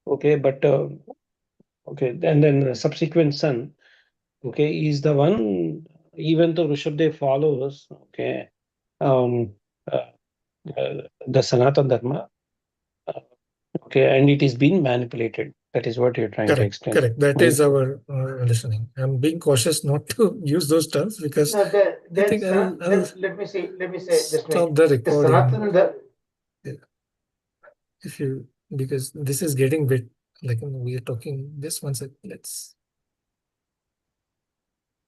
Okay, but okay, and then the subsequent son, okay, is the one. Even though Vrishabdev follows, okay, um, uh, the Sanatan Dharma. Okay, and it is being manipulated. That is what you're trying to Correct, explain. correct. That is our listening. I'm being cautious not to use those terms because No, I think I'll let me say, just a stop minute. the The recording Sanatana, if you, because this is getting bit like we are talking. Just one sec. Let's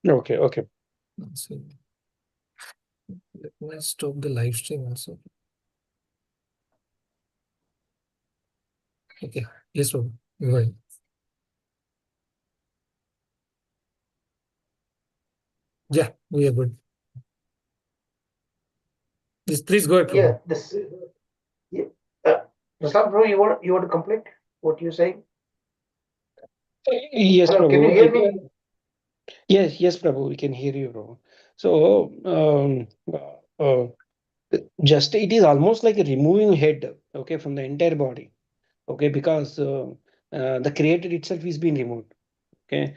Okay, okay. so let me stop the live stream also. Okay, yes, Babu. Go ahead. Yeah, we are good. Yes, please go ahead, Prabhu. yeah, this, yeah. Prasad bro, you want to complete what you're saying? Yes, Hello, can you Prabhu. hear me? Yes, Prabhu, we can hear you, Prabhu. So, just it is almost like removing head, okay, from the entire body, okay, because the creator itself is being removed, okay,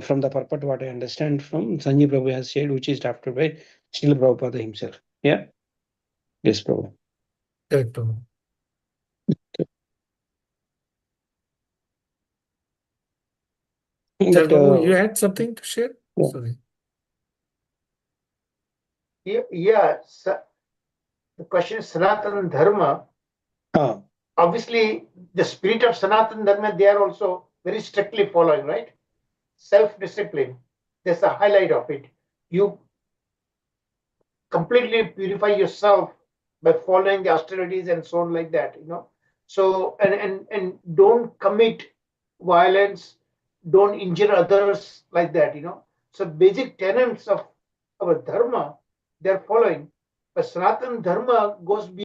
from the purport. What I understand from Sanjay Prabhu has shared, which is drafted by Srila Prabhupada himself. Yeah, yes, Prabhu. Correct, Prabhu. Sir, But Babu, you had something to share? yeah. Sorry. Yeah. The question is Sanatana Dharma. Ah, Obviously, the spirit of Sanatana Dharma, they are also very strictly following, right? Self-discipline. That's the highlight of it. You completely purify yourself by following the austerities and so on like that, So, and don't commit violence, don't injure others like that, So basic tenets of our dharma, they're following. But Sanatana Dharma goes